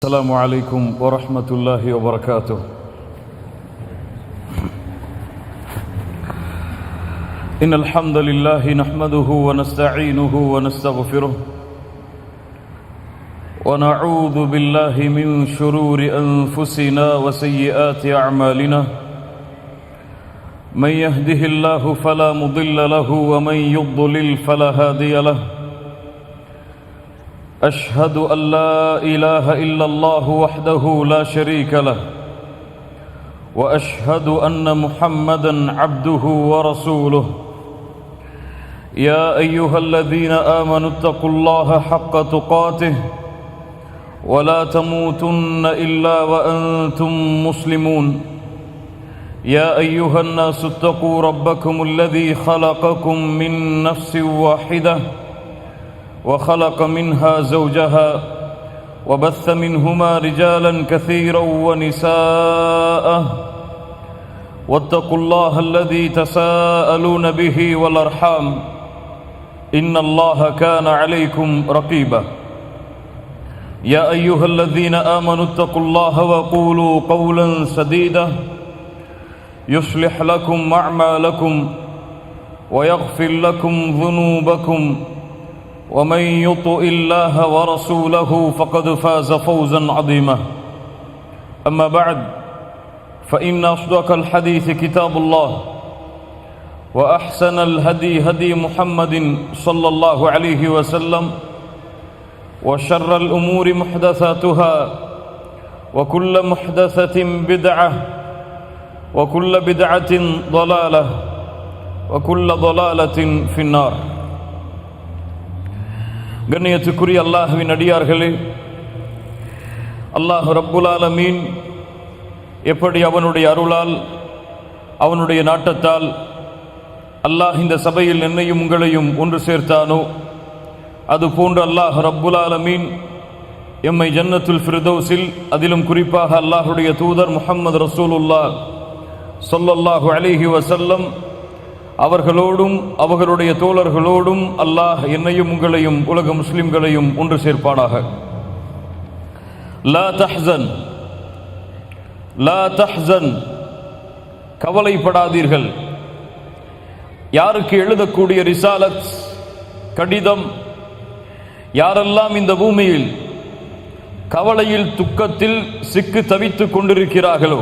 السلام عليكم ورحمة الله وبركاته. إن الحمد لله نحمده ونستعينه ونستغفره ونعوذ بالله من شرور أنفسنا وسيئات أعمالنا. من يهده الله فلا مضل له ومن يضلل فلا هادي له. أشهد أن لا إله إلا الله وحده لا شريك له وأشهد أن محمدا عبده ورسوله. يا أيها الذين آمنوا اتقوا الله حق تقاته ولا تموتن إلا وأنتم مسلمون. يا أيها الناس اتقوا ربكم الذي خلقكم من نفس واحدة وخلق منها زوجها وبث منهما رجالا كثيرا ونساء. واتقوا الله الذي تساءلون به والأرحام إن الله كان عليكم رقيبا. يا أيها الذين آمنوا اتقوا الله وقولوا قولا سديدا يصلح لكم أعمالكم ويغفر لكم ذنوبكم. ومن يطع الله ورسوله فقد فاز فوزا عظيما. أما بعد فإن أصدق الحديث كتاب الله وأحسن الهدي هدي محمد صلى الله عليه وسلم وشر الأمور محدثاتها وكل محدثة بدعة وكل بدعة ضلالة وكل ضلالة في النار. கண்ணியத்துக்குரிய அல்லாஹ்வின் அடியார்களே, அல்லாஹ் ரப்புல் ஆலமீன் எப்படி அவனுடைய அருளால் அவனுடைய நாட்டத்தால் அல்லாஹ் இந்த சபையில் என்னையும் உங்களையும் ஒன்று சேர்த்தானோ, அதுபோன்று அல்லாஹ் ரப்புல் ஆலமீன் எம்மை ஜன்னத்துல் ஃபிர்தௌஸில், அதிலும் குறிப்பாக அல்லாஹுடைய தூதர் முஹம்மது ரசூலுல்லாஹ் ஸல்லல்லாஹு அலைஹி வஸல்லம் அவர்களோடும் அவர்களுடைய தோழர்களோடும் அல்லாஹ் என்னையும் உங்களையும் உலக முஸ்லிம்களையும் ஒன்று சேர்ப்பானாக. லா தஹ்சன் லா தஹ்சன், கவலைப்படாதீர்கள். யாருக்கு எழுதக்கூடிய ரிசாலத் கடிதம், யாரெல்லாம் இந்த பூமியில் கவலையில் துக்கத்தில் சிக்கு தவித்துக் கொண்டிருக்கிறார்களோ,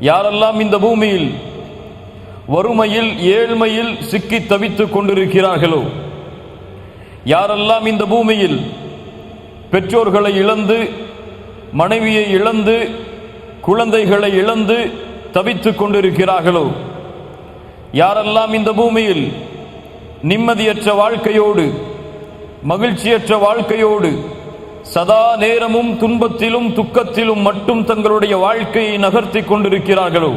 யாரெல்லாம் இந்த பூமியில் வறுமையில் ஏழ்மையில் சிக்கி தவித்துக் கொண்டிருக்கிறார்களோ, யாரெல்லாம் இந்த பூமியில் பெற்றோர்களை இழந்து மனைவியை இழந்து குழந்தைகளை இழந்து தவித்துக் கொண்டிருக்கிறார்களோ, யாரெல்லாம் இந்த பூமியில் நிம்மதியற்ற வாழ்க்கையோடு மகிழ்ச்சியற்ற வாழ்க்கையோடு சதா நேரமும் துன்பத்திலும் துக்கத்திலும் மட்டும் தங்களுடைய வாழ்க்கையை நகர்த்தி கொண்டிருக்கிறார்களோ,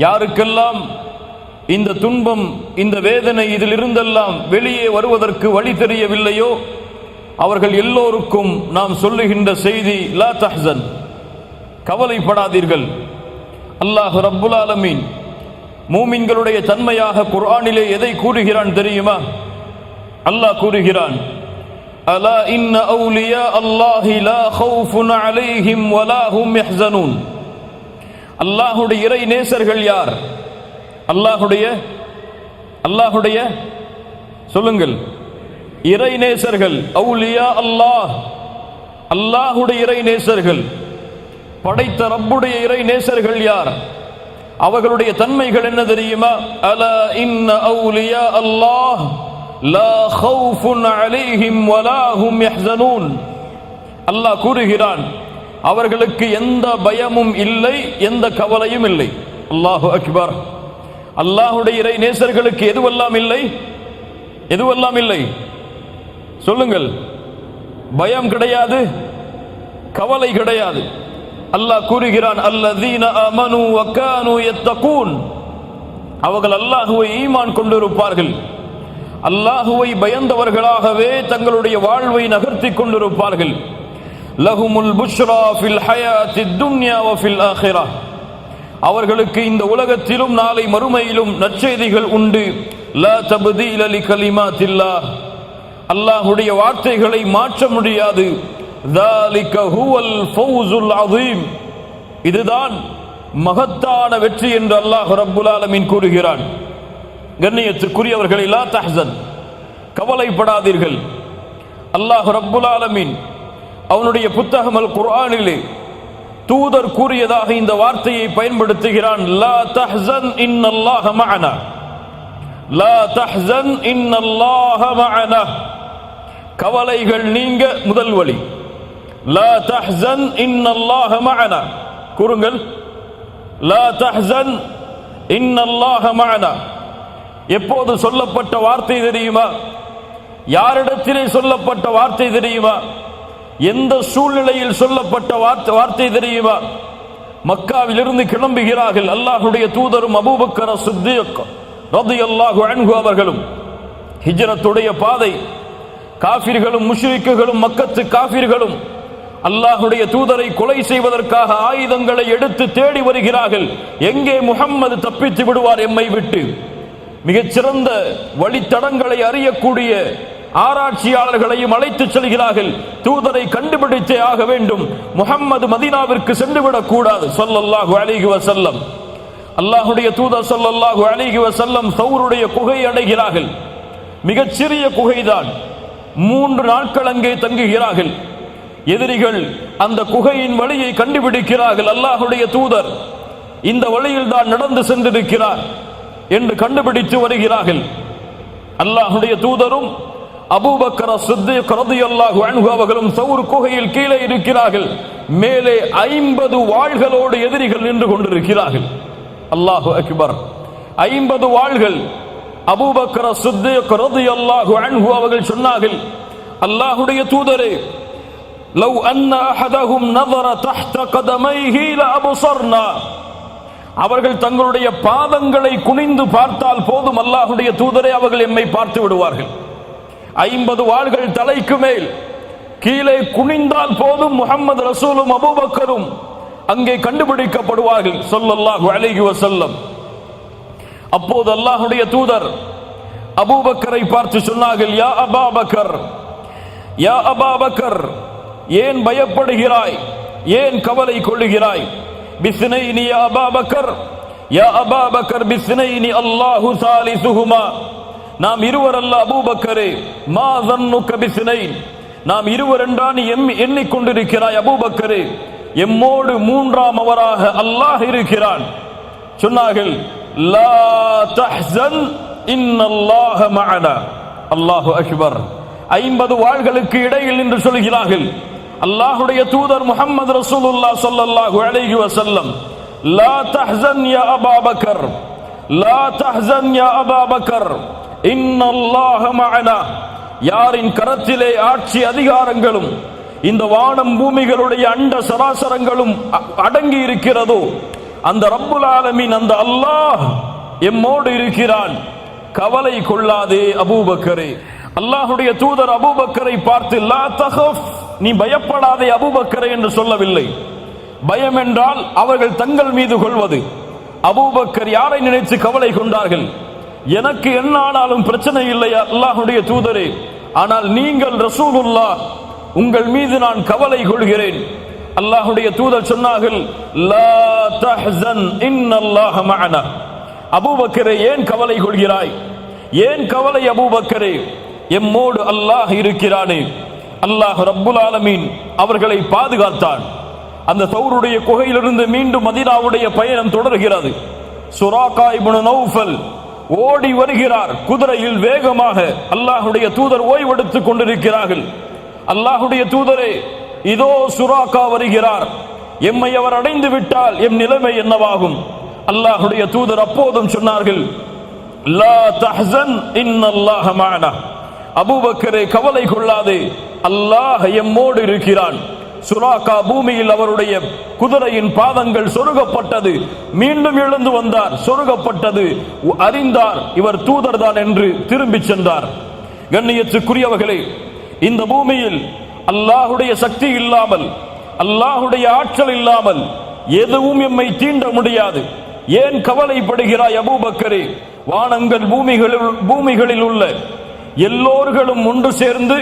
யாருக்கெல்லாம் இந்த துன்பம் இந்த வேதனை இதிலிருந்தெல்லாம் வெளியே வருவதற்கு வழி தெரியவில்லையோ, அவர்கள் எல்லோருக்கும் நாம் சொல்லுகின்ற செய்தி லா தஹ்சன், கவலைப்படாதீர்கள். அல்லாஹ் ரப்புல் ஆலமீன் மூமின்களுடைய தன்மையாக குர்ஆனிலே எதை கூறுகிறான் தெரியுமா? அல்லாஹ் கூறுகிறான், அலா இன்ன அவுலியா அல்லாஹி லா ஹவுஃபுன் அலைஹிம் வலா ஹும் யஹ்ஸனூன். அல்லாஹுடைய இறை நேசர்கள் யார்? அல்லாஹுடைய சொல்லுங்கள், இறை நேசர்கள், அவுலியா அல்லாஹ், அல்லாஹுடைய இறை நேசர்கள், படைத்த ரப்புடைய இறை நேசர்கள் யார்? அவர்களுடைய தன்மைகள் என்ன தெரியுமா? அலா இன்ன அவுலியா அல்லாஹ் லா ஹவுஃபுன் அலைஹிம் வலா ஹும் யஹ்ஸனூன். அல்லாஹ் கூறுகிறான், அவர்களுக்கு எந்த பயமும் இல்லை, எந்த கவலையும் இல்லை. அல்லாஹு அக்பர். அல்லாஹுடைய இறை நேசர்களுக்கு எதுவெல்லாம் இல்லை? எதுவெல்லாம் இல்லை சொல்லுங்கள். பயம் கிடையாது, கவலை கிடையாது. அல்லாஹ் கூறுகிறான், அல்லதீன ஆமனூ வ கானூ யத்தகூன். அவர்கள் அல்லாஹுவை ஈமான் கொண்டிருப்பார்கள், அல்லாஹுவை பயந்தவர்களாகவே தங்களுடைய வாழ்வை நகர்த்தி கொண்டிருப்பார்கள். லஹுமுல் புஷ்ரா ஃபில் ஹயாத்தித் துன்யா வ ஃபில் ஆখিরাহ. அவர்களுக்கு இந்த உலகத்திலும் நாளை மறுமையிலும் நற்செய்திகள் உண்டு. லா தப்தீல லிகலிமாத்தில்லாஹ். அல்லாஹ்வுடைய வார்த்தைகளை மாற்ற முடியாது. ذَلِكَ هُوَ الْفَوْزُ الْعَظِيمُ. இதுதான் மகத்தான வெற்றி என்று அல்லாஹ் ரப்புல் ஆலமீன் கூறுகிறான். கண்ணியத்துக்குரியவர்களே, லா தஹ்சன், கவலைப்படாதீர்கள். அல்லாஹ் ரப்புல் ஆலமீன் அவனுடைய புத்தகம் அல் குர்ஆனிலே தூதர் கூறியதாக இந்த வார்த்தையை பயன்படுத்துகிறான். லா தஹ்சன் இன்னல்லாஹ மஅனா, லா தஹ்சன் இன்னல்லாஹ மஅனா. கவலைகள் நீங்க முதல் வழி. லா தஹ்சன் இன்னல்லாஹ மஅனா. கூறுங்கள், லா தஹ்சன் இன்னல்லாஹ மஅனா. எப்போது சொல்லப்பட்ட வார்த்தை தெரியுமா? யாரிடத்திலே சொல்லப்பட்ட வார்த்தை தெரியுமா? எந்த சூழ்நிலையில் சொல்லப்பட்ட வார்த்தை தெரியுமா? மக்காவிலிருந்து கிளம்புகிறார்கள் அல்லாஹ்வுடைய தூதரும் அபூபக்கர் சித்தீக் ரலியல்லாஹு அன்ஹு அவர்களும். ஹிஜ்ரத்துடைய பாதை, காஃபிர்களும் முஷ்ரிக்குகளும் மக்கத்து காஃபிர்களும் அல்லாஹ்வுடைய தூதரை கொலை செய்வதற்காக ஆயுதங்களை எடுத்து தேடி வருகிறார்கள். எங்கே முஹம்மது தப்பித்து விடுவார் எம்மை விட்டு? மிகச்சிறந்த வழித்தடங்களை அறியக்கூடிய ஆராய்ச்சியாளர்களையும் அழைத்து செல்கிறார்கள். தூதரை கண்டுபிடித்தே ஆக வேண்டும். முஹம்மது மதீனாவிற்கு சென்றுவிடக் கூடாது ஸல்லல்லாஹு அலைஹி வஸல்லம். அல்லாஹ்வுடைய தூதர் ஸல்லல்லாஹு அலைஹி வஸல்லம் சௌருடைய குகை அடைகிறார்கள். மிகச்சிறிய குகைதான். 3 நாட்கள் அங்கே தங்குகிறார்கள். எதிரிகள் அந்த குகையின் வழியை கண்டுபிடிக்கிறார்கள். அல்லாஹ்வுடைய தூதர் இந்த வழியில் தான் நடந்து சென்றிருக்கிறார் என்று கண்டுபிடித்து வருகிறார்கள். அல்லாஹ்வுடைய தூதரும் அபூபக்கர் சித்தீக் ரலியல்லாஹு அன்ஹு அவர்களும் சௌர் குகையில் கீழே இருக்கிறார்கள். மேலே 50 வாள்களோடு எதிரிகள் நின்று கொண்டிருக்கிறார்கள். அல்லாஹு அக்பர். 50 வாள்கள். அபூபக்கர் சித்தீக் ரலியல்லாஹு அன்ஹு அவர்கள் சொன்னார்கள், அல்லாஹ்வுடைய தூதரே, லவ் அன்ன அஹதஹும் நஸர தஹ்த கதமைஹி லஅப்ஸர்னா. அவர்கள் தங்களுடைய பாதங்களை குனிந்து பார்த்தால் போதும் அல்லாஹ்வுடைய தூதரே, அவர்கள் எம்மை பார்த்து விடுவார்கள். 50 வாள்கள் தலைக்கு மேல். கீழே குனிந்தால் போதும் முஹம்மது ரசூலும் அபூபக்கரும் அங்கே கண்டுபிடிக்கப்படுவார்கள் ஸல்லல்லாஹு அலைஹி வஸல்லம். அப்போது அல்லாஹ்வுடைய தூதர் அபூபக்கரை பார்த்து சொன்னார்கள், யா அபூபக்கர், யா அபூபக்கர், ஏன் பயப்படுகிறாய்? ஏன் கவலை கொள்ளுகிறாய்? பிஸ்னைனி யா அபூபக்கர், யா அபூபக்கர் பிஸ்னைனி அல்லாஹு சாலிசுஹுமா. நாம் இருவர் அல்ல அபூபக்கரே. மா ظنك பிஸ்னைன், நாம் இருவர் என்றா நீ எண்ணிக்கொண்டிருக்கிறாய் அபூபக்கரே? எம்மோடு 3ஆம் அவராக அல்லாஹ் இருக்கிறான். சொன்னார்கள், லா தஹ்சன் இன்னல்லாஹ மஅனா. அல்லாஹு அக்பர். 50 வாள்களுக்கு இடையில் நின்று சொல்கிறார்கள் அல்லாஹ்வுடைய தூதர் முஹம்மது ரசூலுல்லாஹ் ஸல்லல்லாஹு அலைஹி வஸல்லம், லா தஹ்சன் யா அபூபக்கர், லா தஹ்சன் யா அபூபக்கர், இன்னல்லாஹ மஅனா. யாரின் கரத்திலே ஆட்சி அதிகாரங்களும் இந்த வானம் பூமிகளுடைய அண்ட சராசரங்களும் அடங்கி இருக்கிறதோ அந்த ரப்புல் ஆலமீன், அந்த அல்லாஹ் எம்மோடு இருக்கிறான். கவலை கொள்ளாதே அபூபக்கரே. அல்லாஹ்வுடைய தூதர் அபூபக்கரை பார்த்து, லா தஹஃப், நீ பயப்படாதே அபூபக்கரை என்று சொல்லவில்லை. பயம் என்றால் அவர்கள் தங்கள் மீது கொள்வது. அபூபக்கர் யாரை நினைத்து கவலை கொண்டார்கள்? எனக்கு என்ன ஆனாலும் பிரச்சனை இல்லை அல்லாஹ்வுடைய தூதரே, ஆனால் நீங்கள் ரசூலுல்லாஹ், உங்கள் மீது நான் கவலை கொள்கிறேன். அல்லாஹ்வுடைய தூதர் சொன்னார்கள், லா தஹ்சன் இன்னல்லாஹ மஅனா. அபூபக்கரே, ஏன் கவலை கொள்கிறாய்? ஏன் கவலை அபூபக்கரே? எம்மோடு அல்லாஹ் இருக்கிறானே. அல்லாஹ் ரப்புல் ஆலமீன் அவர்களை பாதுகாத்தான். அந்த தௌருடைய குகையிலிருந்து மீண்டும் மதீனாவுடைய பயணம் தொடர்கிறது. சுராகா இப்னு நௌஃபல் ஓடி வருகிறார் குதிரையில் வேகமாக. அல்லாஹ்வுடைய தூதர் ஓய்வெடுத்துக் கொண்டிருக்கிறார்கள். அல்லாஹ்வுடைய தூதரே, இதோ சுராகா வருகிறார், எம்மை அவர் அடைந்து விட்டால் எம் நிலைமை என்னவாகும்? அல்லாஹ்வுடைய தூதர் அப்போதும் சொன்னார்கள், லா தஹ்சன் இன்னல்லாஹ மஅனா. அபூபக்கரே, கவலை கொள்ளாதே, அல்லாஹ் எம்மோடு இருக்கிறான். சுராகா பூமியில் அவருடைய குதிரையின் பாதங்கள் சொருகப்பட்டது. மீண்டும் எழுந்து வந்தார், சொருகப்பட்டது. அறிந்தார் இவர் தூதர் தான் என்று திரும்பி சென்றார். கண்ணியத்துக்குரியவர்களே, இந்த பூமியில் அல்லாஹ்வுடைய சக்தி இல்லாமல், அல்லாஹ்வுடைய ஆற்றல் இல்லாமல் எதுவும் எம்மை தீண்ட முடியாது. ஏன் கவலைப்படுகிறாய் அபூபக்கரே? வானங்கள் பூமிகளில் உள்ள எல்லோர்களும் ஒன்று சேர்ந்து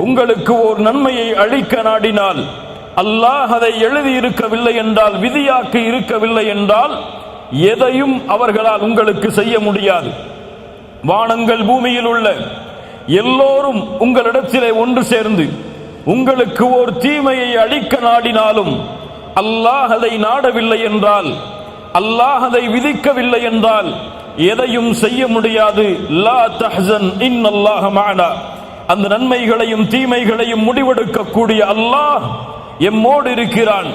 உங்களுக்கு ஓர் நன்மையை அளிக்க நாடினால், அல்லாஹ் அதை எழுதி இருக்கவில்லை என்றால், விதியாக்கி இருக்கவில்லை என்றால், எதையும் அவர்களால் உங்களுக்கு செய்ய முடியாது. வானங்கள் பூமியில் உள்ள எல்லோரும் உங்களிடத்திலே ஒன்று சேர்ந்து உங்களுக்கு ஓர் தீமையை அளிக்க நாடினாலும், அல்லாஹ் அதை நாடவில்லை என்றால், அல்லாஹ் அதை விதிக்கவில்லை என்றால் எதையும் செய்ய முடியாது. லா தஹ்சன் இன்னல்லாஹ மஅனா. அந்த நன்மைகளையும் தீமைகளையும் முடிவெடுக்கக்கூடிய அல்லாஹ் எம்மோடு இருக்கிறான்,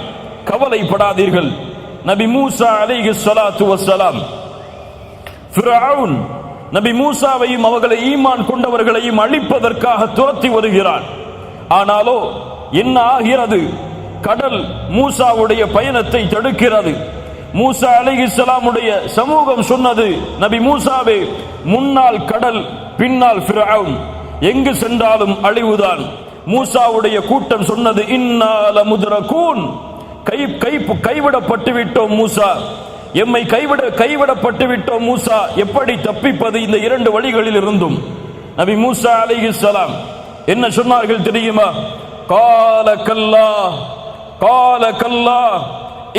கவலைப்படாதீர்கள். நபி மூசா அலைஹிஸ்ஸலாத்து வஸ்ஸலாம் ஃபிரௌன் நபி மூசாவையும் அவர்களை ஈமான் கொண்டவர்களையும் அழிப்பதற்காக துரத்தி வருகிறான். ஆனாலோ என்ன ஆகிறது? கடல் மூசாவுடைய பயணத்தை தடுக்கிறது. மூசா அலைஹிஸ்ஸலாமுடைய சமூகம் சொன்னது, நபி மூசாவே, முன்னால் கடல், பின்னால் ஃபிரௌன், எங்கு சென்றாலும் அழிவுதான். மூசாவுடைய கூட்டம் சொன்னது, இன்னா லமுத்ரகூன், கைவிடப்பட்டு விட்டோம் மூசா, எம்மை கைவிடப்பட்டு விட்டோம் மூசா, எப்படி தப்பிப்பது இந்த இரண்டு வழிகளில் இருந்தும்? நபி மூசா அலைஹிஸ்ஸலாம் என்ன சொன்னார்கள் தெரியுமா? கால கல்லா, கால கல்லா,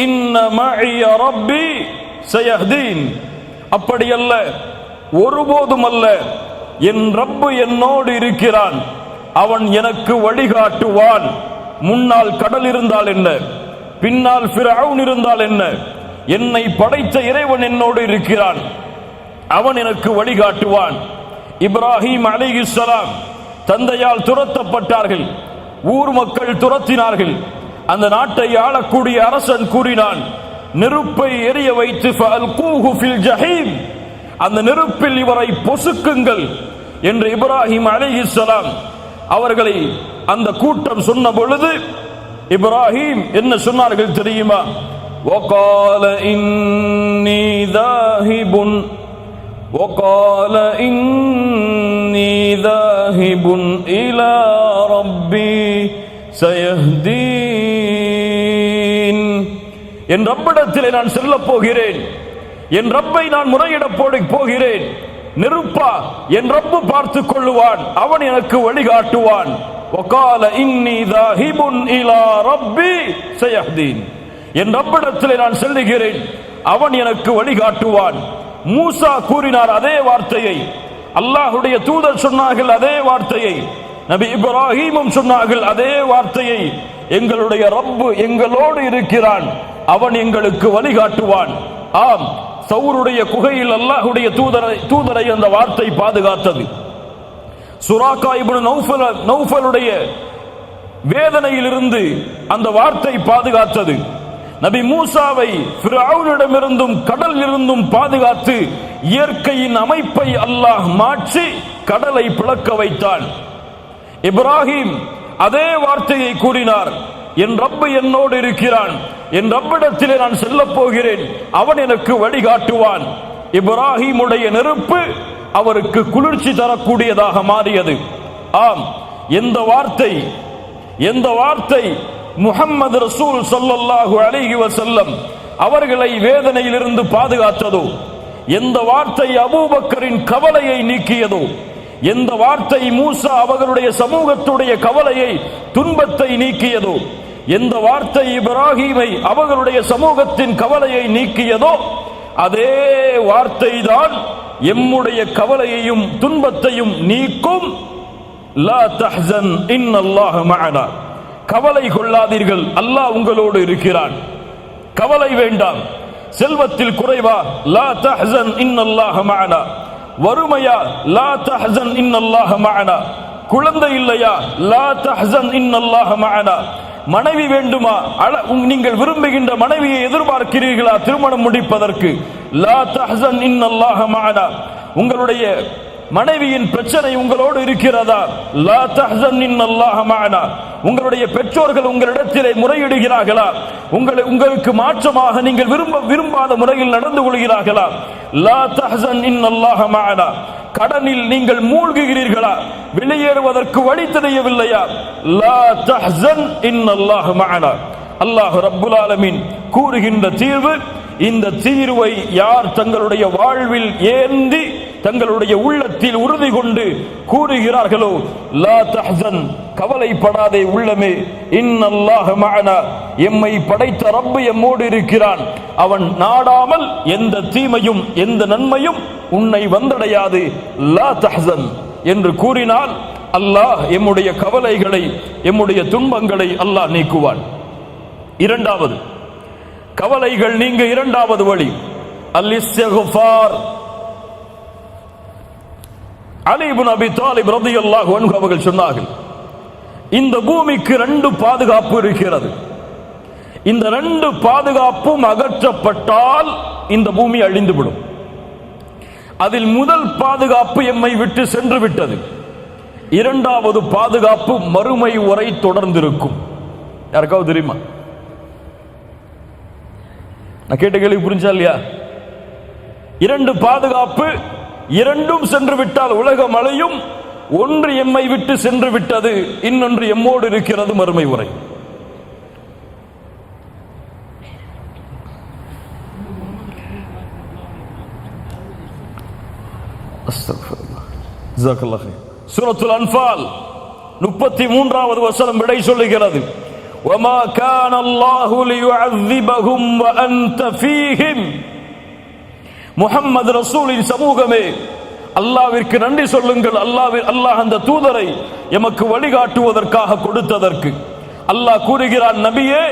இன்ன மஇய ரப்பி சயஹ்தீன். அப்படி அல்ல, ஒருபோதும் அல்ல, என் ரப்பு என்னோடு இருக்கிறான், அவன் எனக்கு வழிகாட்டுவான். முன்னால் கடல் இருந்தால் என்ன, பின்னால் ஃபிரௌன் இருந்தால் என்ன, என்னை படைத்த இறைவன் என்னோடு இருக்கிறான், அவன் எனக்கு வழிகாட்டுவான். இப்ராஹிம் அலைஹிஸ்ஸலாம் தந்தையால் துரத்தப்பட்டார்கள், ஊர் மக்கள் துரத்தினார்கள். அந்த நாட்டை ஆளக்கூடிய அரசன் கூறினான், நெருப்பை எரிய வைத்து ஃபஅல்கூஹு ஃபில் ஜஹீம், அந்த நெருப்பில் இவரை பொசுக்குங்கள் என்று இப்ராஹிம் அலைஹிஸ்ஸலாம் அவர்களை அந்த கூட்டம் சொன்ன பொழுது இப்ராஹிம் என்ன சொன்னார்கள் தெரியுமா? وقال إني ذاهب وقال إني ذاهب إلى ربي سيهدين. என் ரப்பிடத்திலே நான் செல்ல போகிறேன், என் ரப்பை நான் முறையிட போகிறேன். நெருப்பா, என் ரப்பு பார்த்துக் கொள்ளுவான், அவன் எனக்கு வழிகாட்டுவான். وقال إني ذاهب إلى ربي سيهدين. என் ரப்பிடத்திலே நான் செல்லுகிறேன், அவன் எனக்கு வழிகாட்டுவான். மூசா கூறினார் அதே வார்த்தையை, அல்லாஹ்வுடைய தூதர் சொன்னார்கள் அதே வார்த்தையை, நபி இப்ராஹீமும் சொன்னார்கள் அதே வார்த்தையை. எங்களுடைய ரப்பு எங்களோடு இருக்கிறான், அவன் எங்களுக்கு வழிகாட்டுவான். ஆம், சௌருடைய குகையில் அல்லாஹ்வுடைய தூதரை அந்த வார்த்தை பாதுகாத்தது. சுராகா இப்னு நௌஃபலுடைய வேதனையிலிருந்து அந்த வார்த்தை பாதுகாத்தது. நபி மூசாவை ஃபிரௌனிடமிருந்தும் கடலில் இருந்தும் பாதுகாத்து இயற்கையின் அமைப்பை அல்லாஹ் மாற்றி கடலை பிளக்க வைத்தான். இப்ராஹிம் அதே வார்த்தையை கூறினார், என் ரப்பு என்னோடு இருக்கிறான், என் ரப்பிடத்திலே நான் செல்ல போகிறேன், அவன் எனக்கு வழிகாட்டுவான். இப்ராஹிமுடைய நெருப்பு அவருக்கு குளிர்ச்சி தரக்கூடியதாக மாறியது. ஆம், எந்த வார்த்தை முஹம்மது ரசூல் ஸல்லல்லாஹு அலைஹி வஸல்லம் அவர்களை வேதனையிலிருந்து பாதுகாத்ததோ, எந்த வார்த்தை அபூபக்கரின் கவலையை நீக்கியதோ, எந்த வார்த்தை மூசா அவர்களுடைய சமூகத்துடைய கவலையை, துன்பத்தை நீக்கியதோ, எந்த வார்த்தை இப்ராஹீமை அவர்களுடைய சமூகத்தின் கவலையை நீக்கியதோ, அதே வார்த்தை தான் எம்முடைய கவலையையும் துன்பத்தையும் நீக்கும். லா தஹ்சன் இன்னல்லாஹ மஅனா. கவலை கொள்ளாதீர்கள், அல்லாஹ் உங்களோடு இருக்கிறான், கவலை வேண்டாம். செல்வத்தில் குறைவா? லா தஹ்சன் இன்னல்லாஹ மஅனா. வறுமையா? லா தஹ்சன் இன்னல்லாஹ மஅனா. குழந்தை இல்லையா? லா தஹ்சன் இன்னல்லாஹ மஅனா. மனைவி வேண்டுமா? நீங்கள் விரும்புகின்ற மனைவியை எதிர்பார்க்கிறீர்களா திருமணம் முடிப்பதற்கு? லா தஹ்சன் இன்னல்லாஹ மஅனா. உங்களுடைய மனைவியின் பிரச்சனை உங்களோடு இருக்கிறதா? லா தஹ்சன் இன்னல்லாஹ மஅனா. உங்களுடைய பெற்றோர்கள் உங்களிடத்திலே முறையிடுகிறார்களா? உங்களுக்கு மாற்றமாக நீங்கள் விரும்பாத முறையில் நடந்து கொள்கிறார்களா? லா தஹ்சன் இன்னல்லாஹ மஅனா. கடனில் நீங்கள் மூழ்குகிறீர்களா? வெளியேறுவதற்கு வழி தெரியவில்லையா? லா தஹ்சன் இன்னல்லாஹ மஅனா. அல்லாஹ் ரப்புல் ஆலமீன் கூறுகின்ற தீர்வு, இந்த தீர்வை யார் தங்களுடைய வாழ்வில் ஏந்தி தங்களுடைய உள்ளத்தில் உறுதி கொண்டு கூறுகிறார்களோ, லா தஹ்சன், கவலைப்படாதே உள்ளமே, இன்னல்லாஹ மஅனா, எம்மை படைத்த ரப்பு எம்மோடு இருக்கிறான், அவன் நாடாமல் எந்த தீமையும் எந்த நன்மையும் உன்னை வந்தடையாது, லா தஹ்சன் என்று கூறினால் அல்லாஹ் எம்முடைய கவலைகளை எம்முடைய துன்பங்களை அல்லாஹ் நீக்குவான். இரண்டாவது கவலைகள் நீங்க இரண்டாவது வழி அல்-இஸ்திக்ஃபார். அலி இப்னு அபி தாலிப் ரலியல்லாஹு அன்ஹு அவர்கள் சொன்னார்கள், இந்த பூமிக்கு 2 பாதுகாப்பு இருக்கிறது. இந்த 2 பாதுகாப்பும் அகற்றப்பட்டால் இந்த பூமி அழிந்துவிடும். அதில் முதல் பாதுகாப்பு எம்மை விட்டு சென்று விட்டது. இரண்டாவது பாதுகாப்பு மறுமை வரை தொடர்ந்திருக்கும். யாருக்காவது தெரியுமா? நான் கேட்ட கேள்வி புரிஞ்சா இல்லையா? 2 பாதுகாப்பு, இரண்டும் சென்று விட்டால் உலகம் அழியும். ஒன்று எம்மை விட்டு சென்று விட்டது, இன்னொன்று எம்மோடு இருக்கிறது மறுமை வரை. சூரத்துல் அன்ஃபால் 33வது வசனம் விடை சொல்லுகிறது, وَمَا كَانَ اللَّهُ لِيُعَذِّبَهُمْ وَأَنْتَ فِيهِمْ. முஹம்மது ரசூலின் சமூகமே, அல்லாஹ்விற்கு நன்றி சொல்லுங்கள். அல்லாஹ் அந்த தூதரை எமக்கு வழிகாட்டுவதற்காக கொடுத்ததற்கு. அல்லாஹ் கூறுகிறான், நபியே,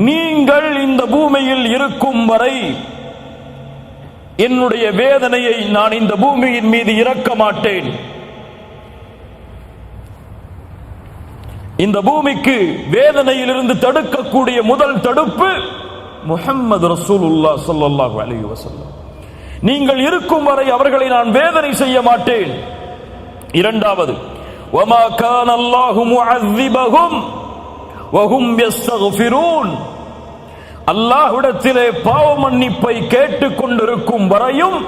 நீங்கள் இந்த பூமியில் இருக்கும் வரை என்னுடைய வேதனையை நான் இந்த பூமியின் மீது இறக்க மாட்டேன். இந்த பூமிக்கு வேதனையிலிருந்து தடுக்கக்கூடிய முதல் தடுப்பு முஹம்மது ரசூலுல்லாஹ் ஸல்லல்லாஹு அலைஹி வஸல்லம். நீங்கள் இருக்கும் வரை அவர்களை நான் வேதனை செய்ய மாட்டேன். இரண்டாவது, வமா கான அல்லாஹு முஅذிபஹும் வஹும் யஸ்தக்ஃபிரூன். அல்லாஹ்விடத்திலே பாவ மன்னிப்பை கேட்டுக் கொண்டிருக்கும் வரையும்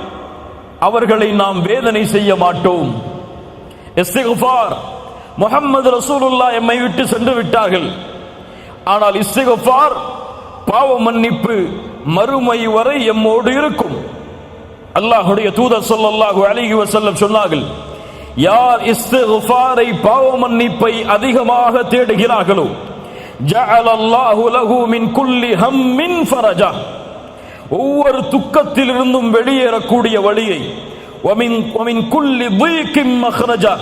அவர்களை நாம் வேதனை செய்ய மாட்டோம். இஸ்திக்ஃபார், முஹம்மது ரசூலுல்லாஹ் எம்மை விட்டு சென்று விட்டார்கள். ஆனால் இஸ்திக்ஃபார், பாவ மன்னிப்பு மறுமை வரை எம்மோடு இருக்கும். அல்லாஹ்வுடைய தூதர் ஸல்லல்லாஹு அலைஹி வஸல்லம் சொன்னார்கள், யார் இஸ்திக்ஃபாரை பாவ மன்னிப்பை அதிகமாக தேடுகிறார்களோ, ஜஅலல்லாஹு லஹு மின் குல்லி ஹம்மின் ஃபரஜா, ஒவ்வொரு துக்கத்திலிருந்தும் வெளியேறக்கூடிய வழியை, வமின் குல்லி தீகின் மக்ரஜா,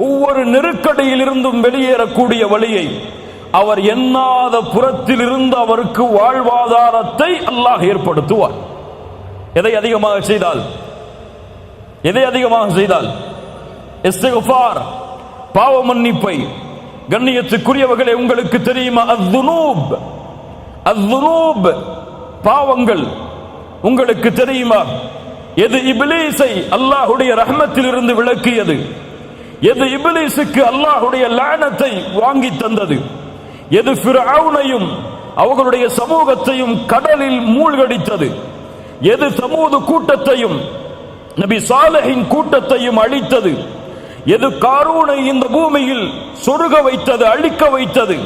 ஒவ்வொரு நெருக்கடியிலிருந்தும் வெளியேறக்கூடிய வழியை, அவர் எண்ணாத புறத்திலிருந்து அவருக்கு வாழ்வாதாரத்தை அல்லாஹ் ஏற்படுத்துவார். எதை அதிகமாக செய்தால்? இஸ்திக்ஃபார், பாவ மன்னிப்பை. கண்ணியத்துக்குரியவர்களே, உங்களுக்கு தெரியுமா, அஸ்ஸுனூப், பாவங்கள் உங்களுக்கு தெரியுமா? எது இப்லீஸை அல்லாஹ்வுடைய ரஹ்மத்திலிருந்து விலக்கியது? எது இப்லீஸுக்கு அல்லாஹ்வுடைய லானத்தை வாங்கி தந்தது? எது ஃபிர்அவுனையும் அவர்களுடைய சமூகத்தையும் கடலில் மூழ்கடித்தது? எது சமூது கூட்டத்தையும் நபி சாலிஹின் கூட்டத்தையும் அழித்தது? எது காரூனை இந்த பூமியில் சொருக வைத்தது, அழிக்க வைத்தது?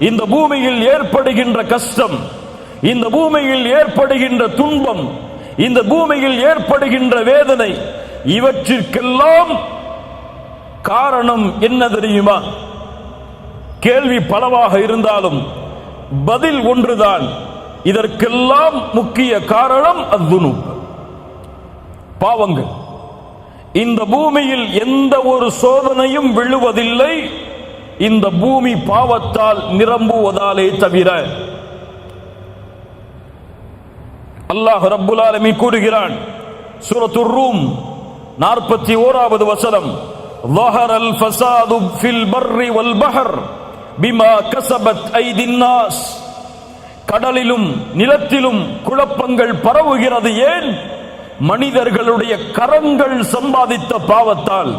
இந்த பூமியில் ஏற்படுகின்ற கஷ்டம், இந்த பூமியில் ஏற்படுகின்ற துன்பம், இந்த பூமியில் ஏற்படுகின்ற வேதனை, இவற்றிற்கெல்லாம் காரணம் என்ன தெரியுமா? கேள்வி பலவாக இருந்தாலும் பதில் ஒன்றுதான். இதற்கெல்லாம் முக்கிய காரணம் அஸ்ஸுனூப், பாவங்கள். இந்த பூமியில் எந்த ஒரு சோதனையும் விழுவதில்லை, இந்த பூமி பாவத்தால் நிரம்புவதாலே தவிர. அல்லாஹ் ரப்புல் ஆலமீன் கூறுகிறான், சூரத்துர் ரூம் 41வது வசனம், ظهر الفساد في البر والبحر بما كسبت أيدي الناس. கடலிலும் நிலத்திலும் குழப்பங்கள் பரவுகிறது. ஏன்? மனிதர்களுடைய கரங்கள் சம்பாதித்த பாவத்தால்.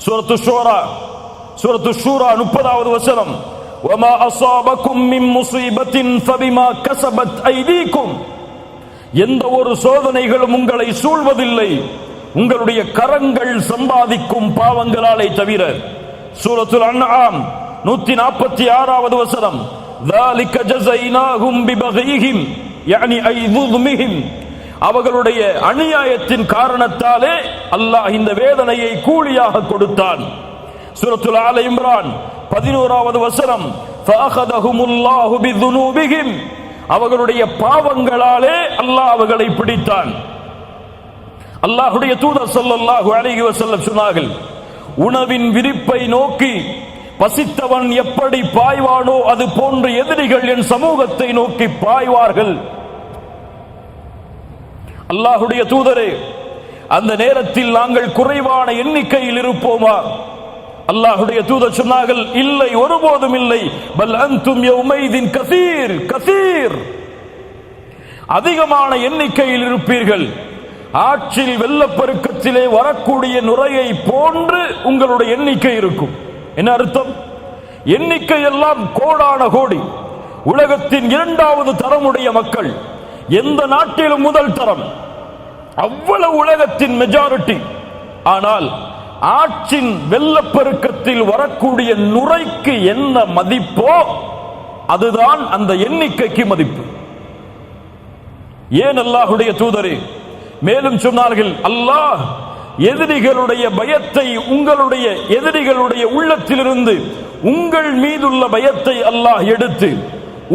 சூரத்து ஷூரா 30வது வசனம், وما أصابكم من مصيبة فبما كسبت أيديكم. எந்த ஒரு சோதனைகளும் உங்களை சூழ்வதில்லை, உங்களுடைய கரங்கள் சம்பாதிக்கும் பாவங்களாலே தவிர. சூரத்துல் அன்ஆம் 146வது வசனம், ذلك جزيناهم ببغيهم يعني أي ظلمهم. அவர்களுடைய அநியாயத்தின் காரணத்தாலே அல்லாஹ் இந்த வேதனையை கூலியாக கொடுத்தான். சூரத்துல் ஆல இம்ரான் 11வது வசனம், ஃபஅഖதஹுமுல்லாஹு பிதுனூபிஹிம், அவர்களுடைய பாவங்களாலே அல்லாஹ் அவர்களை பிடித்தான். அல்லாஹ்வுடைய தூதர் ஸல்லல்லாஹு அலைஹி வஸல்லம் சொன்னார்கள், உணவின் விரிப்பை நோக்கி பசித்தவன் எப்படி பாய்வானோ அது போன்ற எதிரிகள் என் சமூகத்தை நோக்கி பாய்வார்கள். அல்லாஹ்வுடைய தூதரே, அந்த நேரத்தில் நாங்கள் குறைவான எண்ணிக்கையில் இருப்போமா? அல்லாஹ்வுடைய தூதர் சொன்னார்கள், இல்லை, ஒருபோதும் இல்லை. பல் அன்தும் யௌமைதின் கஸீர் கஸீர், அதிகமான எண்ணிக்கையில் இருப்பீர்கள். ஆற்றில் வெள்ளப்பெருக்கத்திலே வரக்கூடிய நுரையை போன்று உங்களுடைய எண்ணிக்கை இருக்கும். என்ன அர்த்தம்? எண்ணிக்கை எல்லாம் கோடான கோடி. உலகத்தின் 2வது தரமுடைய மக்கள், எந்த நாட்டிலும் முதல் தரம், அவ்வளவு உலகத்தின் மெஜாரிட்டி. ஆனால் ஆற்றின் வெள்ளப்பெருக்கத்தில் வரக்கூடிய நுரைக்கு என்ன மதிப்போ அதுதான் அந்த எண்ணிக்கைக்கு மதிப்பு. ஏன் அல்லாஹ்வுடைய தூதரே? மேலும் சொன்னார்கள், அல்லாஹ் எதிரிகளுடைய பயத்தை, உங்களுடைய எதிரிகளுடைய உள்ளத்திலிருந்து உங்கள் மீதுள்ள பயத்தை அல்லாஹ் எடுத்து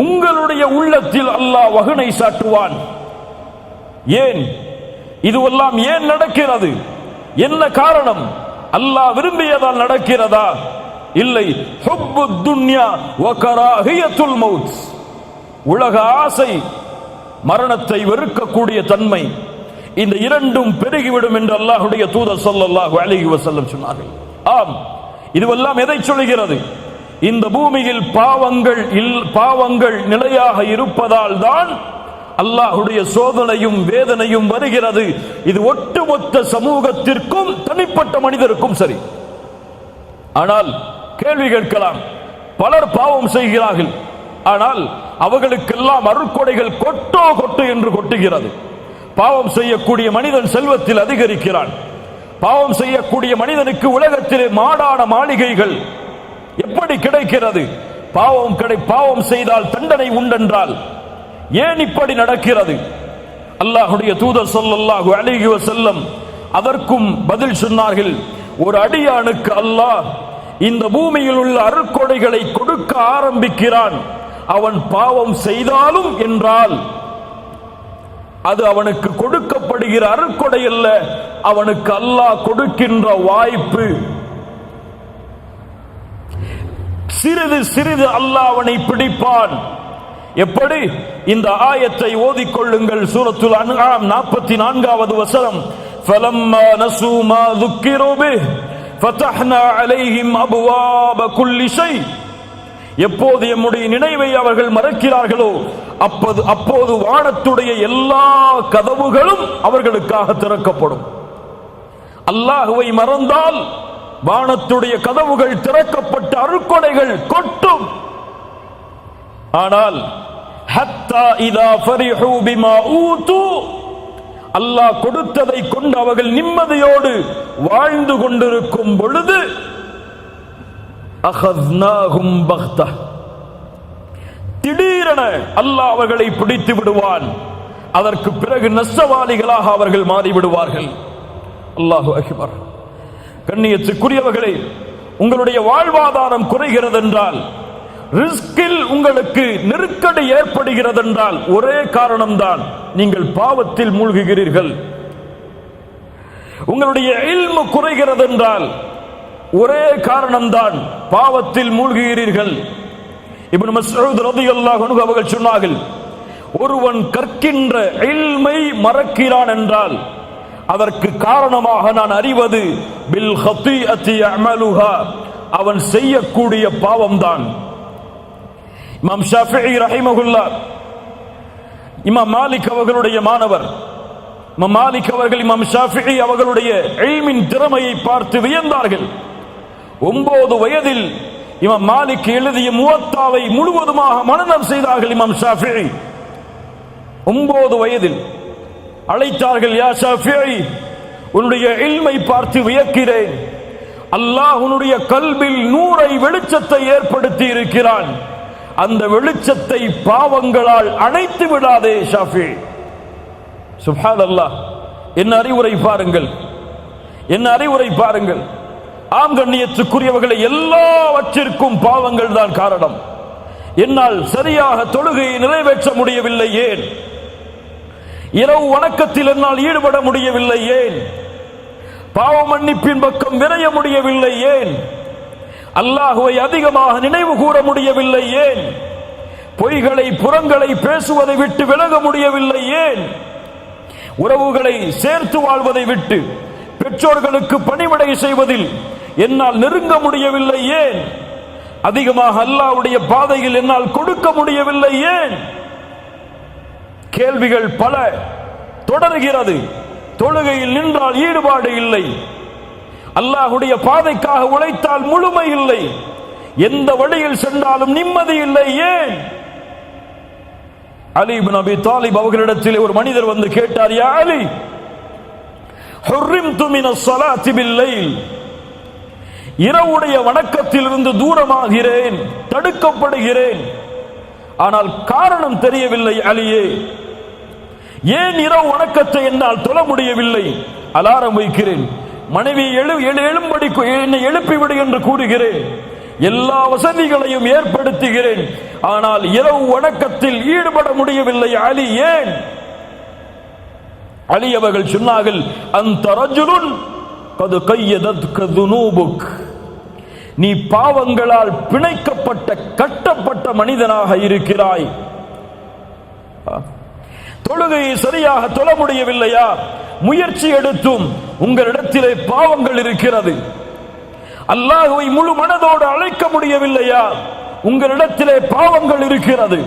உங்களுடைய உள்ளத்தில் அல்லாஹ் வகுனை சாட்டுவான். ஏன் இதுவெல்லாம் ஏன் நடக்கிறது? என்ன காரணம்? அல்லாஹ் விரும்பியதால் நடக்கிறதா? இல்லை. ஹுப்புத் துன்யா வ கராஹியத்துல் மௌத், உலக ஆசை, மரணத்தை வெறுக்கக்கூடிய தன்மை, இந்த இரண்டும் பெருகிவிடும் என்று அல்லாஹ்வுடைய தூதர் ஸல்லல்லாஹு அலைஹி வஸல்லம் சொன்னார்கள். ஆம், இதுவெல்லாம் எதை சொல்கிறது? இந்த பூமியில் பாவங்கள் நிலையாக இருப்பதால் தான் அல்லாஹ்வுடைய சோதனையும் வேதனையும் வருகிறது. இது ஒட்டுமொத்த சமூகத்திற்கும் தனிப்பட்ட மனிதருக்கும் சரி. ஆனால் கேள்வி கேட்கலாம், பலர் பாவம் செய்கிறார்கள், ஆனால் அவர்களுக்கெல்லாம் அருட்கொடைகள் கொட்டு என்று கொட்டுகிறது. பாவம் செய்யக்கூடிய மனிதன் செல்வத்தில் அதிகரிக்கிறான். பாவம் செய்யக்கூடிய மனிதனுக்கு உலகத்திலே மாடான மாளிகைகள் எப்படி கிடைக்கிறது? பாவம் செய்தால் தண்டனை உண்டென்றால் ஏன் இப்படி நடக்கிறது? அல்லாஹ்வுடைய தூதர் ஸல்லல்லாஹு அலைஹி வஸல்லம் அதற்கும் பதில் சொன்னார்கள். ஒரு அடியானுக்கு அல்லாஹ் இந்த பூமியில் உள்ள அருட்கொடைகளை கொடுக்க ஆரம்பிக்கிறான். அவன் பாவம் செய்தாலும் என்றால் அது அவனுக்கு கொடுக்கப்படுகிற அருட்கொடை அல்ல, அவனுக்கு அல்லாஹ் கொடுக்கின்ற வாய்ப்பு. சிறிது சிறிது அல்லாஹ் அவனை பிடிப்பான். எப்படி? இந்த ஆயத்தை ஓதிக்கொள்ளுங்கள். சூரத்துல் அன்ஆம் 44வது வசனம், ஃபலம்மா நஸூ மா ذُكِّرُوا بِهِ فَتَحْنَا عَلَيْهِمْ أَبْوَابَ كُلِّ شَيْءٍ, எப்போது எம்முடைய நினைவை அவர்கள் மறக்கிறார்களோ அப்போது வானத்துடைய எல்லா கதவுகளும் அவர்களுக்காக திறக்கப்படும். அல்லாஹ்வை மறந்தால் வானத்துடைய கதவுகள் திறக்கப்பட்ட அருட்கொடைகள் கொட்டும். ஆனால் ஹத்தா இதா ஃபரிஹு பிமா ஊது, அல்லாஹ் கொடுத்ததை கொண்டு அவர்கள் நிம்மதியோடு வாழ்ந்து கொண்டிருக்கும் பொழுது அகத்னாஹும் பக்தா, திடீரென அல்லாஹ் அவர்களை பிடித்து விடுவான். அதற்கு பிறகு நஷ்டவாளிகளாக அவர்கள் மாறிவிடுவார்கள். அல்லாஹு அக்பர். கண்ணியத்துக்குரியவர்களே, உங்களுடைய வாழ்வாதாரம் குறைகிறது என்றால், ரிஸ்கில் உங்களுக்கு நெருக்கடி ஏற்படுகிறது என்றால் ஒரே காரணம்தான், நீங்கள் பாவத்தில் மூழ்குகிறீர்கள். உங்களுடைய இல்மு குறைகிறது என்றால் ஒரே காரணம்தான், பாவத்தில் மூழ்குகிறீர்கள். இப்னு மஸ்ஊத் ரலியல்லாஹு அன்ஹு அவர்கள் சொன்னார்கள், ஒருவன் கற்கின்ற இல்மை மறக்கிறான் என்றால் அதற்கு காரணமாக நான் அறிவது பில் ஹதீஅத்தி யஅமலுஹா, அவன் செய்யக்கூடிய பாவம்தான். இமாம் ஷாஃபிஈ ரஹிமஹுல்லாஹ், இமாம் மாலிக் அவர்களுடைய மாணவர். இமாம் மாலிக் அவர்கள் இமாம் ஷாஃபிஈ அவர்களுடைய இல்மின் திறமையை பார்த்து வியந்தார்கள். 9 வயதில் இமாம் மாலிக் எழுதிய முவத்தாவை முழுவதுமாக மனனம் செய்தார்கள். இமாம் ஷாஃபிஈ 9 வயதில் அழைத்தார்கள், யா ஷாஃபிஈ, உன்னுடைய இல்மை பார்த்து வியக்கிறேன். அல்லாஹ் உன்னுடைய கல்பில் நூரை வெளிச்சத்தை ஏற்படுத்தி இருக்கிறான். அந்த வெளிச்சத்தை பாவங்களால் அணைத்து விடாதே ஷாஃபிஈ. சுப்ஹானல்லாஹ். என்ன அறிவுரை பாருங்கள், என்ன அறிவுரை பாருங்கள். ஆம் கண்ணியத்துக்குரியவர்களை, எல்லாவற்றிற்கும் பாவங்கள் தான் காரணம். என்னால் சரியாக தொழுகையை நிறைவேற்ற முடியவில்லை, ஏன்? இரவு வணக்கத்தில் என்னால் ஈடுபட முடியவில்லை, ஏன்? பாவ மன்னிப்பின் பக்கம் விரைய முடியவில்லை, ஏன்? அல்லாஹுவை அதிகமாக நினைவு கூற முடியவில்லை, ஏன்? பொய்களை புறங்களை பேசுவதை விட்டு விலக முடியவில்லை, ஏன்? உறவுகளை சேர்த்து வாழ்வதை விட்டு பெற்றோர்களுக்கு பணிவிடை செய்வதில் என்னால் நெருங்க முடியவில்லை, ஏன்? அதிகமாக அல்லாஹ்வுடைய பாதையில் என்னால் கொடுக்க முடியவில்லை, ஏன்? கேள்விகள் பல தொடர்கிறது. தொழுகையில் நின்றால் ஈடுபாடு இல்லை, அல்லாஹ்வுடைய பாதைக்காக உழைத்தால் முழுமை இல்லை, எந்த வழியில் சென்றாலும் நிம்மதி இல்லை, ஏன்? அலி இப்னு அபி தாலிப் அவர்களிடத்தில் ஒரு மனிதர் வந்து கேட்டார், யா அலி, ஹுர்ரிம்து மினஸ் ஸலாத்தி பில்-லைல், இரவுடைய வணக்கத்திலிருந்து தூரமாகிறேன், தடுக்கப்படுகிறேன், ஆனால் காரணம் தெரியவில்லை அலியே. ஏன் இரவு வணக்கத்தை என்னால் தொழ முடியவில்லை? அலாரம் வைக்கிறேன், மனைவியை எழும்படி என்னை எழுப்பிவிடு என்று கூறுகிறேன், எல்லா வசதிகளையும் ஏற்படுத்துகிறேன், ஆனால் இரவு வணக்கத்தில் ஈடுபட முடியவில்லை அலி, ஏன்? அலி அவர்கள் சொன்னார்கள், அந்த ரஜுலுன் கது கையதத்க துனூபுக், நீ பாவங்களால் பிணைக்கப்பட்ட கட்டப்பட்ட மனிதனாக இருக்கிறாய். தொழுகையை சரியாக தொழ முடியவில்லையா? முயற்சி எடுத்தும் உங்களிடத்திலே பாவங்கள் இருக்கிறது. அல்லாஹ்வை முழு மனதோடு அழைக்க முடியவில்லையா? உங்களிடத்திலே பாவங்கள் இருக்கிறது.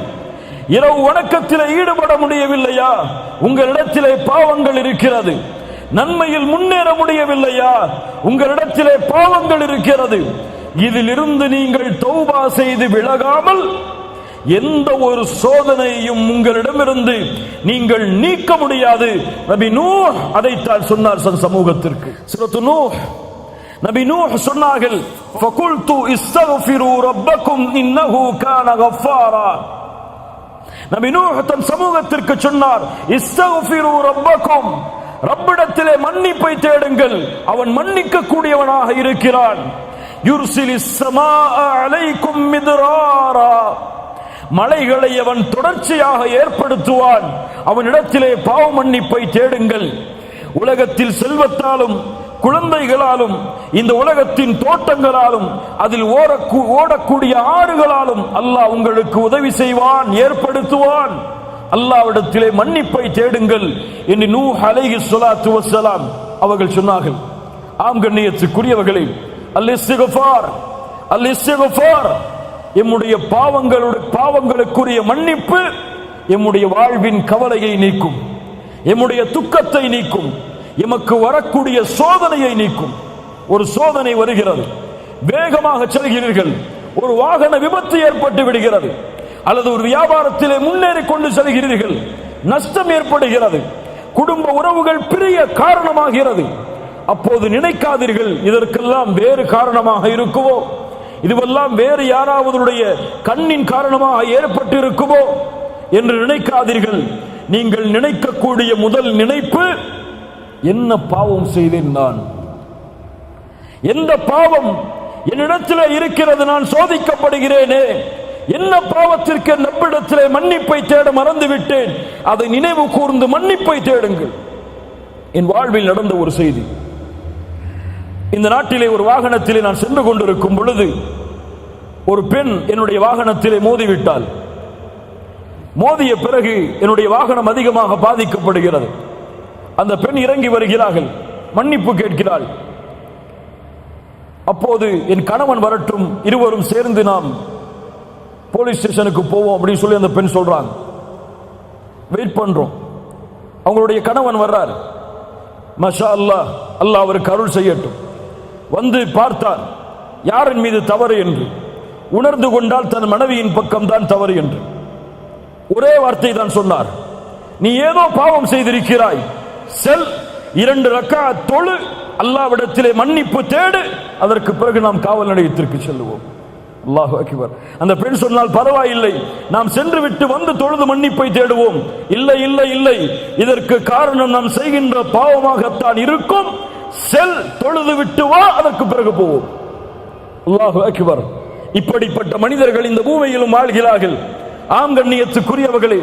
இரவு வணக்கத்திலே ஈடுபட முடியவில்லையா? உங்களிடத்திலே பாவங்கள் இருக்கிறது. நன்மையில் முன்னேற முடியவில்லையா? உங்களிடத்திலே பாவங்கள் இருக்கிறது. இதிலிருந்து நீங்கள் தௌபா செய்து விலகாமல் எந்த ஒரு சோதனையும் உங்களிடமிருந்து நீங்கள் நீக்க முடியாது. நபி நூஹ் அதைத்தான் சொன்னார் சமூகத்திற்கு. சூரத்து நூஹ், நபி நூஹ் சொன்னார்கள், ஃபகுல்து இஸ்தக்ஃபிரு ரப்பக்கும் இன்னஹு கான கஃபாரா. நபி நூஹ் தன் சமூகத்திற்கு சொன்னார், இஸ்தக்ஃபிரு ரப்பக்கும், ரப்பிடத்திலே மன்னிப்பை தேடுங்கள், அவன் மன்னிக்க கூடியவனாக இருக்கிறான். யுர்சிலிஸ் ஸமாஅ அலைக்கும் மித்ராரா, மலைகளை அவன் தொடர்ச்சியாக ஏற்படுத்துவான். அவனிடத்திலே பாவ மன்னிப்பை தேடுங்கள். உலகத்தில் செல்வத்தாலும் குழந்தைகளாலும் இந்த உலகத்தின் தோட்டங்களாலும் அதில் ஓடக்கூடிய ஆறுகளாலும் அல்லாஹ் உங்களுக்கு உதவி செய்வான், ஏற்படுத்துவான். அல்லாஹ்விடத்திலே மன்னிப்பை தேடுங்கள் என்று நூஹ் அலைஹிஸ்ஸலாத்து வஸ்ஸலாம் அவர்கள் சொன்னார்கள். ஆம் கண்ணியத்துக்குரியவர்களே, அல்-இஸ்திக்ஃபார், அல்-இஸ்திக்ஃபார், எம்முடைய பாவங்களுக்குரிய மன்னிப்பு எம்முடைய வாழ்வின் கவலையை நீக்கும், எம்முடைய துக்கத்தை நீக்கும், எமக்கு வரக்கூடிய சோதனையை நீக்கும். ஒரு சோதனை வருகிறது, வேகமாக செல்கிறீர்கள், ஒரு வாகன விபத்து ஏற்பட்டு விடுகிறது, அல்லது ஒரு வியாபாரத்திலே முன்னேறி கொண்டு செல்கிறீர்கள், நஷ்டம் ஏற்படுகிறது, குடும்ப உறவுகள் பிரிய காரணமாகிறது. அப்போது நினைக்காதீர்கள் இதற்கெல்லாம் வேறு காரணமாக இருக்குமோ, இதுவெல்லாம் வேறு யாராவதுடைய கண்ணின் காரணமாக ஏற்பட்டு இருக்குமோ என்று நினைக்காதீர்கள். நீங்கள் நினைக்கக்கூடிய முதல் நினைப்பு, என்ன பாவம் செய்தேன் நான், எந்த பாவம் என்னிடத்திலே இருக்கிறது, நான் சோதிக்கப்படுகிறேனே, என்ன பாவத்திற்கு நம்மிடத்திலே மன்னிப்பை தேட மறந்துவிட்டேன், அதை நினைவு கூர்ந்து மன்னிப்பை தேடுங்கள். என் வாழ்வில் நடந்த ஒரு செய்தி. இந்த நாட்டிலே ஒரு வாகனத்திலே நான் சென்று கொண்டிருக்கும் பொழுது ஒரு பெண் என்னுடைய வாகனத்திலே மோதிவிட்டாள். மோதிய பிறகு என்னுடைய வாகனம் அதிகமாக பாதிக்கப்படுகிறது. அந்த பெண் இறங்கி வருகிறார்கள், மன்னிப்பு கேட்கிறாள். அப்போது என் கணவன் வரட்டும், இருவரும் சேர்ந்து நாம் போலீஸ் ஸ்டேஷனுக்கு போவோம் அப்படின்னு சொல்லி அந்த பெண் சொல்றாங்க. வெயிட் பண்றோம். அவங்களுடைய கணவன் வர்றார். மஷா அல்லாஹ், அல்லாஹ் அவருக்கு அருள் செய்யட்டும். வந்து பார்த்தார் யாரின் மீது தவறு என்று. உணர்ந்து கொண்டால் தன் மனைவியின் பக்கம் தான் தவறு என்று ஒரே வார்த்தை தான் சொன்னார். நீ ஏதோ பாவம் செய்திருக்கிறாய், செல் 2 ரக்காத் தொழு, அல்லாஹ்விடத்திலே மன்னிப்பு தேடு, அதற்கு பிறகு நாம் காவல் நிலையத்திற்கு செல்லுவோம். அல்லாஹு அக்பர். அந்த பெண் சொன்னால் பரவாயில்லை, நாம் சென்று விட்டு வந்து தொழுது மன்னிப்பை தேடுவோம். இல்லை இல்லை இல்லை, இதற்கு காரணம் நாம் செய்கின்ற பாவமாகத்தான் இருக்கும். செல், தொழுது விட்டு வா, அதற்கு பிறகு போவோம். அல்லாஹு அக்பர். இப்படிப்பட்ட மனிதர்கள் இந்த பூமியிலும் வாழ்கிறார்கள். ஆம் கண்ணியத்துக்குரியவர்களே,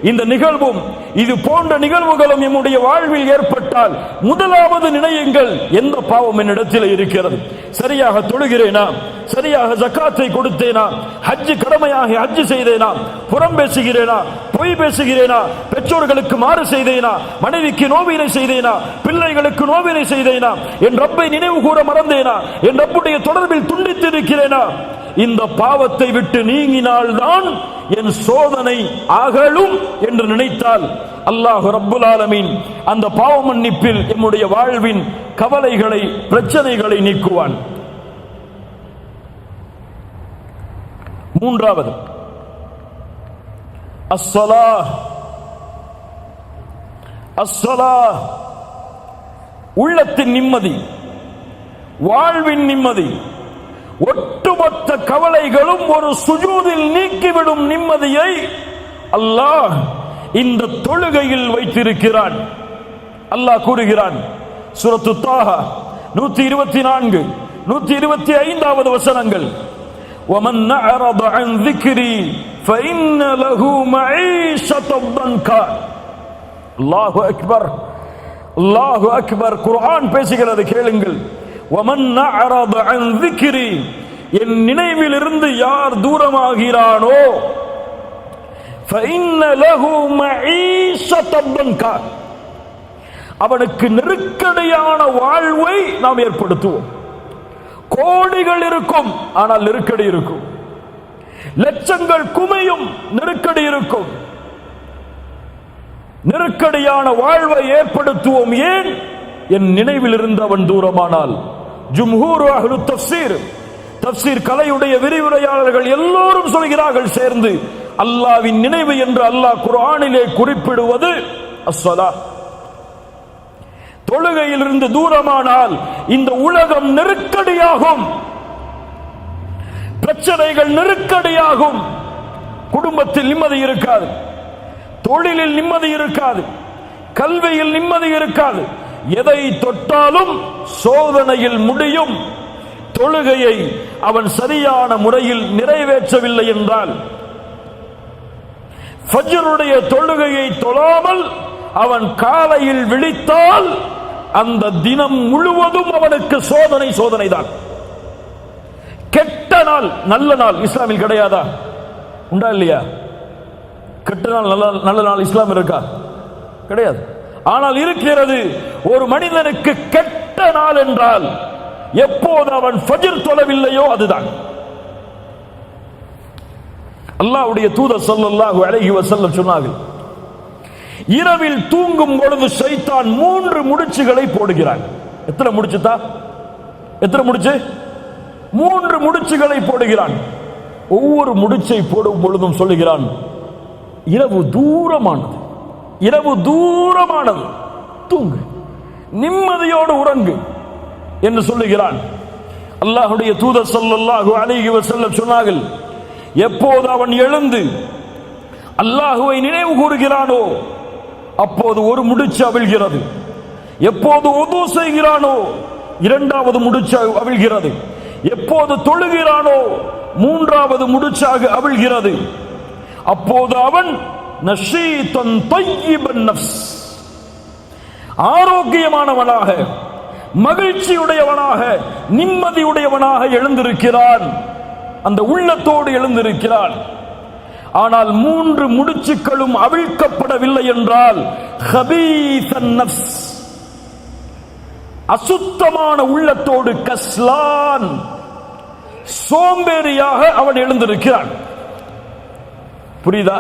இந்த நிகழ்வும் இது போன்ற நிகழ்வுகளும் நம்முடைய வாழ்வில் ஏற்பட்டால் முதலாவது நினையுங்கள், எந்த பாவம் என்னிடத்தில் இருக்கிறது? சரியாக தொழுகிறேனா? சரியாக ஜக்காத்தை கொடுத்தேனா? ஹஜ் கடமையாக ஹஜ் செய்தேனா? புறம் பேசுகிறேனா? பொய் பேசுகிறேனா? பெற்றோர்களுக்கு மாறு செய்தேனா? மனைவிக்கு நோவினை செய்தேனா? பிள்ளைகளுக்கு நோவினை செய்தேனா? என் ரப்பை நினைவு கூற மறந்தேனா? என் ரப்புடைய தொடர்பில் துண்டித்து இருக்கிறேனா? இந்த பாவத்தை விட்டு நீங்கினால்தான் என் சோதனை அகலும் என்று நினைத்தால் அல்லாஹ் ரப்புல் ஆலமீன் அந்த பாவ மன்னிப்பில் நம்முடைய வாழ்வின் கவலைகளை, பிரச்சனைகளை நீக்குவான். மூன்றாவது, அஸ்ஸலாஹ். அஸ்ஸலாஹ் உள்ளத்தின் நிம்மதி, வாழ்வின் நிம்மதி. ஒட்டுமொத்த கவலைகளும் ஒரு சுஜூதில் நீக்கிவிடும் நிம்மதியை அல்லாஹ் இந்த தொழுகையில் வைத்திருக்கிறான். அல்லாஹ் கூறுகிறான், சூரத்து தாஹா 124, 125வது வசனங்கள், وَمَنْ أَعْرَضَ عَنْ ذِكْرِي فَإِنَّ لَهُ مَعِيشَةً ضَنْكًا. அல்லாஹு அக்பர், அல்லாஹு அக்பர். குர்ஆன் பேசுகிறது, கேளுங்கள். وَمَنْ أَعْرَضَ عَنْ ذِكْرِي, என் நினைவில் இருந்து யார் தூரமாகிறானோ, فَإِنَّ لَهُ مَعِيشَةً ضَنْكًا, அவனுக்கு நெருக்கடியான வாழ்வை நாம் ஏற்படுத்துவோம். கோடிகள் இருக்கும், ஆனால் நெருக்கடி இருக்கும். லட்சங்கள் குமையும், நெருக்கடி இருக்கும். நெருக்கடியான வாழ்வை ஏற்படுத்துவோம். ஏன்? என் நினைவில் இருந்து அவன் தூரமானால். ஜும்ஹூர் அஹ்லு தஃப்ஸீர், தஃப்ஸீர் கலையுடைய விரிவுரையாளர்கள் எல்லோரும் சொல்கிறார்கள் சேர்ந்து, அல்லாஹ்வின் நினைவு என்று அல்லாஹ் குர்ஆனிலே குறிப்பிடுவது அஸ்ஸலாஹ். தொழுகையில் இருந்து தூரமானால் இந்த உலகம் நெருக்கடியாகும், பிரச்சனைகள் நெருக்கடியாகும். குடும்பத்தில் நிம்மதி இருக்காது, தொழிலில் நிம்மதி இருக்காது, கல்வியில் நிம்மதி இருக்காது. எதை தொட்டாலும் சோதனையில் முடியும். தொழுகையை அவன் சரியான முறையில் நிறைவேற்றவில்லை என்றால், ஃபஜ்ருடைய தொழுகையை தொழாமல் அவன் காலையில் விழித்தால் அந்த தினம் முழுவதும் அவனுக்கு சோதனை, சோதனைதான். கெட்ட நாள், நல்ல நாள் இஸ்லாமில் கிடையாதா? உண்டா இல்லையா? கெட்ட நாள், நல்ல நாள் இஸ்லாம் இருக்கா? கிடையாது. ஆனால் இருக்கிறது. ஒரு மனிதனுக்கு கெட்ட நாள் என்றால் எப்போது அவன் ஃபஜ்ர் தொழவில்லையோ அதுதான். அல்லாஹ்வுடைய தூதர் ஸல்லல்லாஹு அலைஹி வஸல்லம் சொன்னார்கள், இரவில் தூங்கும் பொழுது ஷைத்தான் 3 முடிச்சுகளை போடுகிறான். எத்தனை முடிச்சுதா? எத்தனை முடிச்சு? 3 முடிச்சுகளை போடுகிறான். ஒவ்வொரு முடிச்சை போடும் பொழுதும் சொல்லுகிறான், இரவு தூரமானது, இரவு தூரமானது, தூங்கு, நிம்மதியோடு உறங்கு என்று சொல்லுகிறான். அல்லாஹ்வுடைய தூதர் ஸல்லல்லாஹு அலைஹி வஸல்லம் சொன்னார்கள், எப்போது அவன் எழுந்து அல்லாஹ்வை நினைவு கூறுகிறானோ அப்போது ஒரு முடிச்சு அவிழ்கிறது. எப்போது உது செய்கிறானோ 2வது முடிச்சு அவிழ்கிறது. எப்போது தொழுகிறானோ 3வது முடிச்சாக அவிழ்கிறது. அப்போது அவன் நஷீதன் தய்யிபன் நஃப்ஸ், ஆரோக்கியமானவனாக, மகிழ்ச்சியுடையவனாக, நிம்மதியுடையவனாக எழுந்திருக்கிறான். அந்த உள்ளத்தோடு எழுந்திருக்கிறான். ஆனால் 3 முடிச்சுக்களும் அவிழ்க்கப்படவில்லை என்றால் ஹபீஸன் நஃப்ஸ், அசுத்தமான உள்ளத்தோடு, கஸ்லான், சோம்பேறியாக அவன் எழுந்திருக்கிறான். புரியுதா?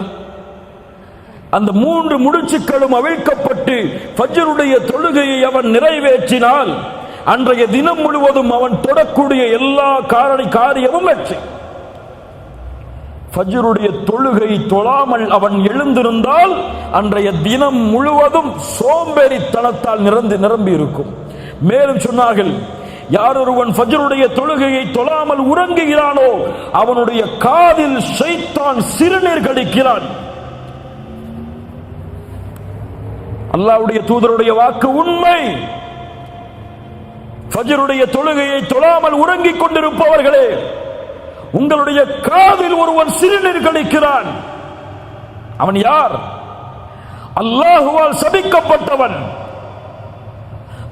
அந்த 3 முடிச்சுக்களும் அவிழ்க்கப்பட்டு ஃபஜ்ருடைய தொழுகையை அவன் நிறைவேற்றினால் அன்றைய தினம் முழுவதும் அவன் தொடக்கூடிய எல்லா காரியமும் வெற்றி. ஃபஜ்ருடைய தொழுகை தொழாமல் அவன் எழுந்திருந்தால் அன்றைய தினம் முழுவதும் சோம்பேறித்தனத்தால் நிரம்பி இருக்கும். மேலும் சொன்னார்கள், யார் ஒருவன் ஃபஜ்ருடைய தொழுகையை தொழாமல் உறங்குகிறானோ அவனுடைய காதில் ஷைத்தான் சிறுநீர் கடிக்கிறான். அல்லாஹ்வுடைய தூதருடைய வாக்கு உண்மை. ஃபஜ்ருடைய தொழுகையை தொழாமல் உறங்கிக் கொண்டிருப்பவர்களே, உங்களுடைய காதில் ஒருவன் சிறுநீர் கடிக்கிறான். அவன் யார்? அல்லாஹுவால் சபிக்கப்பட்டவன்,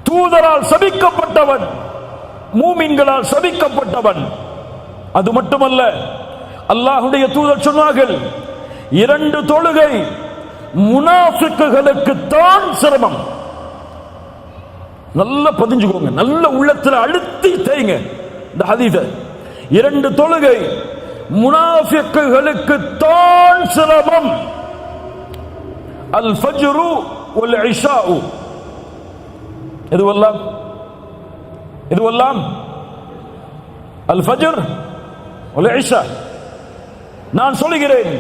தூதரால் சபிக்கப்பட்டவன், மூமின்களால் சபிக்கப்பட்டவன். அது மட்டுமல்ல, அல்லாஹ்வுடைய தூதர் சொன்னார்கள், 2 தொழுகை முனாஃபிக்குகளுக்கு தான் சிரமம். நல்லா பதிஞ்சுக்கோங்க, நல்ல உள்ளத்தில் அழுத்தி தேய்ங்க இந்த ஹதீஸை. 2 தொழுகை முனாஃபிக்குகளுக்கு தான் சிரமம். அல் ஃபஜ்ரு வல் இஷாஉ. இதுவெல்லாம் அல் ஃபஜ்ர் வல் இஷா. நான் சொல்கிறேன்,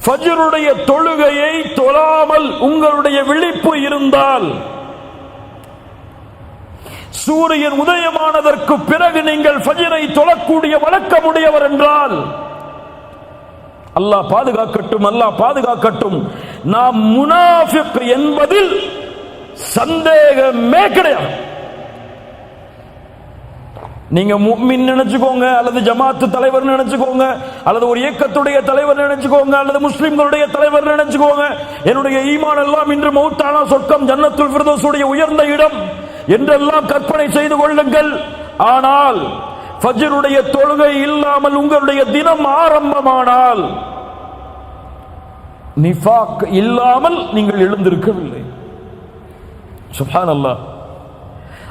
ஃபஜ்ருடைய தொழுகையை தொழாமல் உங்களுடைய விழிப்பு இருந்தால், சூரியன் உதயமானதற்கு பிறகு நீங்கள் ஃபஜ்ரை தொழக்கூடிய வழக்கமுடையவர் என்றால், அல்லாஹ் பாதுகாக்கட்டும், அல்லாஹ் பாதுகாக்கட்டும், நாம் முனாஃபிக் என்பதில் சந்தேகமே கிடையாது. நீங்க முஃமின் நினைச்சுக்கோங்க, அல்லது ஜமாத்து தலைவர் நினைச்சுக்கோங்க, அல்லது ஒரு இயக்கத்துடைய தலைவர் நினைச்சுக்கோங்க, அல்லது முஸ்லிம்களுடைய தலைவர் நினைச்சுக்கோங்க. என்னுடைய ஈமான் எல்லாம் இன்று மௌத்தானா சொர்க்கம் ஜன்னத்துல் ஃபிர்தௌஸுடைய உயர்ந்த இடம் என்றெல்லாம் கற்பனை செய்து கொள்ளுங்கள். ஆனால் ஃபஜ்ருடைய தொழுகை இல்லாமல் உங்களுடைய தினம் ஆரம்பமானால், நிஃபாக் இல்லாமல் நீங்கள் எழுந்திருக்கவில்லை. சுப்ஹானல்லாஹ்.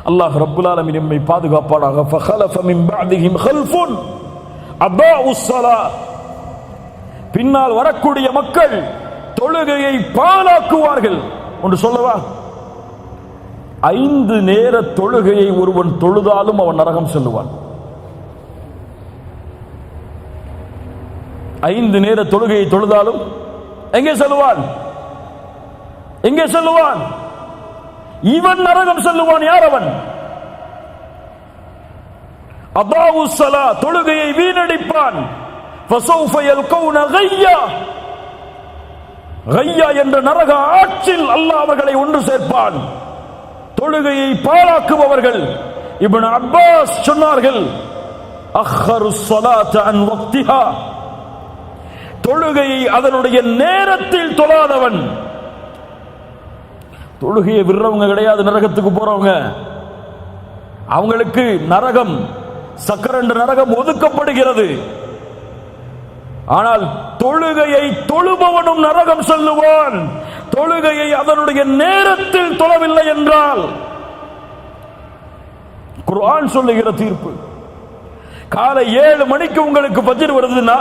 அல்லாஹ் ரப்புல் ஆலமீன் நம்மை பாதுகாப்பானாக. ஃபഖலஃப மின் பஅதிஹிம் கல்ஃபுன் அதாஉஸ் ஸலாத். பின்னால் வரக்கூடிய மக்கள் தொழுகையை பாழாக்குவார்கள். ஒன்று சொல்லவா? 5 நேர தொழுகையை ஒருவன் தொழுதாலும் அவன் நரகம் செல்லுவான். 5 நேர தொழுகையை தொழுதாலும் எங்கே செல்லுவான்? எங்கே செல்லுவான்? இவன் நரகம் செல்லுவான். யார் அவன்? அதாஉ ஸலாத், தொழுகையை வீணடிப்பான். ஃபஸௌஃப யல்கௌன கய்யா, கய்யா என்ற நரக ஆற்றில் அல்லாஹ் அவர்களை ஒன்று சேர்ப்பான். தொழுகையை பாழாக்குபவர்கள். இப்னு அப்பாஸ் சொன்னார்கள், அக்ஹரு ஸலாத அன் வக்திஹா, தொழுகையை அதனுடைய நேரத்தில் தொழாதவன். தொழுகையை விடுறவங்க கிடையாது நரகத்துக்கு போறவங்க. அவங்களுக்கு நரகம், சக்கரண்ட நரகம் ஒதுக்கப்படுகிறது. ஆனால் தொழுகையை தொழுபவனும் நரகம் செல்லுவான். தொழுகையை அதனுடைய நேரத்தில் தொழவில்லை என்றால், குர்ஆன் சொல்லுகிற தீர்ப்பு, காலை 7 மணிக்கு உங்களுக்கு ஃபஜ்ர் வருதுன்னா,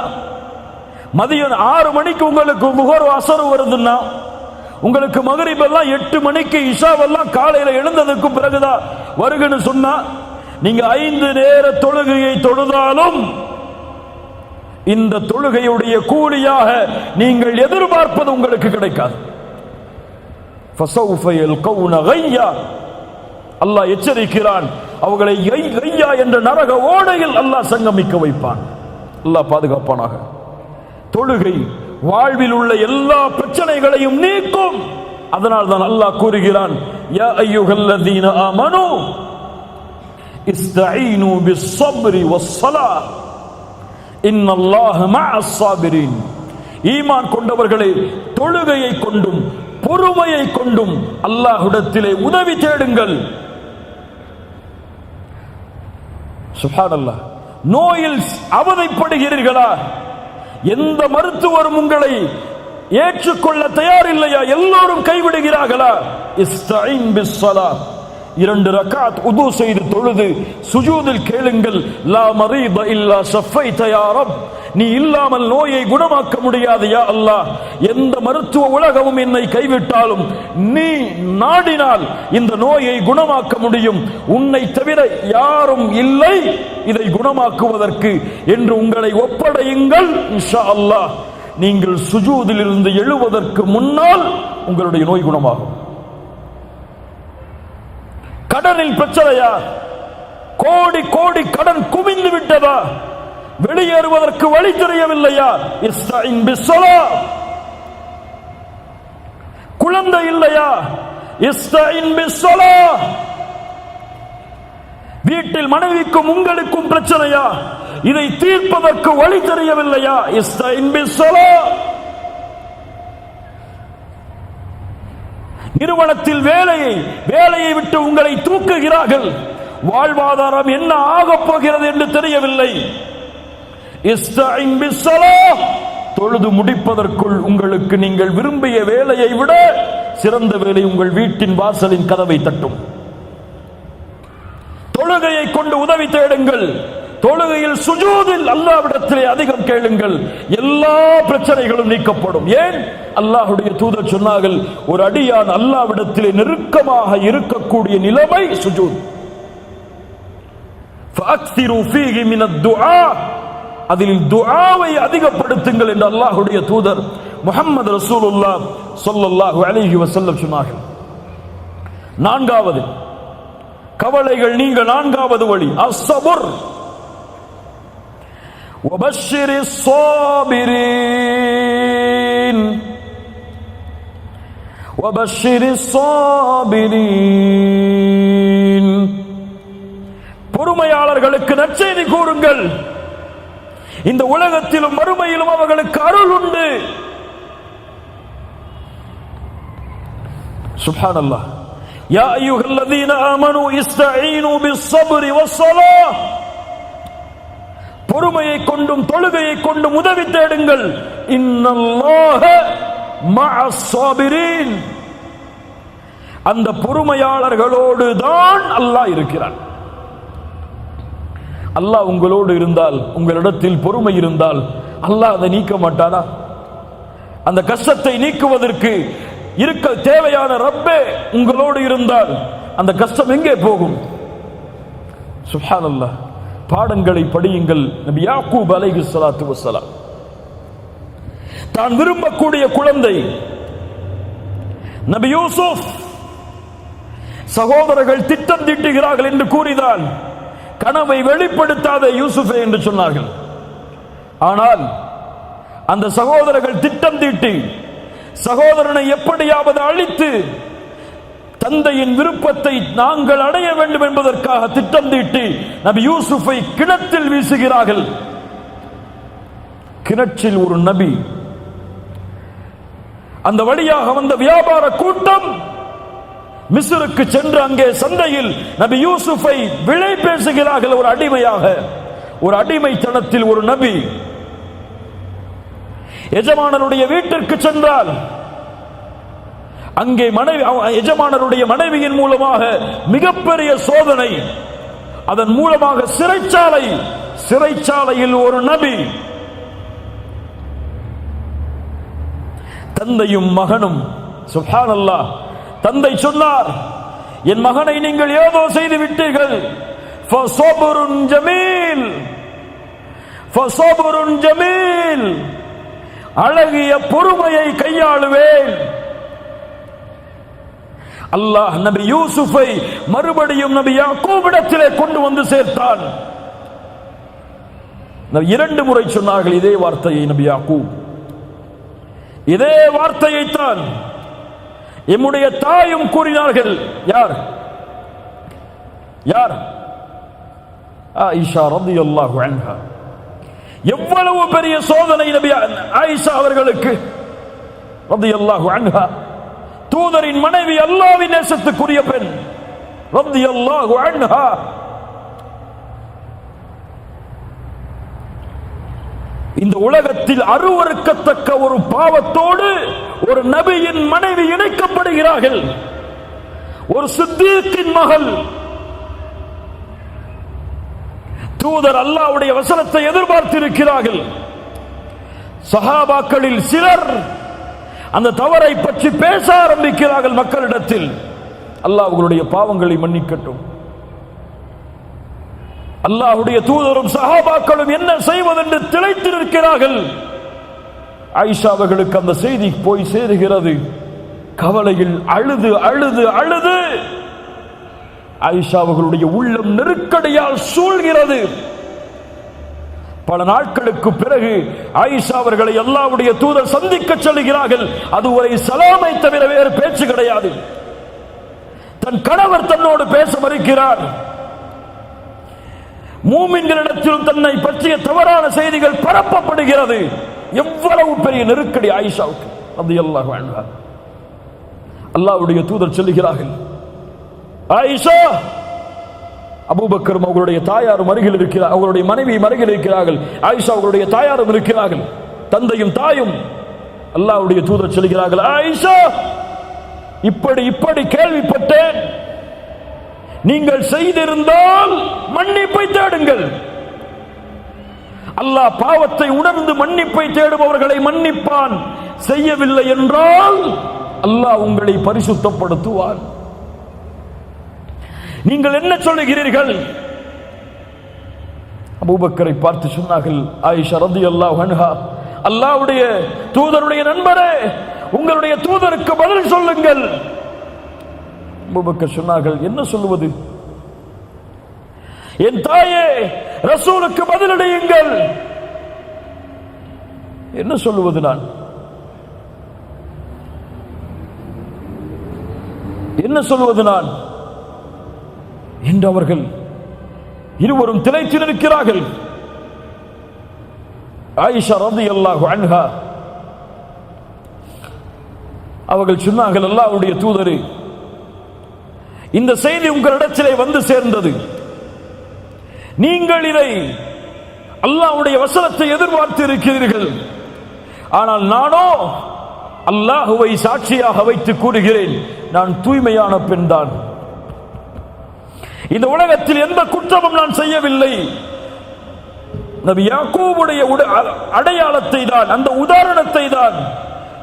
மதியம் 6 மணிக்கு உங்களுக்கு முஹர் அஸர் வருதுன்னா, உங்களுக்கு மகரிப் எல்லாம் 8 மணிக்கு, இஷாவெல்லாம் காலையில எழுந்ததுக்கு பிறகுதான் வருகன்னு சொன்னா, நீங்க 5 நேர தொழுகையை தொழுதாலும் இந்த தொழுகையுடைய கூலியாக நீங்கள் எதிர்பார்ப்பது உங்களுக்கு கிடைக்காது. ஃபஸௌஃப யல்கௌன கய்யா, அல்லாஹ் எச்சரிக்கிறான். அவர்களை கய்யா என்ற நரக ஓடையில் அல்லாஹ் சங்கமிக்க வைப்பான். அல்லாஹ் பாதுகாப்பானாக. தொழுகை வாழ்வில் உள்ள எல்லா பிரச்சனைகளையும் நீக்கும். அதனால் தான் அல்லாஹ் கூறுகிறான், யா அய்யுஹல்லதீன ஆமனூ இஸ்தஈனு பிஸ்ஸப்ரி வஸ்ஸலாஹ் இன்னல்லாஹ மஅஸ் ஸாபிரீன். ஈமான் கொண்டவர்களே, தொழுகையை கொண்டும் பொறுமையை கொண்டும் அல்லாஹ்விடத்திலே உதவி தேடுங்கள். சுப்ஹானல்லாஹ். நோயில் அவதிப்படுகிறீர்களா? எந்த மருத்துவரும் உங்களை ஏற்றுக்கொள்ள தயாரில்லையா? எல்லோரும் கைவிடுகிறார்களா? இஸ்தஈன் பிஸ்ஸலாத், 2 ரக்காத் உது செய்து தொழுது சுஜூதில் கேளுங்கள், லா மரீத இல்லா ஷஃபைத யா ரப், நீ இல்லாமல் நோயை குணமாக்க முடியாது யா அல்லாஹ். எந்த மருத்துவ உலகமும் என்னை கைவிட்டாலும் நீ நாடினால் இந்த நோயை குணமாக்க முடியும். உன்னை தவிர யாரும் இல்லை இதை குணமாக்குவதற்கு என்று உங்களை ஒப்படையுங்கள். இன்ஷா அல்லாஹ் நீங்கள் சுஜூதில் இருந்து எழுவதற்கு முன்னால் உங்களுடைய நோய் குணமாகும். கடனில் பிரச்சனையா? கோடி கோடி கடன் குவிந்து விட்டதா? வெளியேறுவதற்கு வழி தெரியவில்லையா? இஸ்தஈன் பிஸ்ஸலாஹ். குழந்தை இல்லையா? இஸ்தஈன் பிஸ்ஸலாஹ். வீட்டில் மனைவிக்கும் உங்களுக்கும் பிரச்சனையா? இதை தீர்ப்பதற்கு வழி தெரியவில்லையா? இஸ்தஈன் பிஸ்ஸலாஹ். நிறுவனத்தில் வேலையை விட்டு உங்களை தூக்குகிறார்கள். வாழ்வாதாரம் என்ன ஆகப் போகிறது என்று தெரியவில்லை. இஸ்தஈன் பிஸ்ஸலாஹ். தொழுது முடிப்பதற்குள் உங்களுக்கு நீங்கள் விரும்பிய வேலையை விட சிறந்த வேலை உங்கள் வீட்டின் வாசலின் கதவை தட்டும். தொழுகையை கொண்டு உதவி தேடுங்கள். தொழுகையில் சுஜூதில் அல்லாஹ்விடத்திலே அதிகம் கேளுங்கள். எல்லா பிரச்சனைகளும் நீக்கப்படும். ஏன்? அல்லாஹ்வுடைய தூதர் சொன்னார்கள், ஒரு அடியான் அல்லாஹ்விடத்திலே நெருக்கமாக இருக்கக்கூடிய நிலைமை சுஜூத். ஃபஅக்ஸிரு ஃபீஹி மினத் துஆ. அதில் துஆவை அதிகப்படுத்துங்கள் என்று அல்லாஹ்வுடைய தூதர் முஹம்மது ரசூலுல்லாஹ் ஸல்லல்லாஹு அலைஹி வஸல்லம் சொன்னார்கள். நான்காவது கவலைகள் நீங்க நான்காவது வழி அஸ்ஸபர். وبشر الصابرين وبشر الصابرين. பொறுமையாளர்களுக்கு நற்செய்தி கூறுங்கள். இந்த உலகத்திலும் மறுமையிலும் அவர்களுக்கு அருள் உண்டு. சுப்ஹானல்லாஹ். யா அய்யுஹல்லதீன ஆமனூ இஸ்தஈனூ பிஸ்ஸப்ரி வஸ்ஸலாஹ். பொறுமையை கொண்டும் தொழுகையை கொண்டும் உதவி தேடுங்கள். இன்னல்லாஹ மஅஸ் ஸாபிரீன். அந்த பொறுமையாளர்களோடு தான் அல்லாஹ் இருக்கிறான். அல்லாஹ் உங்களோடு இருந்தால், உங்களிடத்தில் பொறுமை இருந்தால் அல்லாஹ் அதை நீக்க மாட்டானா? அந்த கஷ்டத்தை நீக்குவதற்கு இருக்க தேவையான ரப்பே உங்களோடு இருந்தால் அந்த கஷ்டம் எங்கே போகும்? சுப்ஹானல்லாஹ். பாடங்களை படியுங்கள். நபி யாக்கூப் அலைஹிஸ்ஸலாத்து வஸ்ஸலாம் தான் விரும்பக்கூடிய குழந்தை நபி யூசுப், சகோதரர்கள் திட்டம் தீட்டுகிறார்கள் என்று கூறினான். கனவை வெளிப்படுத்தாத யூசுஃபே என்று சொன்னார்கள். ஆனால் அந்த சகோதரர்கள் திட்டம் தீட்டி சகோதரனை எப்படியாவது அழித்து தந்தையின் விருப்பத்தை நாங்கள் அடைய வேண்டும் என்பதற்காக திட்டம் தீட்டி நபி யூசுஃபை கிணற்றில் வீசுகிறார்கள். கிணற்றில் ஒரு நபி, அந்த வழியாக வந்த வியாபார கூட்டம் மிஸ்ருக்கு சென்று அங்கே சந்தையில் நபி யூசுஃபை விலை பேசுகிறார்கள். ஒரு அடிமையாக, ஒரு அடிமைத்தனத்தில் ஒரு நபி எஜமானருடைய வீட்டிற்கு சென்றால் அங்கே எஜமானருடைய மனைவியின் மூலமாக மிகப்பெரிய சோதனை, அதன் மூலமாக சிறைச்சாலையில் ஒரு நபி, தந்தையும் மகனும். சுப்ஹானல்லாஹ். தந்தை சொன்னார், என் மகனை நீங்கள் ஏதோ செய்து விட்டீர்கள். ஃபஸப்ருன் ஜமீல், ஃபஸப்ருன் ஜமீல். அழகிய பொறுமையை கையாளுவேன். அல்லாஹ் நபி யூசுஃபை மறுபடியும் நபி யாக்கூபிடத்திலே கொண்டு வந்து சேர்த்தான். இரண்டு முறை சொன்னார்கள் இதே வார்த்தையை நபி யாக்கூப். இதே வார்த்தையைத்தான் எம்முடைய தாயும் கூறினார்கள். யார்? ஆயிஷா ரலியல்லாஹு அன்ஹா. எவ்வளவு பெரிய சோதனை நபி ஆயிஷா அவர்களுக்கு ரலியல்லாஹு அன்ஹா. தூதரின் மனைவி, அல்லாஹ்வின் நேசத்துக்குரிய பெண் ரலியல்லாஹு அன்ஹா. இந்த உலகத்தில் அருவருக்கத்தக்க ஒரு பாவத்தோடு ஒரு நபியின் மனைவி இணைக்கப்படுகிறார்கள். ஒரு சித்தீக்கின் மகள். தூதர் அல்லாஹ்வுடைய வசனத்தை எதிர்பார்த்திருக்கிறார்கள். சஹாபாக்களில் சிலர் அந்த தவறை பற்றி பேச ஆரம்பிக்கிறார்கள் மக்களிடத்தில். அல்லாஹ் அவர்களுடைய பாவங்களை மன்னிக்கட்டும். அல்லாஹ்வுடைய தூதரும் சஹாபாக்களும் என்ன செய்வதென்று திளைத்திருக்கிறார்கள். ஆயிஷா அவர்களுக்கு அந்த செய்தி போய் சேருகிறது. கவலையில் அழுது அழுது அழுது ஆயிஷா அவர்களுடைய உள்ளம் நெருக்கடியால் சூழ்கிறது. பல நாட்களுக்கு பிறகு ஆயிஷா அவர்களை அல்லாஹ்வுடைய தூதர் சந்திக்க செல்கிறார்கள். அதுவரை சலாமை தவிர வேறு பேச்சு கிடையாது. தன் கணவர் தன்னோடு பேச மறுக்கிறார். மூமின்களிடத்திலும் தன்னை பற்றிய தவறான செய்திகள் பரப்பப்படுகிறது. எவ்வளவு பெரிய நெருக்கடி ஆயிஷாவுக்கு ரலியல்லாஹு அன்ஹா. அல்லாஹ்வுடைய தூதர் சொல்லுகிறார்கள், ஆயிஷா, அபூபக்கர் அவர்களுடைய தாயாரும் அருகில் இருக்கிறார், அவருடைய மனைவியும் அருகில் இருக்கிறார்கள். ஆயிஷா அவர்களுடைய தாயாரும் இருக்கிறார்கள், தந்தையும் தாயும். அல்லாஹ்வுடைய தூதர் சொல்கிறார்கள், ஆயிஷா, இப்படி கேள்விப்பட்டேன், நீங்கள் செய்திருந்தால் மன்னிப்பை தேடுங்கள். அல்லாஹ் பாவத்தை உணர்ந்து மன்னிப்பை தேடுபவர்களை மன்னிப்பான். செய்யவில்லை என்றால் அல்லாஹ் உங்களை பரிசுத்தப்படுத்துவான். நீங்கள் என்ன சொல்லுகிறீர்கள்? அபூபக்கரை பார்த்து சொன்னார்கள், ஆயிஷா ரலியல்லாஹு அன்ஹா, அல்லாஹ்வுடைய தூதருடைய நண்பரே, உங்களுடைய தூதருக்கு பதில் சொல்லுங்கள். அபூபக்கர் சொன்னார்கள், என்ன சொல்லுவது? என் தாயே, ரசூலுக்கு பதிலளியுங்கள். என்ன சொல்லுவது நான்? என்ன சொல்வது நான் என்று அவர்கள் இருவரும் திளைத்து நிற்கிறார்கள். ஆயிஷா ரலியல்லாஹு அன்ஹா அவர்கள் சொன்னார்கள், அல்லாஹ்வுடைய தூதரே, இந்த செய்தி உங்களிடத்திலே வந்து சேர்ந்தது. நீங்கள் இதை அல்லாஹ்வுடைய வசனத்தை எதிர்பார்த்து இருக்கிறீர்கள். ஆனால் நானோ அல்லாஹ்வை சாட்சியாக வைத்து கூறுகிறேன், நான் தூய்மையான பெண்தான். இந்த உலகத்தில் எந்த குற்றமும் நான் செய்யவில்லை. நபி யாக்கூபுடைய அடையாளத்தை தான், அந்த உதாரணத்தை தான்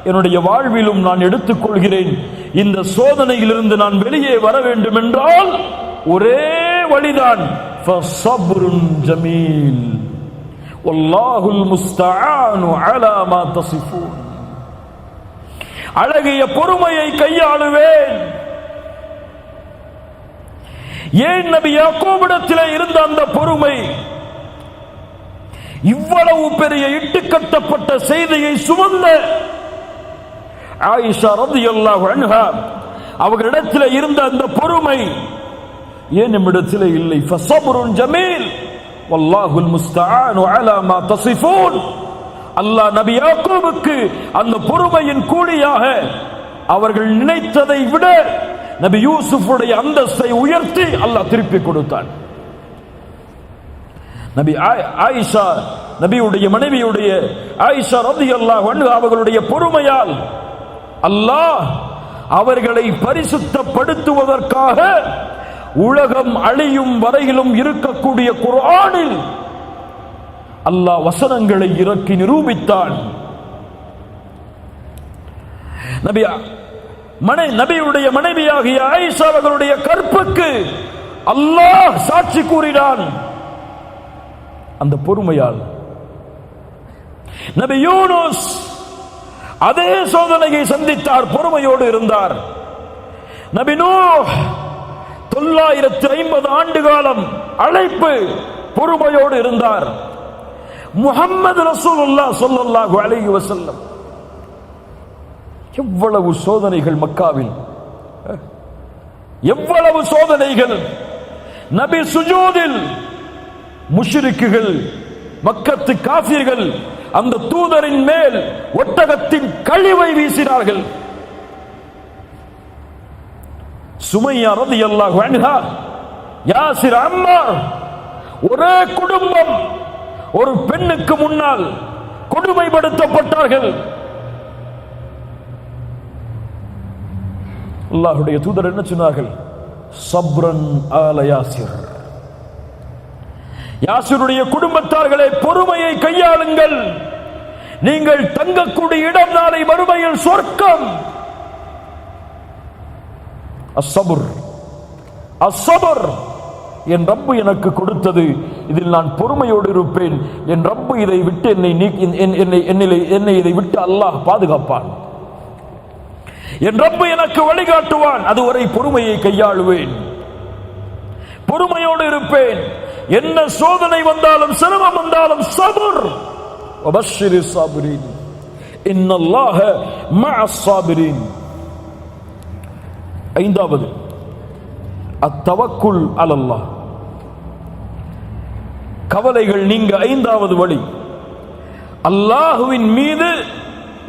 என்னுடைய வாழ்விலும் நான் எடுத்துக் கொள்கிறேன். இந்த சோதனையிலிருந்து நான் வெளியே வர வேண்டும் என்றால் ஒரே வழிதான், ஃபஸப்ருன் ஜமீல் வல்லாஹுல் முஸ்தஆனு அலா மா தஸிஃபூன். அழகிய பொறுமையை கையாளுவேன். ஏன் நபி யாக்கூபிடத்திலே இருந்த அந்த பொறுமை? இவ்வளவு பெரிய இட்டுக்கட்டப்பட்ட செய்தியை சுமந்த ஆயிஷா ரலியல்லாஹு அன்ஹா அவர்களிடத்தில் இருந்த அந்த பொறுமை ஏன் நம்மிடத்தில் இல்லை? ஃபஸப்ருன் ஜமீல் வல்லாஹுல் முஸ்தஆனு அலா மா தஸிஃபூன். அல்லாஹ் நபி யாக்கூபுக்கு அந்த பொறுமையின் கூலியாக அவர்கள் நினைத்ததை விட நபி யூசுஃபுடைய அந்தஸ்தை உயர்த்தி அல்லாஹ் திருப்பி கொடுத்தான். நபி ஆயிஷா, நபியுடைய மனைவியுடைய ஆயிஷா ரலியல்லாஹு அன்ஹா அவர்களுடைய பொறுமையால் அல்லாஹ் அவர்களை பரிசுத்தப்படுத்துவதற்காக உலகம் அழியும் வரையிலும் இருக்கக்கூடிய குர்ஆனில் அல்லாஹ் வசனங்களை இறக்கி நிரூபித்தான். நபியுடைய மனைவியாகிய ஆயிஷா அவர்களுடைய கற்புக்கு அல்லாஹ் சாட்சி கூறினான் அந்த பொறுமையால். நபி யூனுஸ் அதே சோதனையை சந்தித்தார், பொறுமையோடு இருந்தார். நபி நூஹ் 950 ஆண்டு காலம் அழைப்பு, பொறுமையோடு இருந்தார். முஹம்மது ரசூலுல்லாஹ் ஸல்லல்லாஹு அலைஹி வஸல்லம் எவ்வளவு சோதனைகள் மக்காவில், எவ்வளவு சோதனைகள். நபி சுஜூதில் முஷ்ரிக்குகள், மக்கத்து காஃபிர்கள் அந்த தூதரின் மேல் ஒட்டகத்தின் கழிவை வீசினார்கள். சுமையா ரலியல்லாஹு அன்ஹா, யாசிர், அம்மார், ஒரே குடும்பம் ஒரு பெண்ணுக்கு முன்னால் கொடுமைப்படுத்தப்பட்டார்கள். அல்லாஹ்வுடைய தூதர் என்ன சொன்னார்கள்? சப்ரன் ஆல யாசிர். யாசிருடைய குடும்பத்தார்களே, பொறுமையை கையாளுங்கள். நீங்கள் தங்கக்கூடிய இடம் நாளை மறுமையில் சொர்க்கம். அஸ்ஸபர், அஸ்ஸபர், என் ரப்பு எனக்கு கொடுத்தது, இதில் நான் பொறுமையோடு இருப்பேன். என் ரப்பு இதை விட்டு என்னை இதை விட்டு அல்லாஹ் பாதுகாப்பான். என் ரப்பு எனக்கு வழிகாட்டுவான். அதுவரை பொறுமையை கையாளுவேன். பொறுமையோடு இருப்பேன். என்ன சோதனை வந்தாலும் சிரமம் வந்தாலும் சபர். வபஷ்ஷிரி ஸாபிரீன் இன்னல்லாஹ மஅஸ் ஸாபிரீன். ஐந்தாவது அத்தவக்குல் அலல்லாஹ். கவலைகள் நீங்க ஐந்தாவது வழி அல்லாஹுவின் மீது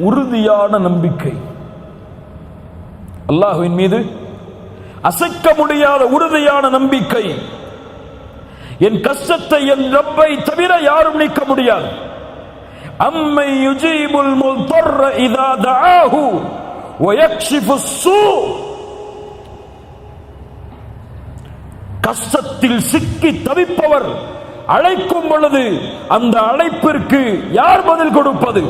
உறுதியான நம்பிக்கை. அல்லாஹுவின் மீது அசைக்க முடியாத உறுதியான நம்பிக்கை. என் கஷ்டத்தை என் ரப்பை தவிர யாரும் நீக்க முடியாது. அம்மை யுஜீபுல் முல்தர்ர இதா தஆஹு வ யக்ஷிஃபுஸ் ஸூ. கஷ்டத்தில் சிக்கி தவிப்பவர் அழைக்கும் பொழுது அந்த அழைப்பிற்கு யார் பதில் கொடுப்பது?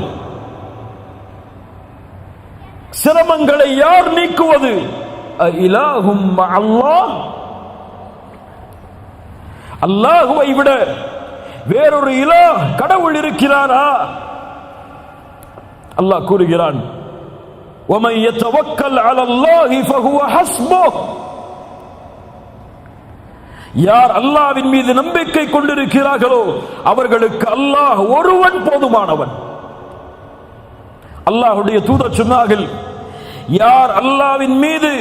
சிரமங்களை யார் நீக்குவது? இலாஹும் அல்லாஹ். அல்லாஹுவை விட வேறொரு இலாஹ் கடவுள் இருக்கிறாரா? அல்லாஹ் கூறுகிறான், وَمَن يَتَوَكَّلْ عَلَى اللَّهِ فَهُوَ حَسْبُهُ. யார் அல்லாஹ்வின் மீது நம்பிக்கை கொண்டிருக்கிறார்களோ அவர்களுக்கு அல்லாஹ் ஒருவன் போதுமானவன். அல்லாஹ்வுடைய தூதர் சொன்னார்கள், யார் அல்லாஹ்வின் மீது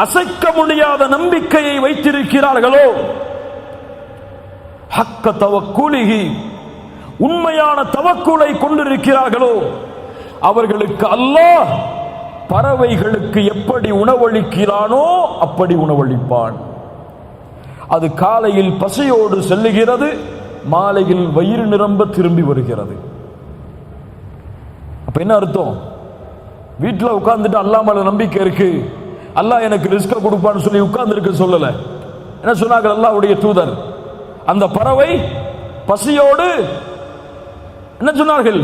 அசைக்க முடியாத நம்பிக்கையை வைத்திருக்கிறார்களோ, ஹக்க தவக்குலிஹி, உண்மையான தவக்குலை கொண்டிருக்கிறார்களோ, அவர்களுக்கு அல்லாஹ் பறவைகளுக்கு எப்படி உணவளிக்கிறானோ அப்படி உணவளிப்பான். அது காலையில் பசியோடு செல்லுகிறது, மாலையில் வயிறு நிரம்ப திரும்பி வருகிறது. அப்ப என்ன அர்த்தம்? வீட்டில் உட்கார்ந்துட்டு அல்லாஹ் மேல நம்பிக்கை இருக்கு, அல்லாஹ் எனக்கு ரிஸ்க கொடுப்பான்னு சொல்லி உட்கார்ந்து இருக்க சொல்லல. என்ன சொன்னாங்க அல்லாஹ்வுடைய தூதர்? அந்த பறவை பசியோடு என்ன சொன்னார்கள்?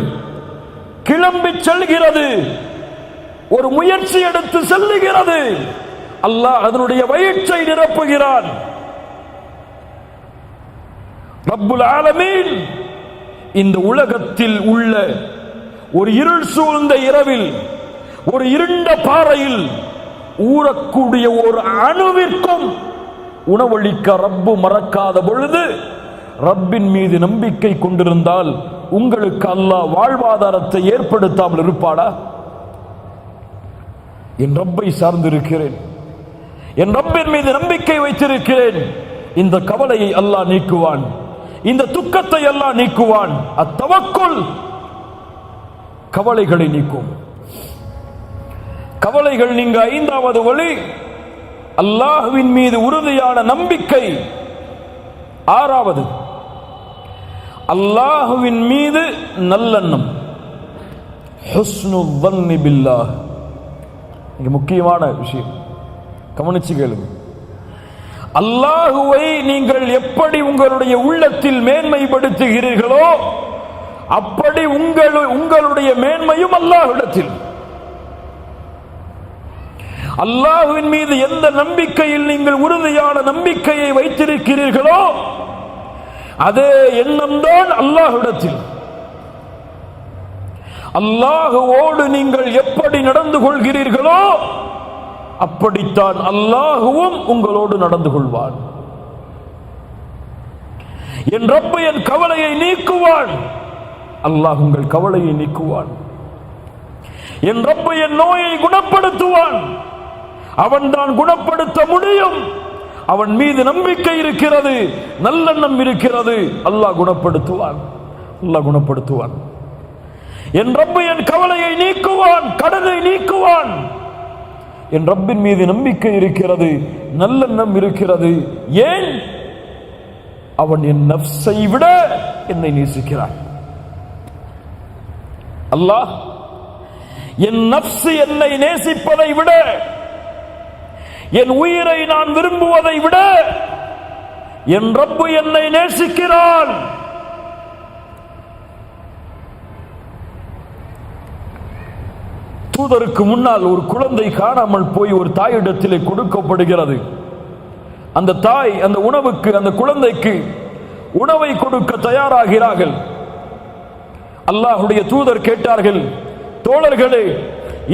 கிளம்பி செல்கிறது, ஒரு முயற்சி எடுத்து செல்லுகிறது. அல்லாஹ் அதனுடைய வயிற்றை நிரப்புகிறான். ரப்புல் ஆலமீன் இந்த உலகத்தில் உள்ள ஒரு இருள் சூழ்ந்த இரவில், ஒரு இருண்ட பாறையில் ஊறக்கூடிய ஒரு அணுவிற்கும் உணவளிக்க ரப்பு மறக்காத பொழுது, ரப்பின் மீது நம்பிக்கை கொண்டிருந்தால் உங்களுக்கு அல்லாஹ் வாழ்வாதாரத்தை ஏற்படுத்தாமல் இருப்பாடா? என் ரப்பை சார்ந்திருக்கிறேன், என் ரப்பின் மீது நம்பிக்கை வைத்திருக்கிறேன். இந்த கவலையை அல்லாஹ் நீக்குவான், இந்த துக்கத்தை அல்லாஹ் நீக்குவான். அத்தவக்குல் கவலைகளை நீக்கும். கவலைகள் நீங்க ஐந்தாவது வழி அல்லாஹ்வின் மீது உறுதியான நம்பிக்கை. ஆறாவது அல்லாஹ்வின் மீது நல்லெண்ணம், ஹுஸ்னு ظن பில்லாஹ். இது முக்கியமான விஷயம், கவனிச்சு கேளுங்க. அல்லாஹுவை நீங்கள் எப்படி உங்களுடைய உள்ளத்தில் மேன்மைப்படுத்துகிறீர்களோ அப்படி உங்களுடைய மேன்மையும் அல்லாஹ்விடத்தில். அல்லாஹ்வின் மீது எந்த நம்பிக்கையில் நீங்கள் உறுதியான நம்பிக்கையை வைத்திருக்கிறீர்களோ அதே எண்ணம்தான் அல்லாஹ்விடத்தில். அல்லாஹுவோடு நீங்கள் எப்படி நடந்து கொள்கிறீர்களோ அப்படித்தான் அல்லாஹுவும் உங்களோடு நடந்து கொள்வான். என் ரப்பு என் கவலையை நீக்குவான், அல்லாஹ் உங்கள் கவலையை நீக்குவான். என் ரப்பு என் நோயை குணப்படுத்துவான், அவன் தான் குணப்படுத்த முடியும். அவன் மீது நம்பிக்கை இருக்கிறது, நல்லெண்ணம் இருக்கிறது, அல்லாஹ் குணப்படுத்துவான், அல்லாஹ் குணப்படுத்துவான். என் ரப்பு என் கவலையை நீக்குவான், கடனை நீக்குவான். என் ரப்பின் மீது நம்பிக்கை இருக்கிறது, நல்லெண்ணம் இருக்கிறது. ஏன்? அவன் என் நஃப்ஸை விட என்னை நேசிக்கிறான். அல்லாஹ் என் நஃப்ஸ் என்னை நேசிப்பதை விட, என் உயிரை நான் விரும்புவதை விட என் ரப்பு என்னை நேசிக்கிறான். தூதருக்கு முன்னால் ஒரு குழந்தை காணாமல் போய் ஒரு தாயிடத்திலே கொடுக்கப்படுகிறது. அந்த தாய் அந்த உணவுக்கு, அந்த குழந்தைக்கு உணவை கொடுக்க தயாராகிறார்கள். அல்லாஹ்வுடைய தூதர் கேட்டார்கள், தோழர்களே,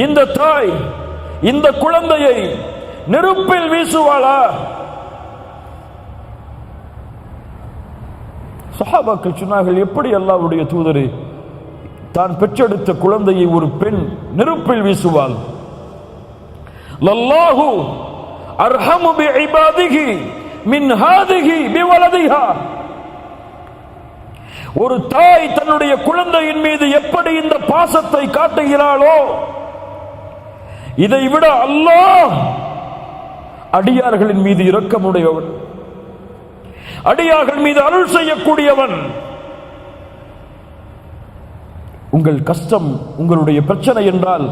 இந்த தாய் இந்த குழந்தையை நெருப்பில் வீசுவாளா? சஹாபாக்கள் சொன்னார்கள், எப்படி அல்லாஹ்வுடைய தூதரே, தான் பெற்றெடுத்த குழந்தையை ஒரு பெண் நெருப்பில் வீசுவாள்? லல்லாஹு அர்ஹமு பிஇபாதிஹி மின் ஹாதிஹி பிவலதிஹா. ஒரு தாய் தன்னுடைய குழந்தையின் மீது எப்படி இந்த பாசத்தை காட்டுகிறாளோ, இதை விட அல்லாஹ் அடியார்களின் மீது இரக்கமுடையவன், அடியார்கள் மீது அருள் செய்யக்கூடியவன். உங்கள் கஷ்டம், உங்களுடைய பிரச்சனை என்றால்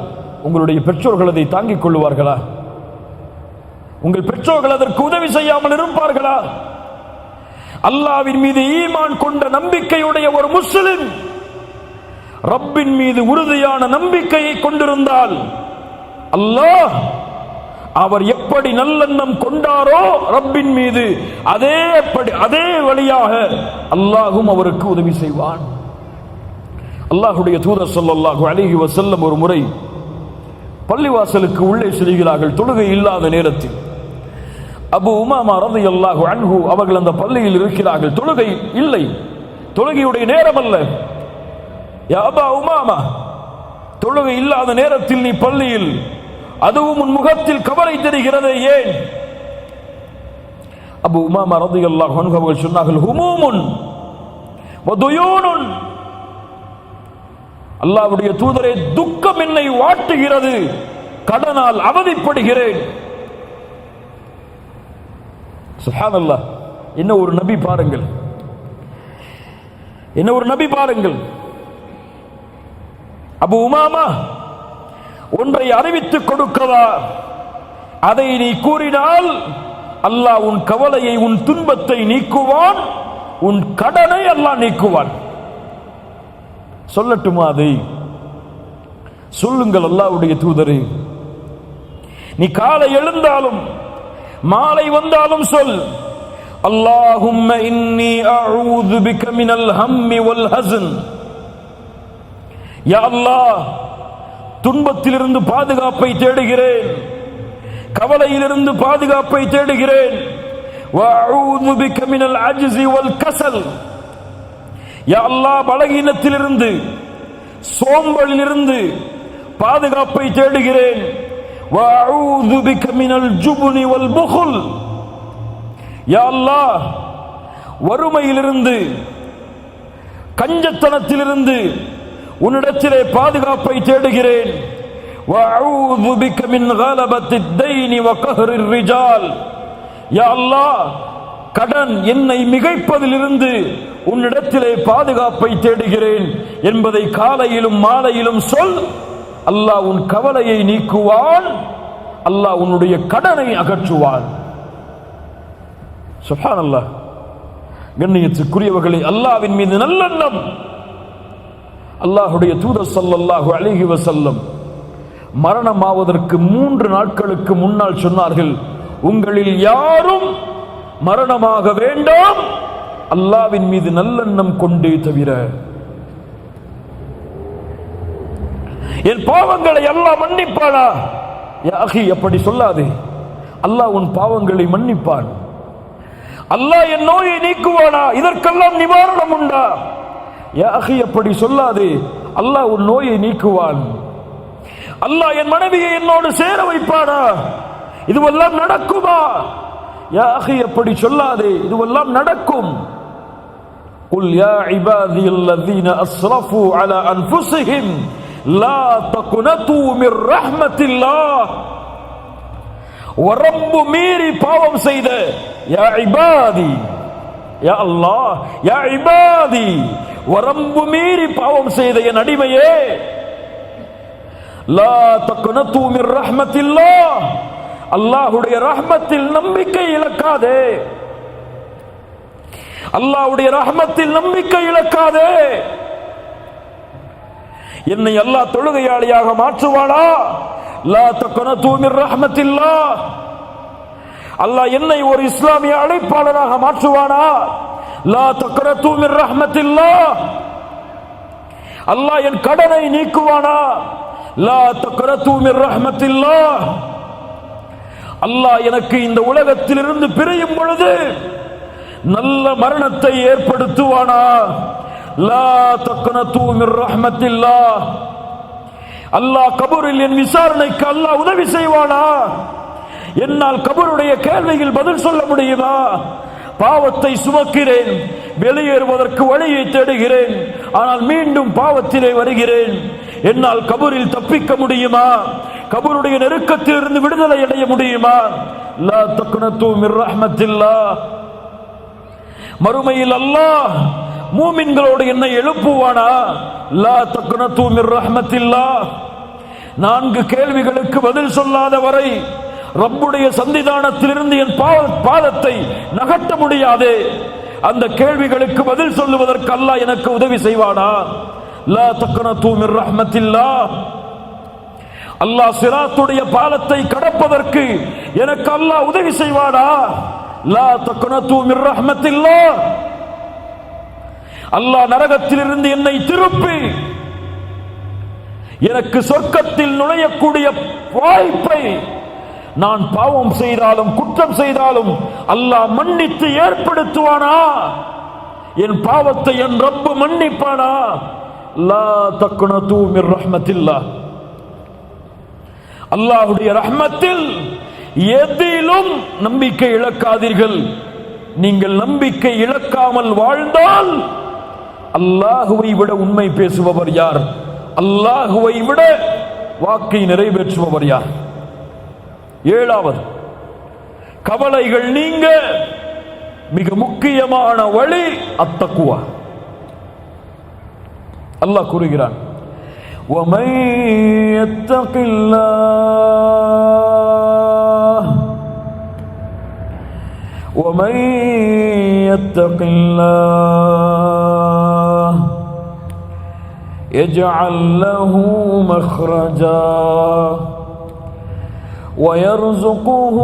உங்களுடைய பெற்றோர்கள் அதை தாங்கிக் கொள்வார்களா? உங்கள் பெற்றோர்கள் அதற்கு உதவி செய்யாமல் இருப்பார்களா? அல்லாஹ்வின் மீது ஈமான் கொண்ட நம்பிக்கையுடைய ஒரு முஸ்லிம் ரப்பின் மீது உறுதியான நம்பிக்கையை கொண்டிருந்தால் அல்லாஹ் அவர் எப்படி நல்லெண்ணம் கொண்டாரோ ரப்பின் மீது அதே வழியாக அல்லாஹும் அவருக்கு உதவி செய்வான். அல்லாஹ்வுடைய தூதர் ஸல்லல்லாஹு அலைஹி வஸல்லம் ஒரு முறை பள்ளிவாசலுக்கு உள்ளே செல்கிறார்கள். தொழுகை இல்லாத நேரத்தில் அபு உமாமா ரலியல்லாஹு அன்ஹு அவர்கள் அந்த பள்ளியில் இருக்கிறார்கள். தொழுகை இல்லை, தொழுகையுடைய நேரம் அல்ல. யா அபா உமாமா, தொழுகை இல்லாத நேரத்தில் நீ பள்ளியில், அதுவும் உன் முகத்தில் கவலை தெரிகிறது, ஏன்? அபு உமாமா ரலியல்லாஹு அன்ஹு அவர்கள் சொன்னார்கள், ஹுமூமுன் வதுயூனுன். அல்லாஹ்வுடைய தூதரே, துக்கம் என்னை வாட்டுகிறது, கடனால் அவதிப்படுகிறேன். சுப்ஹானல்லாஹ், என்ன ஒரு நபி பாருங்கள், என்ன ஒரு நபி பாருங்கள். அபு உமாமா, ஒன்றை அறிவித்துக் கொடுக்கவா? அதை நீ கூறினால் அல்லாஹ் உன் கவலையை, உன் துன்பத்தை நீக்குவான், உன் கடனை அல்லாஹ் நீக்குவான். சொல்லட்டுமா? அதை சொல்லுங்கள் அல்லாஹ்வுடைய தூதரே. நீ காலை எழுந்தாலும் மாலை வந்தாலும் சொல், அல்லாஹும்ம இன்னி அஊது பிக மினல் ஹம்மி வல் ஹஸன். யா அல்லாஹ், துன்பத்திலிருந்து பாதுகாப்பை தேடுகிறேன், கவலையிலிருந்து பாதுகாப்பை தேடுகிறேன். வஅஊது பிக மினல் அஜ்ஸி வல் கஸல். யா அல்லாஹ், பலகீனத்திலிருந்து, சோம்பலிலிருந்து பாதுகாப்பை தேடுகிறேன். வஅஊது பிக மினல் ஜுப்னி வல் புக்ல். யா அல்லாஹ், வறுமையிலிருந்து, கஞ்சத்தனத்திலிருந்து உன்னிடத்திலே பாதுகாப்பை தேடுகிறேன். வஅஊது பிக மின் கலபத்தித் தைனி வ கஹ்ரிர் ரிஜால். யா அல்லாஹ், கடன் என்னை மிகைப்பதிலிருந்து உன்னிடத்திலே பாதுகாப்பை தேடுகிறேன் என்பதை காலையிலும் மாலையிலும் சொல். அல்லாஹ் உன் கவலையை நீக்குவான், அல்லாஹ் உன்னுடைய கடனை அகற்றுவான். சுப்ஹானல்லாஹ். கண்ணியத்துக்குரியவர்களே, அல்லாஹ்வின் மீது நல்லெண்ணம். அல்லாஹ்வுடைய தூதர் ஸல்லல்லாஹு அலைஹி வஸல்லம் மரணமாவதற்கு 3 நாட்களுக்கு முன்னால் சொன்னார்கள், உங்களில் யாரும் மரணமாக வேண்டாம் அல்லாஹ்வின் மீது நல்லெண்ணம் கொண்டே தவிர. என் பாவங்களை அல்லாஹ் மன்னிப்பானா? யா அகி, அப்படி சொல்லாதே. அல்லாஹ் உன் பாவங்களை மன்னிப்பான். அல்லாஹ் என் நோயை நீக்குவானா? இதற்கெல்லாம் நிவாரணம் உண்டா? யா அகி, அப்படி சொல்லாதே. அல்லாஹ் உன் நோயை நீக்குவான். அல்லாஹ் என் மனைவியை என்னோடு சேர வைப்பானா? இதுவெல்லாம் நடக்குமா? யா அகி, அப்படி சொல்லாதே. இதுவெல்லாம் நடக்கும். குல் யா இபாதியல்லதீன அஸ்ரஃபு அலா அன்ஃபுஸிஹிம் லா தக்னது மிர் ரஹ்மத்தில்லாஹ். வரம்பு மீறி பாவம் செய்த, யா இபாதி, யா அல்லாஹ், யா இபாதி, வரம்பு மீறி பாவம் செய்த என் அடிமையே, லா தக்னது மிர் ரஹ்மத்தில்லாஹ், அல்லாஹ்வுடைய ரஹ்மத்தில் நம்பிக்கை இழக்காதே. அல்லாஹ்வுடைய ரஹ்மத்தில் நம்பிக்கை இழக்காதே. என்னை அல்லாஹ் தொழுகையாளியாக மாற்றுவானா? லா தக்னது மிர் ரஹ்மத்தில்லாஹ். அல்லாஹ் என்னை ஒரு இஸ்லாமிய அழைப்பாளராக மாற்றுவானா? லா தக்னது மிர் ரஹ்மத்தில்லாஹ். அல்லாஹ் என் கடனை நீக்குவானா? லா தக்னது மிர் ரஹ்மத்தில்லாஹ். அல்லாஹ் எனக்கு இந்த உலகத்திலிருந்து பிரியும் பொழுது நல்ல மரணத்தை ஏற்படுத்துவானா? லா தக்னது மிர் ரஹ்மத்தில்லாஹ். அல்லாஹ் கபூரில் என் விசாரணைக்கு அல்லாஹ் உதவி செய்வானா? என்னால் கபருடைய கேள்வியில் பதில் சொல்ல முடியுமா? பாவத்தை சுமக்கிறேன், வெளியேறுவதற்கு வழியை தேடுகிறேன், ஆனால் மீண்டும் பாவத்திலே வருகிறேன். என்னால் கபரில் தப்பிக்க முடியுமா? கபருடைய நெருக்கத்தில் இருந்து விடுதலை அடைய முடியுமா? லா தக்னது மிர் ரஹ்மத்தில்லாஹ். மறுமையில் அல்லாஹ் மூமின்களோடு என்னை எழுப்புவானா? லா தக்னது மிர் ரஹ்மத்தில்லாஹ். 4 கேள்விகளுக்கு பதில் சொல்லாத வரை ரப்புடைய சன்னிதானத்திலிருந்து என் பாதத்தை நகட்ட முடியாது. அந்த கேள்விகளுக்கு பதில் சொல்லுவதற்கு அல்லாஹ் எனக்கு உதவி செய்வானா? லா தக்னது மிர் ரஹ்மத்தில்லாஹ். அல்லாஹ் சிராத்துடைய பாலத்தை கடப்பதற்கு எனக்கு அல்லாஹ் உதவி செய்வானா? லா தக்னது மிர் ரஹ்மத்தில்லாஹ். அல்லாஹ் நரகத்திலிருந்து என்னை திருப்பி எனக்கு சொர்க்கத்தில் நுழையக்கூடிய வாய்ப்பை நான் பாவம் செய்தாலும் குற்றம் செய்தாலும் அல்லாஹ் மன்னித்து ஏற்படுத்துவானா? என் பாவத்தை என் ரப்பு மன்னிப்பானா? லா தக்னது மிர் ரஹ்மத்தில்லாஹ். அல்லாஹ்வுடைய ரஹ்மத்தில் எதிலும் நம்பிக்கை இழக்காதீர்கள். நீங்கள் நம்பிக்கை இழக்காமல் வாழ்ந்தால் அல்லாஹுவை விட உண்மை பேசுபவர் யார்? அல்லாஹுவை விட வாக்கை நிறைவேற்றுபவர் யார்? 7வது, கவலைகள் நீங்க மிக முக்கியமான வழி அத்தக்குவா. அல்லாஹ் கூறுகிறான், وَمَن يَتَّقِ اللَّهَ يَجْعَل لَّهُ مَخْرَجًا وَيَرْزُقْهُ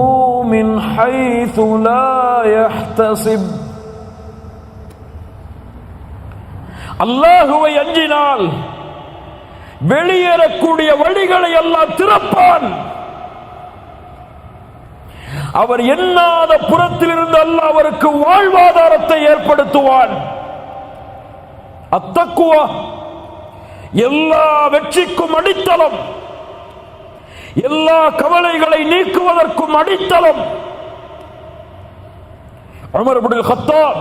مِنْ حَيْثُ لَا يَحْتَسِبُ. அல்லாஹுவை அஞ்சினால் வெளியேறக்கூடிய வழிகளை அல்லாஹ் திறப்பான். அவர் எண்ணாத புறத்திலிருந்து அல்லாஹ் அவருக்கு வாழ்வாதாரத்தை ஏற்படுத்துவான். அத்தக்குவா எல்லா வெற்றிக்கும் அடித்தளம், எல்லா கவலைகளை நீக்குவதற்கும் அடித்தளம். உமர் இப்னுல் கத்தாப்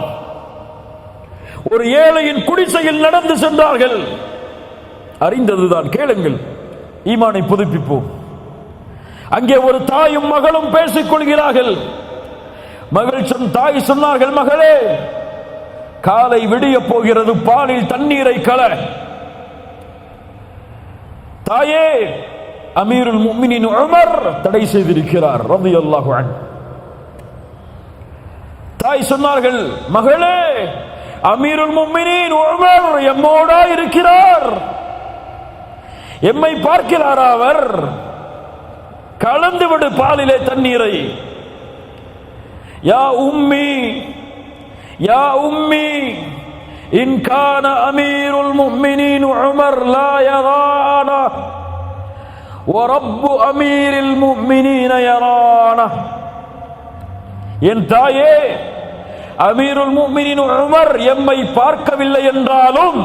ஒரு ஏழையின் குடிசையில் நடந்து சென்றார்கள். அறிந்ததுதான், கேளுங்கள், ஈமானை புதுப்பிப்போம். அங்கே ஒரு தாயும் மகளும் பேசிக் கொள்கிறார்கள். தாய் சொன்னார்கள், மகளே, காலை விடிய போகிறது, பாலில் தண்ணீரை கல. தாயே, அமீருல் முஃமினீன் உமர் தடை செய்திருக்கிறார் ரலியல்லாஹு அன்ஹு. தாய் சொன்னார்கள், மகளே, அமீருல் முஃமினீன் உமர் எம்மோடா இருக்கிறார், எம்மை பார்க்கிறார், அவர் கலந்து விடு பாலிலே தண்ணீரை. யா உம்மி, யா உம்மி, இன் கான அமீருல் முஃமினீன் உமர் லா யரானா வ ரப்பு அமீரில் முஃமினீன யரானா. என் தாயே, அமீருல் முஃமினீன் உமர் எம்மை பார்க்கவில்லை என்றாலும்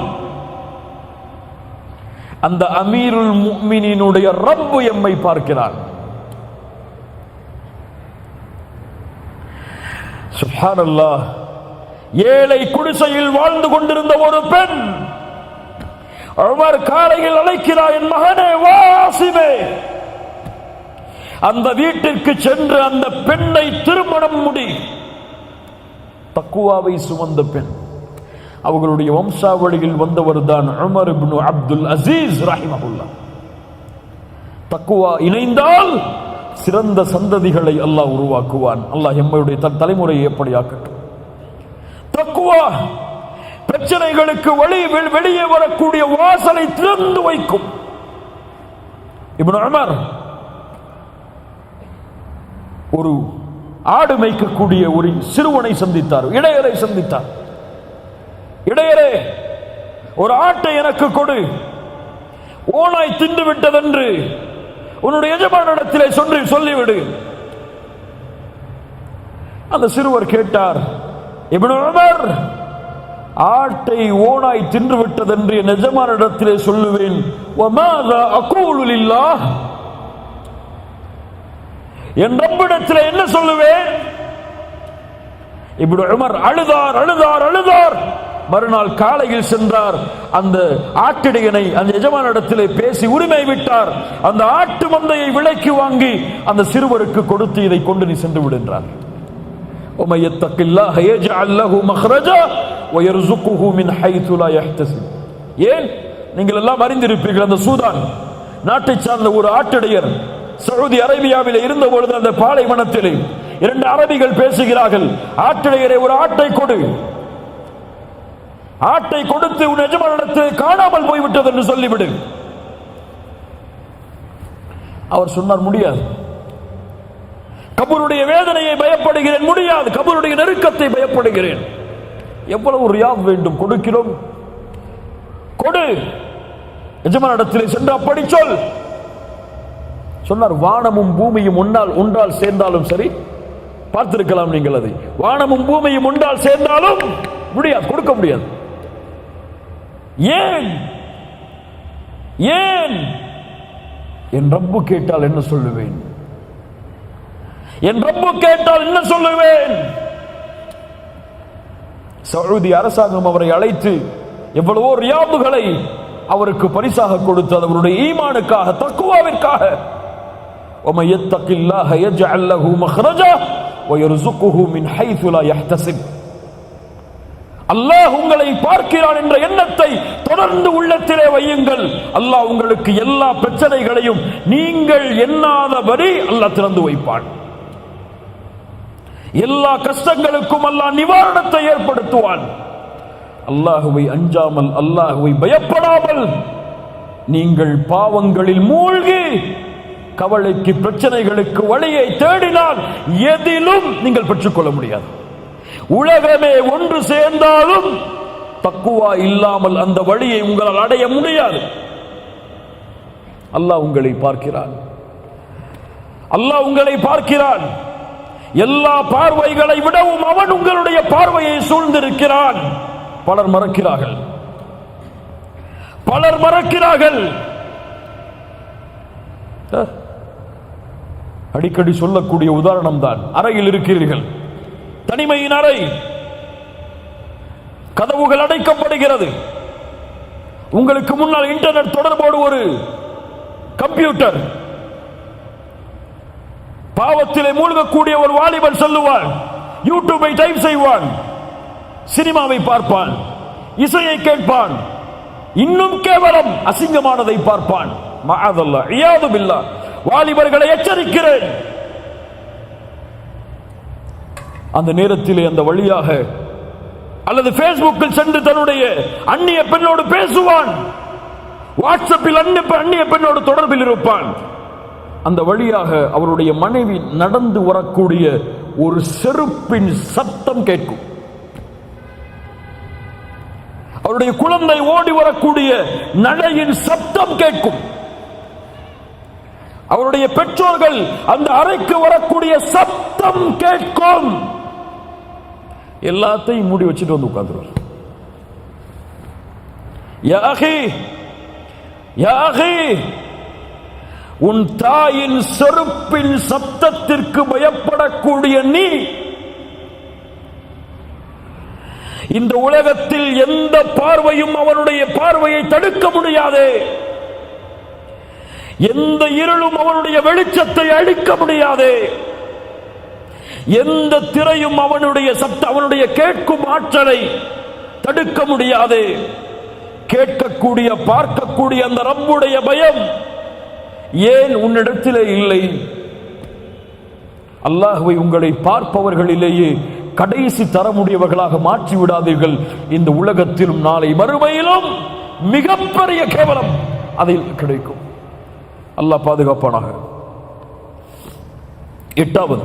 அந்த அமீருல் முஃமினீனுடைய ரப்பு எம்மை பார்க்கிறார். சுப்ஹானல்லாஹ். ஏழை குடிசையில் வாழ்ந்து கொண்டிருந்த ஒரு பெண் உமர் காலையில் அழைக்கிறார், என் மகனே வாசிமே. அந்த வீட்டிற்கு சென்று அந்த பெண்ணை திருமணம் முடி. தக்குவாவை சுமந்த பெண், அவர்களுடைய வம்சாவளியில் வந்தவர் தான் உமர் இப்னு அப்துல் அசீஸ் ரஹிமஹுல்லாஹ். தக்குவா இணைந்தால் சிறந்த சந்ததிகளை அல்லாஹ் உருவாக்குவான். அல்லாஹ் எம்மையுடைய தலைமுறையை எப்படி ஆக்கட்டும். தக்குவா பிரச்சனைகளுக்கு வெளியே வரக்கூடிய வாசலை திறந்து வைக்கும். இப்னு உமர் ஒரு ஆடு மேய்க்கக்கூடிய ஒரு சிறுவனை சந்தித்தார், இடையரை சந்தித்தார். இடையரே, ஒரு ஆட்டை எனக்கு கொடு, ஓனாய் தின்று விட்டதென்று உன்னுடைய எஜமானிடத்திலே சொல்லிவிடு. அந்த சிறுவர் கேட்டார், இப்னு உமர், ஆட்டை ஓனாய் தின்று விட்டது என்று என் எஜமானிடத்திலே சொல்லுவேன். வமாதா அகூலு லில்லாஹ், என் ரப்பிடத்திலே என்ன சொல்லுவேன்? இப்னு உமர் அழுதார் அழுதார் அழுதார். மறுநாள் காலையில் சென்றார். அந்த ஆட்டிடையனை அந்த எஜமானிடத்திலே பேசி உரிமை விட்டார். அந்த ஆட்டு மந்தையை விலைக்கு வாங்கி அந்த சிறுவருக்கு கொடுத்து, இதை கொண்டு நீ சென்று விடுன்றார். وَمَن يَتَّقِ اللَّهَ يَجْعَل لَّهُ مَخْرَجًا وَيَرْزُقْهُ مِنْ حَيْثُ لَا يَحْتَسِبُ. ஏன்? நீங்கள் எல்லாம் அறிந்திருப்பீர்கள், அந்த சூதான் நாட்டை சார்ந்த ஒரு ஆட்டிடையர் சவுதி அரேபியாவில் இருந்த பொழுது அந்த பாலைவனத்திலே 2 அரபிகள் பேசுகிறார்கள். ஆட்டிடையரை, ஒரு ஆட்டை கொடு, ஆட்டை கொடுத்து உன் எஜமானிடத்தில் காணாமல் போய்விட்டது என்று சொல்லிவிடு. அவர் சொன்னார், முடியாது. கபருடைய வேதனையை பயப்படுகிறேன், முடியாது. கபருடைய நெருக்கத்தை பயப்படுகிறேன். எவ்வளவு ரியாத் வேண்டும், கொடுக்கிறோம், கொடு. எஜமானிடத்தில் சென்று அப்படி சொல். சொன்னார், வானமும் பூமியும் ஒன்றால் சேர்ந்தாலும் சரி, பார்த்திருக்கலாம் நீங்கள் அதை, வானமும் பூமியும் ஒன்றால் சேர்ந்தாலும் முடியாது, கொடுக்க முடியாது. ஏன்? ஏன்? என் ரப்பு கேட்டால் என்ன சொல்லுவேன்? என் ரப்பு கேட்டால் என்ன சொல்லுவேன்? சவுதி அரசாங்கம் அவரை அழைத்து எவ்வளவோ ரியாபுகளை அவருக்கு பரிசாக கொடுத்தது, அவருடைய ஈமானுக்காக, தக்வாவிற்காக. وَمَن يَتَّقِ اللَّهَ يَجْعَل لَّهُ مَخْرَجًا وَيَرْزُقْهُ مِنْ حَيْثُ لَا يَحْتَسِبُ. அல்லாஹ் உங்களை பார்க்கிறான் என்ற எண்ணத்தை தொடர்ந்து உள்ளத்திலே வையுங்கள். அல்லாஹ் உங்களுக்கு எல்லா பிரச்சனைகளையும் நீங்கள் எண்ணாதபடி அல்லாஹ் திறந்து வைப்பான். எல்லா கஷ்டங்களுக்கும் அல்லாஹ் நிவாரணத்தை ஏற்படுத்துவான். அல்லாஹுவை அஞ்சாமல், அல்லாஹுவை பயப்படாமல் நீங்கள் பாவங்களில் மூழ்கி கவலைக்கு, பிரச்சனைகளுக்கு வழியை தேடினால் எதிலும் நீங்கள் பெற்றுக்கொள்ள முடியாது. உலகமே ஒன்று சேர்ந்தாலும் தக்குவா இல்லாமல் அந்த வழியை உங்களால் அடைய முடியாது. அல்லாஹ் உங்களை பார்க்கிறான், அல்லாஹ் உங்களை பார்க்கிறான். எல்லா பார்வைகளை விடவும் அவன் உங்களுடைய பார்வையை சூழ்ந்திருக்கிறான். பலர் மறக்கிறார்கள், பலர் மறக்கிறார்கள். அடிக்கடி சொல்லக்கூடிய உதாரணம் தான், அறையில் இருக்கிறீர்கள், தனிமையின் அறை, கதவுகள் அடைக்கப்படுகிறது, உங்களுக்கு முன்னால் இன்டர்நெட் தொடர்போடு ஒரு கம்ப்யூட்டர். பாவத்திலே மூழ்கக்கூடிய ஒரு வாலிபன் சொல்லுவான், யூடியூபை டைப் செய்வான், சினிமாவை பார்ப்பான், இசையை கேட்பான், இன்னும் கேவலம் அசிங்கமானதை பார்ப்பான். மஅதல்லாஹ், இயாது பில்லாஹ். வாலிபர்களை எச்சரிக்கிறேன். அந்த நேரத்திலே அந்த வழியாக அல்லது பேஸ்புக்கில் சென்று தன்னுடைய அந்நிய பெண்ணோடு பேசுவான், வாட்ஸ்அப்பில் அந்நிய பெண்ணோடு தொடர்பில் இருப்பான். அந்த வழியாக அவருடைய மனைவி நடந்து வரக்கூடிய ஒரு செருப்பின் சத்தம் கேட்கும். அவருடைய குழந்தை ஓடி வரக்கூடிய நடையின் சத்தம் கேட்கும். அவருடைய பெற்றோர்கள் அந்த அறைக்கு வரக்கூடிய சத்தம் கேட்கும். எல்லாத்தையும் மூடி வச்சுட்டு வந்து உட்கார்ந்துருவார். யா அகி, யா அகி, உன் தாயின் செருப்பின் சத்தத்திற்கு பயப்படக்கூடிய நீ இந்த உலகத்தில் எந்த பார்வையும் அவனுடைய பார்வையை தடுக்க முடியாது. எந்த இருளும் அவனுடைய வெளிச்சத்தை அழிக்க முடியாது. எந்த திரையும் அவனுடைய அவனுடைய கேட்கும் ஆற்றலை தடுக்க முடியாது. கேட்கக்கூடிய, பார்க்கக்கூடிய அந்த ரப்புடைய பயம் ஏன் உன்னிடத்திலே இல்லை? அல்லாஹ்வை உங்களை பார்ப்பவர்களிலேயே கடைசி தரமுடையவர்களாக மாற்றி விடாதீர்கள். இந்த உலகத்திலும் நாளை மறுமையிலும் மிகப்பெரிய கேவலம் அதில் கிடைக்கும். அல்லாஹ் பாதுகாப்பானாக. 8வது,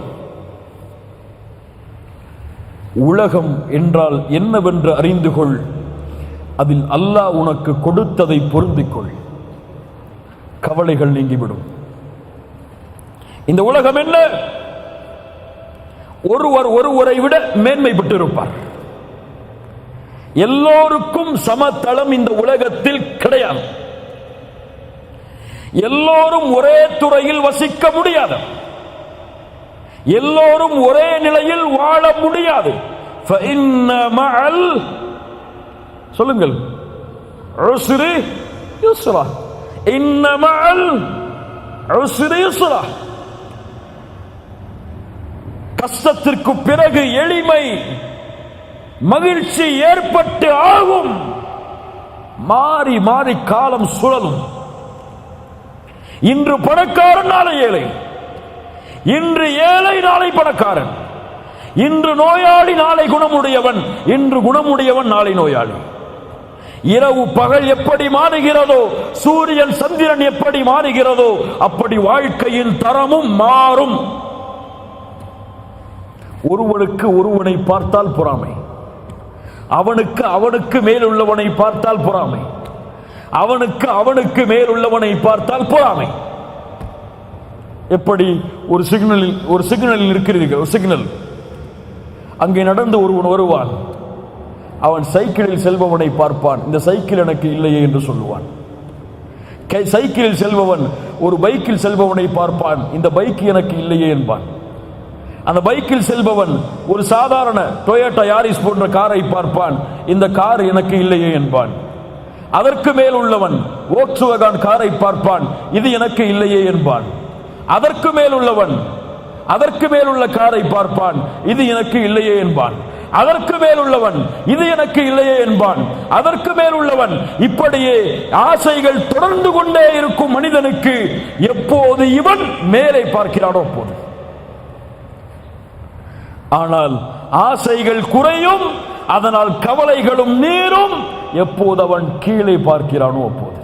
உலகம் என்றால் என்னவென்று அறிந்து கொள். அதில் அல்லாஹ் உனக்கு கொடுத்ததை பொருந்திக்கொள். கவலைகள் நீங்கிவிடும். இந்த உலகம் என்ன? ஒருவரை விட மேன்மை பெற்றிருப்பார். எல்லோருக்கும் சமதளம் இந்த உலகத்தில் கிடையாது. எல்லோரும் ஒரே துறையில் வசிக்க முடியாது. எல்லோரும் ஒரே நிலையில் வாழ முடியாது. சொல்லுங்கள், கஷ்டத்திற்கு பிறகு எளிமை, மகிழ்ச்சி ஏற்பட்டு ஆகும். மாறி மாறி காலம் சுழலும். இன்று பணக்காரன் நாளை ஏழை, இன்று ஏழை நாளை பணக்காரன், இன்று நோயாளி நாளை குணமுடையவன், இன்று குணமுடையவன் நாளை நோயாளி. இரவு பகல் எப்படி மாறுகிறதோ, சூரியன் சந்திரன் எப்படி மாறுகிறதோ, அப்படி வாழ்க்கையின் தரமும் மாறும். ஒருவனுக்கு ஒருவனை பார்த்தால் பொறாமை, அவனுக்கு அவனுக்கு மேல் உள்ளவனை பார்த்தால் பொறாமை, அவனுக்கு அவனுக்கு மேல் உள்ளவனை பார்த்தால் பொறாமை. எப்படி ஒரு சிக்னலில் இருக்கிறீர்கள், ஒரு சிக்னல், அங்கே நடந்து ஒருவன் வருவான். அவன் சைக்கிளில் செல்பவனை பார்ப்பான், இந்த சைக்கிள் எனக்கு இல்லையே என்று சொல்லுவான். சைக்கிளில் செல்பவன் ஒரு பைக்கில் செல்பவனை பார்ப்பான், இந்த பைக் எனக்கு இல்லையே என்பான். அந்த பைக்கில் செல்பவன் ஒரு சாதாரண டொயோட்டா யாரிஸ் போன்ற காரை பார்ப்பான், இந்த கார் எனக்கு இல்லையே என்பான். அதற்கு மேல் உள்ளவன் வோக்ஸ்வேகன் காரை பார்ப்பான், இது எனக்கு இல்லையே என்பான். அதற்கு மேல் உள்ளவன் அதற்கு மேல் உள்ள காரை பார்ப்பான், இது எனக்கு இல்லையே என்பான். அதற்கு மேல் உள்ளவன் இது எனக்கு இல்லையே என்பான். அதற்கு மேல் உள்ளவன், இப்படியே ஆசைகள் தொடர்ந்து கொண்டே இருக்கும் மனிதனுக்கு எப்போது இவன் மேலே பார்க்கிறானோ அப்போது. ஆனால் ஆசைகள் குறையும், அதனால் கவலைகளும் நீரும் எப்போது அவன் கீழே பார்க்கிறானோ அப்போது.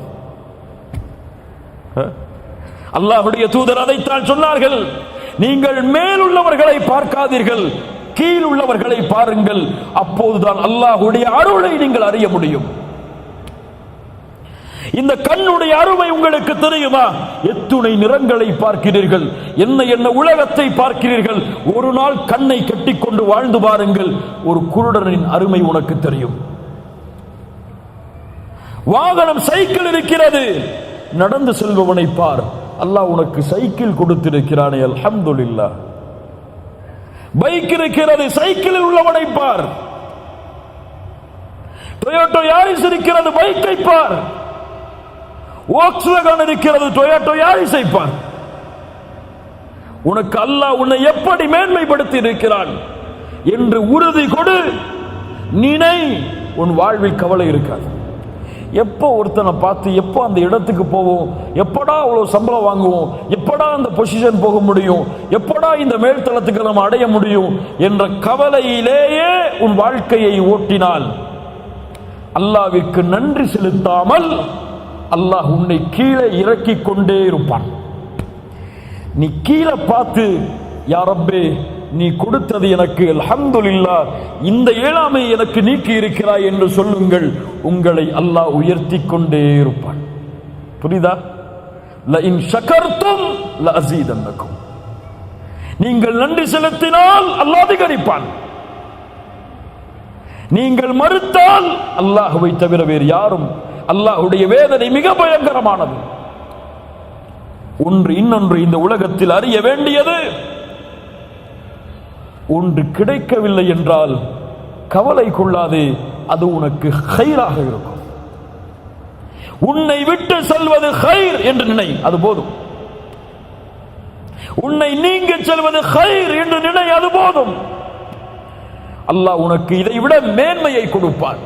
அல்லாஹ்வுடைய தூதர் அதைத்தான் சொன்னார்கள், நீங்கள் மேலுள்ளவர்களை பார்க்காதீர்கள், கீழ் உள்ளவர்களை பாருங்கள், அப்போதுதான் அல்லாஹ்வுடைய அருளை நீங்கள் அறிய முடியும். இந்த கண்ணுடைய அருமை உங்களுக்கு தெரியுமா? எத்துணை நிறங்களை பார்க்கிறீர்கள், என்ன என்ன உலகத்தை பார்க்கிறீர்கள். ஒரு நாள் கண்ணை கட்டிக்கொண்டு வாழ்ந்து பாருங்கள், ஒரு குருடனின் அருமை உனக்கு தெரியும். வாகனம் சைக்கிள் இருக்கிறது, நடந்து செல்பவனை பார், அல்லாஹ் உனக்கு சைக்கிள் கொடுத்திருக்கிறானே, அல்ஹம்துலில்லாஹ். பைக் இருக்கிறது, சைக்கிளில் உள்ளவனை பார். டொயோட்டோ யாரிஸ் இருக்கிறது, பைக்கை பார். வோக்ஸ்வேகன் இருக்கிறது, டொயோட்டோ யாரிஸை பார். உனக்கு அல்லாஹ் உன்னை எப்படி மேன்மைப்படுத்தி இருக்கிறான் என்று உறுதி கொடு, நினை, உன் வாழ்வில் கவலை இருக்காது. எப்போ ஒருத்தனை பார்த்து எப்போ அந்த இடத்துக்கு போவோம், எப்படா அவ்வளவு சம்பளம் வாங்குவோம், எப்படா அந்த பொசிஷன் போக முடியும், எப்படா இந்த மேல்தளத்துக்கு நம்ம அடைய முடியும் என்ற கவலையிலேயே உன் வாழ்க்கையை ஓட்டினால் அல்லாஹ்விற்கு நன்றி செலுத்தாமல் அல்லாஹ் உன்னை கீழே இறக்கிக் கொண்டே இருப்பான். நீ கீழே பார்த்து, யா ரப்பே நீ கொடுத்தது எனக்கு அல்ஹம்துலில்லாஹ், இந்த இயலாமை எனக்கு நீக்கி இருக்கிறாய் என்று சொல்லுங்கள், உங்களை அல்லாஹ் உயர்த்தி கொண்டே இருப்பான். புரியுதா? லஇன் ஷகர்தும் லஅஸீதன்னகும், நீங்கள் நன்றி செலுத்தினால் அல்லாஹ் அதிகரிப்பான். நீங்கள் மறுத்தால் அல்லாஹ்வை தவிர வேறு யாரும். அல்லாஹ்வுடைய வேதனை மிக பயங்கரமானது. ஒன்று இன்னொன்று இந்த உலகத்தில் அறிய வேண்டியது, ஒன்று கிடைக்கவில்லை என்றால் கவலை கொள்ளாதே, அது உனக்கு ஹைராக இருக்கும். உன்னை விட்டு செல்வது ஹைர் என்று நினை, அது போதும். உன்னை நீங்க செல்வது ஹைர் என்று நினை, அது போதும். அல்லாஹ் உனக்கு இதை விட மேன்மையை கொடுப்பான்.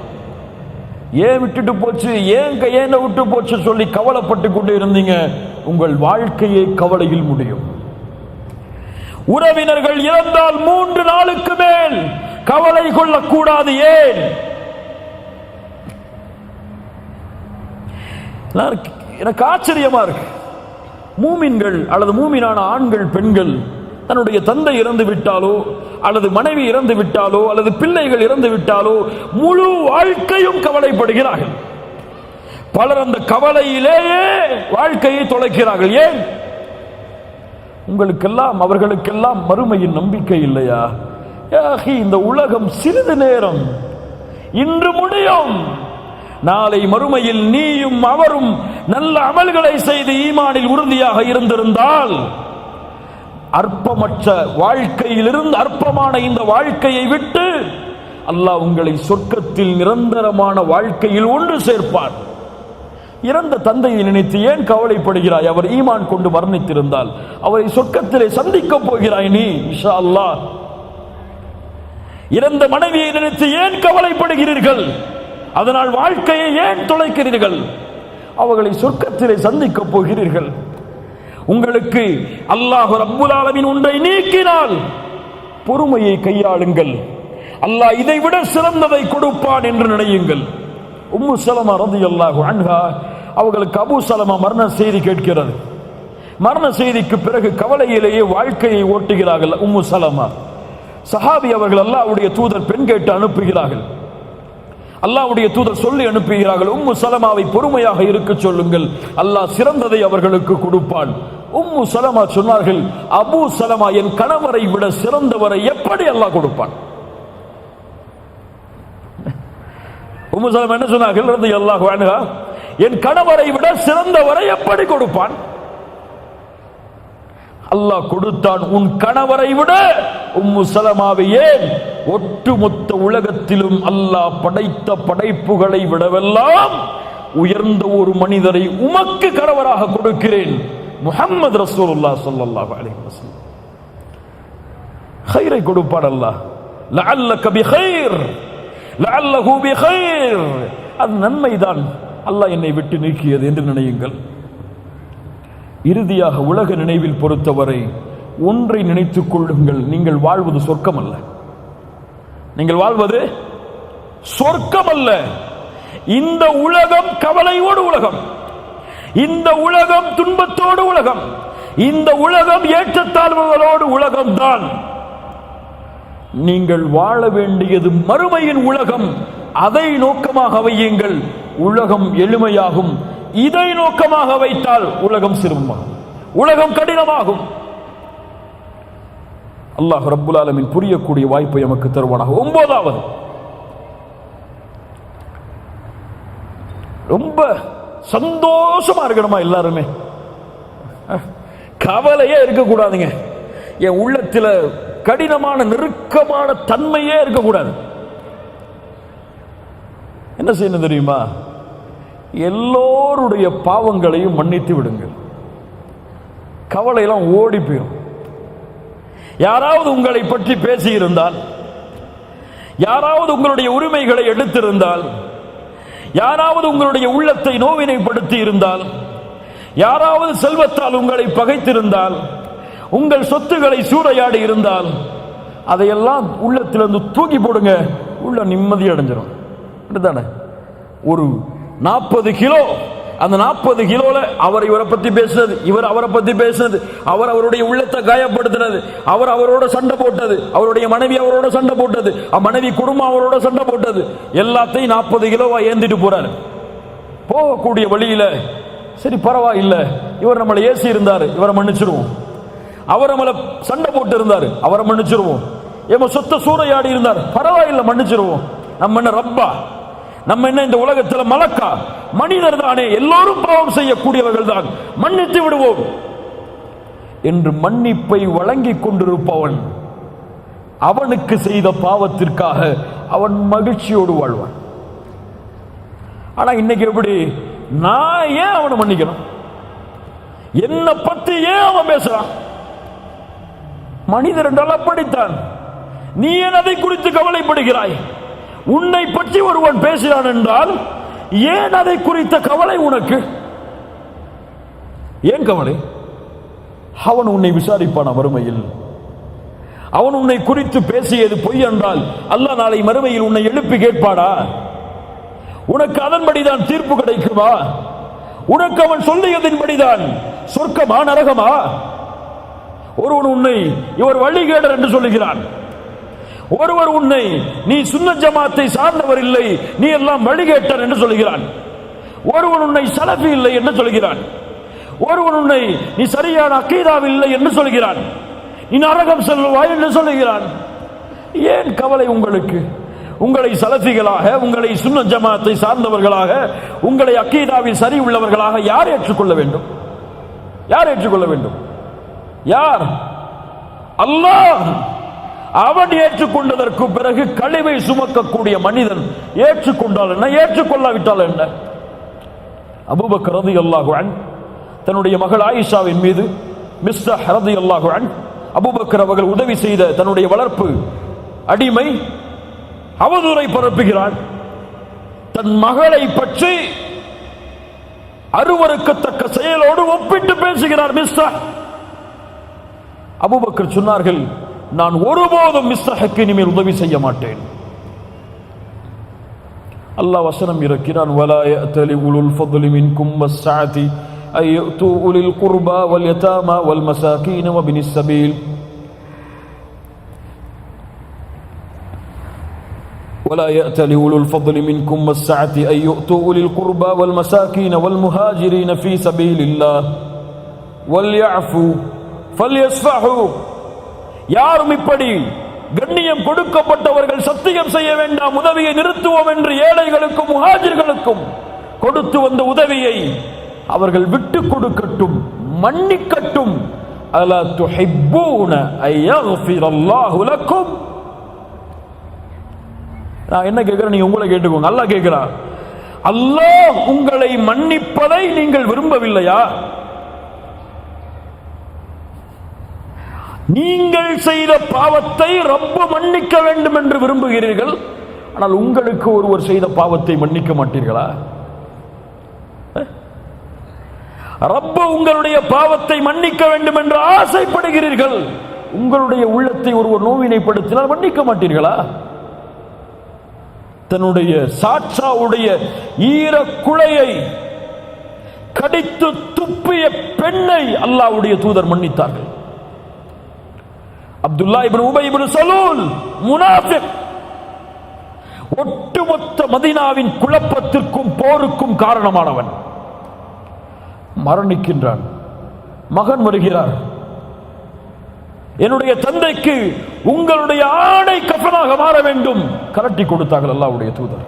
ஏன் விட்டுட்டு போச்சு, ஏன் விட்டு போச்சு சொல்லி கவலைப்பட்டு கொண்டு இருந்தீங்க, உங்கள் வாழ்க்கையை கவலையில் முடியும். உறவினர்கள் இறந்தால் 3 நாளுக்கு மேல் கவலை கொள்ளக்கூடாது. ஏன்? எனக்கு ஆச்சரியமா இருக்கு. மூமின்கள் அல்லது மூமினான ஆண்கள் பெண்கள் தன்னுடைய தந்தை இறந்து விட்டாலோ அல்லது மனைவி இறந்து விட்டாலோ அல்லது பிள்ளைகள் இறந்து விட்டாலோ முழு வாழ்க்கையும் கவலைப்படுகிறார்கள். பலர் அந்த கவலையிலேயே வாழ்க்கையை தொலைக்கிறார்கள். ஏன்? உங்களுக்கெல்லாம் அவர்களுக்கெல்லாம் மறுமையின் நம்பிக்கை இல்லையா? இந்த உலகம் சிறிது நேரம், இன்று முடியும். நாளை மறுமையில் நீயும் அவரும் நல்ல அமல்களை செய்து ஈமானில் உறுதியாக இருந்திருந்தால் அற்பமற்ற வாழ்க்கையிலிருந்து அற்பமான இந்த வாழ்க்கையை விட்டு அல்லாஹ் உங்களை சொர்க்கத்தில் நிரந்தரமான வாழ்க்கையில் ஒன்று சேர்ப்பான். இறந்த தந்தையை நினைத்து ஏன் கவலைப்படுகிறாய்? அவர் ஈமான் கொண்டு மரணித்திருந்தால் அவரை சொர்க்கத்திலே சந்திக்க போகிறாய் நீ இன்ஷா அல்லாஹ். இறந்த மனைவியை நினைத்து ஏன் கவலைப்படுகிறீர்கள்? அதனால் வாழ்க்கையை ஏன் தொலைக்கிறீர்கள்? அவர்களை சொர்க்கத்திலே சந்திக்க போகிறீர்கள். உங்களுக்கு அல்லாஹ் ரப்புல் ஆலமீன் ஒன்றை நீக்கினால் பொறுமையை கையாளுங்கள். அல்லாஹ் இதை விட சிறந்ததை கொடுப்பான் என்று நினையுங்கள். உம்மு சலமா ரலியல்லாஹு அன்ஹா அவர்களுக்கு அபூ சலமா மரண செய்தி கேட்கிறது. மரண செய்திக்கு பிறகு கவலையிலேயே வாழ்க்கையை ஓட்டுகிறார்கள். உம்மு சலமா சஹாபி அவர்கள் அல்லாஹ்வுடைய தூதர் பெண் கேட்டு அனுப்புகிறார்கள். அல்லாஹ்வுடைய தூதர் சொல்லி அனுப்புகிறார்கள், உம்மு சலமாவை பொறுமையாக இருக்க சொல்லுங்கள், அல்லாஹ் சிறந்ததை அவர்களுக்கு கொடுப்பான். உம்மு சலமா சொன்னார்கள், அபூ சலமா என் கணவரை விட சிறந்தவரை எப்படி அல்லாஹ் கொடுப்பான்? உம்மு சலமா என்ன சொன்னார்கள்? ரலியல்லாஹு அன்ஹா, என் கணவரை விட சிறந்தவரை எப்படி கொடுப்பான்? அல்லாஹ் கொடுத்தான். உன் கணவரை விட உம்மு சலமாவை ஏன் ஒட்டுமொத்த உலகத்திலும் அல்லாஹ் படைத்த படைப்புகளை விடவெல்லாம் உயர்ந்த ஒரு மனிதரை உமக்கு கணவராக கொடுக்கிறேன், முஹம்மது ரசூலுல்லாஹ் ஸல்லல்லாஹு அலைஹி வஸல்லம். கைரை கொடுப்பான் அல்லாஹ். லஅல்லக பிகைர், லஅல்லஹு பிகைர், அது நன்மைதான் அல்லாஹ் என்னை விட்டு நீக்கியது என்று நினையுங்கள். இறுதியாக உலக நினைவில் பொறுத்தவரை ஒன்றை நினைத்துக் கொள்ளுங்கள், நீங்கள் வாழ்வது சொர்க்கம் அல்ல. நீங்கள் வாழ்வது சொர்க்கம் அல்ல. இந்த உலகம் கவலையோடு உலகம், இந்த உலகம் துன்பத்தோடு உலகம், இந்த உலகம் ஏற்றத்தாழ்வுகளோடு உலகம்தான். நீங்கள் வாழ வேண்டியது மறுமையின் உலகம். அதை நோக்கமாக வையுங்கள், உலகம் எளிமையாகும். இதை நோக்கமாக வைத்தால் உலகம் சிரமமாகும், உலகம் கடினமாகும். அல்லாஹ் ரப்புல் ஆலமீன் புரியக்கூடிய வாய்ப்பை நமக்கு தருவானாக. 9வது, ரொம்ப சந்தோஷமா இருக்கணுமா எல்லாருமே? கவலையே இருக்கக்கூடாதுங்க. என் உள்ளத்தில் கடினமான நெருக்கமான தன்மையே இருக்கக்கூடாது. என்ன செய்யணும் தெரியுமா? எல்லோருடைய பாவங்களையும் மன்னித்து விடுங்கள். கவலையெல்லாம் ஓடி போயிடும். யாராவது உங்களை பற்றி பேசியிருந்தால், யாராவது உங்களுடைய உரிமைகளை எடுத்திருந்தால், யாராவது உங்களுடைய உள்ளத்தை நோவினைப்படுத்தி இருந்தால், யாராவது செல்வத்தால் உங்களை பகைத்திருந்தால், உங்கள் சொத்துக்களை சூறையாடி இருந்தால், அதையெல்லாம் உள்ளத்திலிருந்து தூக்கி போடுங்க. உள்ள நிம்மதி அடைஞ்சிடும். அப்படித்தானே? ஒரு 40 கிலோ, அந்த 40 கிலோல அவர் இவரை பத்தி பேசுனது, இவர் அவரை பத்தி பேசுனது, அவர் அவருடைய உள்ளத்தை காயப்படுத்தினது, அவர் அவரோட சண்டை போட்டது, அவருடைய மனைவி அவரோட சண்டை போட்டது, மனைவி குடும்பம் அவரோட சண்டை போட்டது, எல்லாத்தையும் 40 கிலோவா ஏந்திட்டு போறாரு. போகக்கூடிய வழியில சரி பரவாயில்ல, இவர் நம்மளை ஏசி இருந்தாரு, இவரை மன்னிச்சிருவோம். அவர் நம்மளை சண்டை போட்டு இருந்தாரு, அவரை மன்னிச்சிருவோம். ஏமா சொத்த சூறையாடி இருந்தார், பரவாயில்லை மன்னிச்சிருவோம். நம்ம என்ன ரப்பா? நம்ம என்ன இந்த உலகத்தில் மலக்கா? மனிதர் தானே, எல்லோரும் பாவம் செய்யக்கூடியவர்கள் தான், மன்னித்து விடுவோம் என்று மன்னிப்பை வழங்கிக் கொண்டிருப்பவன் அவனுக்கு செய்த பாவத்திற்காக அவன் மகிழ்ச்சியோடு வாழ்வான். ஆனா இன்னைக்கு எப்படி? நான் ஏன் அவனை மன்னிக்கணும்? என்னை பத்தி ஏன் அவன் பேசுறான்? மனிதர் என்றால் அப்படித்தான். நீ ஏன் அதை குறித்து கவலைப்படுகிறாய்? உன்னை பற்றி ஒருவன் பேசுகிறான் என்றால் ஏன் அதை குறித்த கவலை உனக்கு? ஏன் கவலை? அவன் உன்னை விசாரிப்பான் மறுமையில். அவன் உன்னை குறித்து பேசியது பொய் என்றால் அல்லாஹ் நாளை மறுமையில் உன்னை எழுப்பி கேட்பாடா? உனக்கு அதன்படிதான் தீர்ப்பு கிடைக்குமா? உனக்கு அவன் சொல்லியதின்படிதான் சொர்க்கமா நரகமா? ஒருவன் உன்னை இவர் வழிகேடர் என்று சொல்லுகிறான், ஒருவர் உன்னை நீ சுன்னத் ஜமாத்தை சார்ந்தவர் இல்லை, நீ எல்லாம் வழிகேட்டர் என்று சொல்கிறான். ஒருவன் உன்னை சலஃபி இல்லை என்று சொல்கிறான். ஒருவன் உன்னை நீ சரியான அக்கீதாவில் இல்லை என்று சொல்கிறான். நீ நரகம் செல்வாய் என்று சொல்லுகிறான். ஏன் கவலை உங்களுக்கு? உங்களை சலஃபிகளாக, உங்களை சுன்னத் ஜமாத்தை சார்ந்தவர்களாக, உங்களை அக்கீதாவில் சரி உள்ளவர்களாக யார் ஏற்றுக்கொள்ள வேண்டும்? யார் ஏற்றுக்கொள்ள வேண்டும்? யார்? அல்லாஹ். அவன் ஏற்றுக்கொண்டதற்கு பிறகு கழிவை சுமக்கக்கூடிய மனிதன் ஏற்றுக்கொண்டால் என்ன, ஏற்றுக்கொள்ளாவிட்டால் என்ன? அபூபக்கர் ரலியல்லாஹு அன்ஹு தன்னுடைய மகள் ஆயிஷாவின் மீது மிஸ்தஹ் ரலியல்லாஹு அன்ஹு, அபூபக்கர் அவர்கள் உதவி செய்த தன்னுடைய வளர்ப்பு அடிமை அவதூறை பரப்புகிறான். தன் மகளை பற்றி அருவருக்கத்தக்க செயலோடு ஒப்பிட்டு பேசுகிறார் மிஸ்தஹ். அபூபக்கர் சொன்னார்கள், நான் ஒருபோதும் மிஸ்தஹுக்கு இனிமேல் உதவி செய்ய மாட்டேன். அல்லாஹ் வசனம் இறக்கிறான், வலா யஅதலி உலுல் ஃபضل மின்கும் வஸ்ஸஅதி அய்து உலில் குர்பா வல் யதாமா வல் மசாகீன் வபினிஸ் சபீல் ولا يأتل أولو الفضل منكم والسعة أن يؤتوا أولي القربى والمساكين والمهاجرين في سبيل الله وليعفوا فليصفحوا. யாரும் இப்படி கண்ணியம் கொடுக்கப்பட்டவர்கள் சத்தியம் செய்ய வேண்டாம், உதவியை நிறுத்துவோம் என்று ஏழைகளுக்கும் முஹாஜிர்களுக்கும் கொடுத்து வந்த உதவியை அவர்கள் விட்டு கொடுக்கட்டும், மன்னிக்கட்டும். அலா துஹிப்பூன அய்யக்ஃபிரல்லாஹு லக்கும். நான் என்ன கேட்கிறேன், நீங்க உங்களை கேட்டுக்கோங்க. அல்லாஹ் கேட்கிறான், அல்லாஹ் உங்களை மன்னிப்பதை நீங்கள் விரும்பவில்லையா? நீங்கள் செய்த பாவத்தை ரப்பு மன்னிக்க வேண்டும் என்று விரும்புகிறீர்கள், ஆனால் உங்களுக்கு ஒருவர் செய்த பாவத்தை மன்னிக்க மாட்டீர்களா? ரப்பு உங்களுடைய பாவத்தை மன்னிக்க வேண்டும் என்று ஆசைப்படுகிறீர்கள், உங்களுடைய உள்ளத்தை ஒருவர் நோவினைப்படுத்தினால் மன்னிக்க மாட்டீர்களா? தன்னுடைய சாட்சாவுடைய ஈர குழையை கடித்து துப்பிய பெண்ணை அல்லாஹ்வுடைய தூதர் மன்னித்தார்கள். அப்துல்லா இப்னு உபை இப்னு சலூல் முனாஃபிக், ஒட்டுமொத்த மதீனாவின் குழப்பத்திற்கும் போருக்கும் காரணமானவன், மரணிக்கின்றான். மகன் வருகிறார், என்னுடைய தந்தைக்கு உங்களுடைய ஆடை கஃபனாக மாற வேண்டும். கலட்டி கொடுத்தார்கள் அல்லாஹ்வுடைய தூதர்.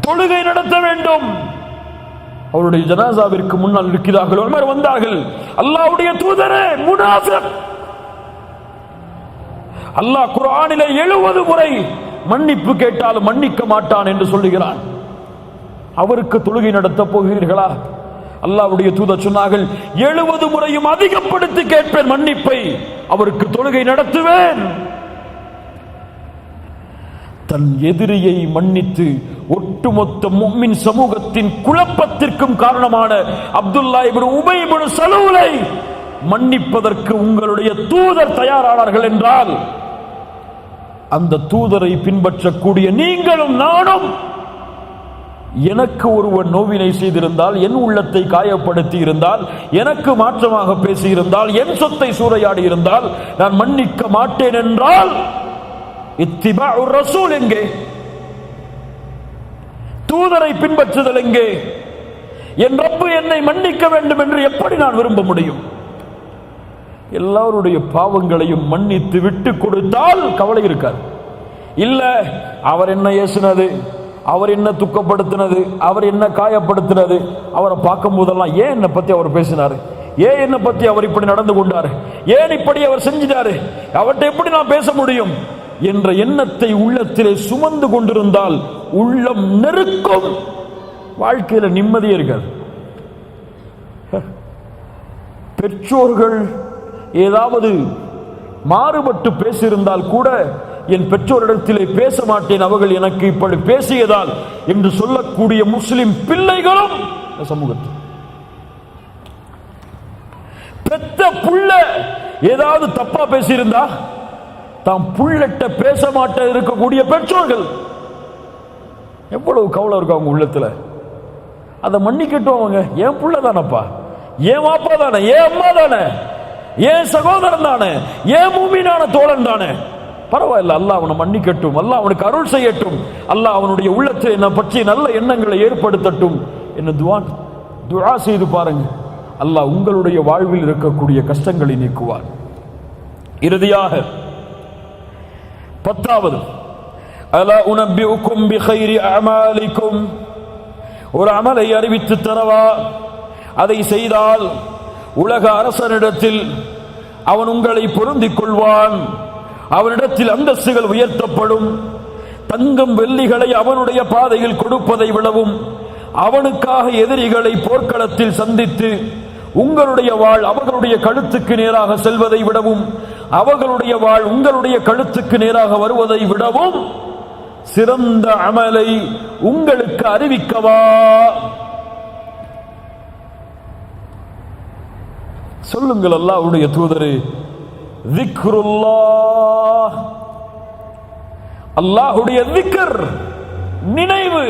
தொழுகை நடத்த வேண்டும், அவருடைய ஜனாசாவிற்கு முன்னால் இருக்கிறார்கள். உமர் வந்தார்கள், அல்லாஹ்வுடைய தூதரே முனாஃபிக். அல்லாஹ் குர்ஆனிலே 70 முறை மன்னிப்பு கேட்டாலும் மன்னிக்க மாட்டான் என்று சொல்லுகிறான். அவருக்கு தொழுகை நடத்த போகிறீர்களா? அல்லாஹ்வுடைய தூதர் சொன்னார்கள், 70 முறையும் அதிகப்படுத்தி கேட்பேன் மன்னிப்பை, அவருக்கு தொழுகை நடத்துவேன். தன் எதிரியை மன்னித்து ஒட்டுமொத்த முஃமின் சமூகத்தின் குழப்பத்திற்கும் காரணமான அப்துல்லா இப்னு உபை இப்னு சலூலை மன்னிப்பதற்கு உங்களுடைய தூதர் தயாரானார்கள் என்றால், அந்த தூதரை பின்பற்றக்கூடிய நீங்களும் நானும், எனக்கு ஒருவன் நோவினை செய்திருந்தால், என் உள்ளத்தை காயப்படுத்தி இருந்தால், எனக்கு மாற்றமாக பேசியிருந்தால், என் சொத்தை சூறையாடி இருந்தால் நான் மன்னிக்க மாட்டேன் என்றால் இத்திபாஉர் ரசூல் எங்கே? தூதரை பின்பற்றுதல் எங்கே? என் ரப்பு என்னை மன்னிக்க வேண்டும் என்று எப்படி நான் விரும்ப முடியும்? எல்லாருடைய பாவங்களையும் மன்னித்து விட்டு கொடுத்தால் கவலை இருக்காது. இல்ல, அவர் என்ன ஏசினது, அவர் என்ன துக்கப்படுத்தினது, அவர் என்ன காயப்படுத்தினது, அவரை பார்க்கும் போதெல்லாம் ஏன் என்னை பத்தி அவர் பேசினாரு, ஏன் என்னை பத்தி அவர் இப்படி நடந்து கொண்டாரு, ஏன் இப்படி அவர் செஞ்சிட்டாரு, அவர்கிட்ட எப்படி நான் பேச முடியும் என்ற எண்ணத்தை உள்ளத்திலே சுமந்து கொண்டிருந்தால் உள்ளம் நெருக்கும், வாழ்க்கையில நிம்மதியே இருக்காது. பெற்றோர்கள் ஏதாவது மாறுபட்டு பேசியிருந்தால் கூட, என் பெற்றோரிடத்திலே பேச மாட்டேன், அவர்கள் எனக்கு இப்படி பேசியதால் என்று சொல்லக்கூடிய முஸ்லிம் பிள்ளைகளும் சமூகத்தில். பெத்த புள்ள ஏதாவது தப்பா பேசியிருந்தா தாம் புள்ளட்ட பேச மாட்ட இருக்கக்கூடிய பெற்றோர்கள் எவ்வளவு கவலை இருக்கும் அவங்க உள்ளத்துல. அதை மன்னிக்கட்டும், அவங்க என் புள்ள தானப்பா, என் வாப்பா தானே, என் அம்மா தானே, என் சகோதரன் தானே, என் மூமினான தோழன் தானே, பரவாயில்ல, அல்லாஹ் அவனை மன்னிக்கட்டும், அல்லாஹ் அவனுக்கு அருள் செய்யட்டும், அல்லாஹ் அவனுடைய உள்ளத்தில் என்னை பற்றி நல்ல எண்ணங்களை ஏற்படுத்தட்டும் என்று துஆ செய்து பாருங்க. அல்லாஹ் உங்களுடைய வாழ்வில் இருக்கக்கூடிய கஷ்டங்களை நீக்குவார். இறுதியாக பத்தாவது, அலா உனப்பிஉக்கும் பிகைரி அமாலிக்கும், ஒரு அமலை அறிவித்து தரவா, அதை செய்தால் உலக அரசனிடத்தில் அவன் உங்களை பொருந்திக் கொள்வான், அவனிடத்தில் அந்தஸ்துகள் உயர்த்தப்படும், தங்கம் வெள்ளிகளை அவனுடைய பாதையில் கொடுப்பதை விடவும் அவனுக்காக எதிரிகளை போர்க்களத்தில் சந்தித்து உங்களுடைய வாள் அவர்களுடைய கழுத்துக்கு நேராக செல்வதை விடவும் அவர்களுடைய வாள் உங்களுடைய கழுத்துக்கு நேராக வருவதை விடவும் சிறந்த அமலை உங்களுக்கு அறிவிக்கவா? சொல்லுங்கள் அல்லாஹ்வுடைய தூதரே, திக்ருல்லாஹ், அல்லாஹ்வுடைய திக்ர், நினைவு.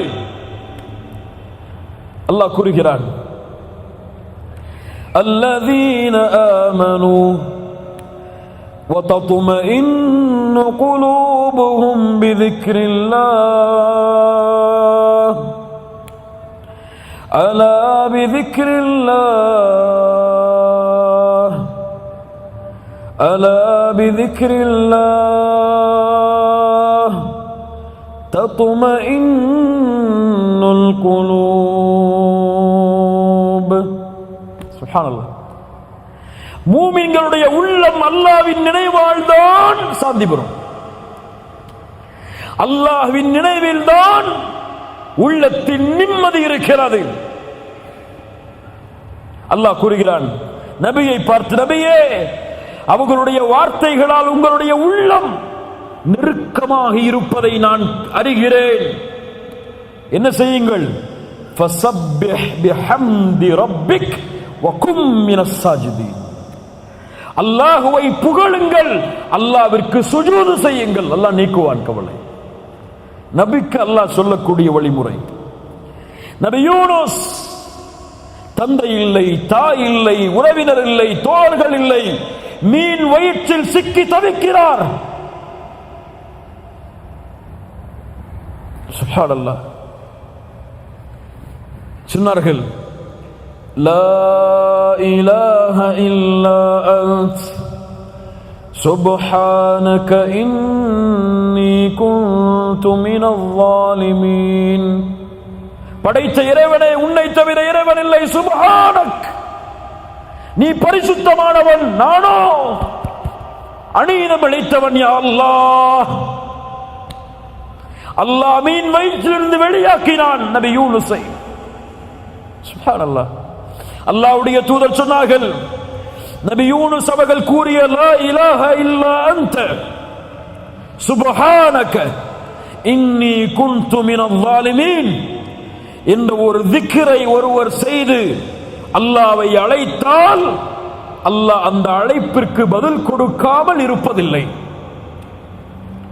அல்லாஹ் கூறுகிறான், அல்லதீன ஆமனூ وتطمئن قلوبهم بذكر الله ألا بذكر الله ألا بذكر الله تطمئن القلوب. سبحان الله. மூமின்களுடைய உள்ளம் அல்லாஹ்வின் நினைவால் தான் சாந்தி பெறும். அல்லாஹ்வின் நினைவில் தான் உள்ளத்தின் நிம்மதி இருக்கிறது. அல்லாஹ் கூறுகிறான் நபியை பார்த்து, நபியே, அவர்களுடைய வார்த்தைகளால் உங்களுடைய உள்ளம் நெருக்கமாக இருப்பதை நான் அறிகிறேன். என்ன செய்யுங்கள்? ஃபஸப்பிஹ் பிஹம்தி ரப்பிக் வகும் மினஸ் சாஜிதீன். அல்லாஹ்வை புகழுங்கள், அல்லாஹ்விற்கு சுஜூது செய்யுங்கள். அல்லாஹ் நீக்குவான் கவலை. நபிக்கு அல்லாஹ் சொல்லக்கூடிய வழிமுறை. நபி யூனுஸ், தந்தை இல்லை, தாய் இல்லை, உறவினர் இல்லை, தோழர்கள் இல்லை, மீன் வயிற்றில் சிக்கி தவிக்கிறார். சுப்ஹானல்லாஹ். சொன்னார்கள், லா இலாஹ இல்லா அன்த் சுப்ஹானக இன்னி குன்து மினல் ஸாலிமீன். படைத்த இறைவனே, உன்னை தவிர இறைவன் இல்லை. சுப்ஹானக், நீ பரிசுத்தமானவன், நானோ அநீதம் இழைத்தவன். யா அல்லாஹ். அல்லாஹ் மீன் வயிற்றிலிருந்து வெளியாக்கினான் நபி யூனுஸை. சுப்ஹானல்லாஹ். அல்லாஹ்வுடைய தூதர் சொன்னார்கள், நபி யூனுஸ் அவர்கள் கூறிய லா இலாஹ இல்லா அன்த சுப்ஹானக இன்னி குன்து மினல் ஸாலிமீன் என்ற ஒரு திக்ரை ஒருவர் செய்து அல்லாஹ்வை அழைத்தால் அல்லாஹ் அந்த அழைப்பிற்கு பதில் கொடுக்காமல் இருப்பதில்லை.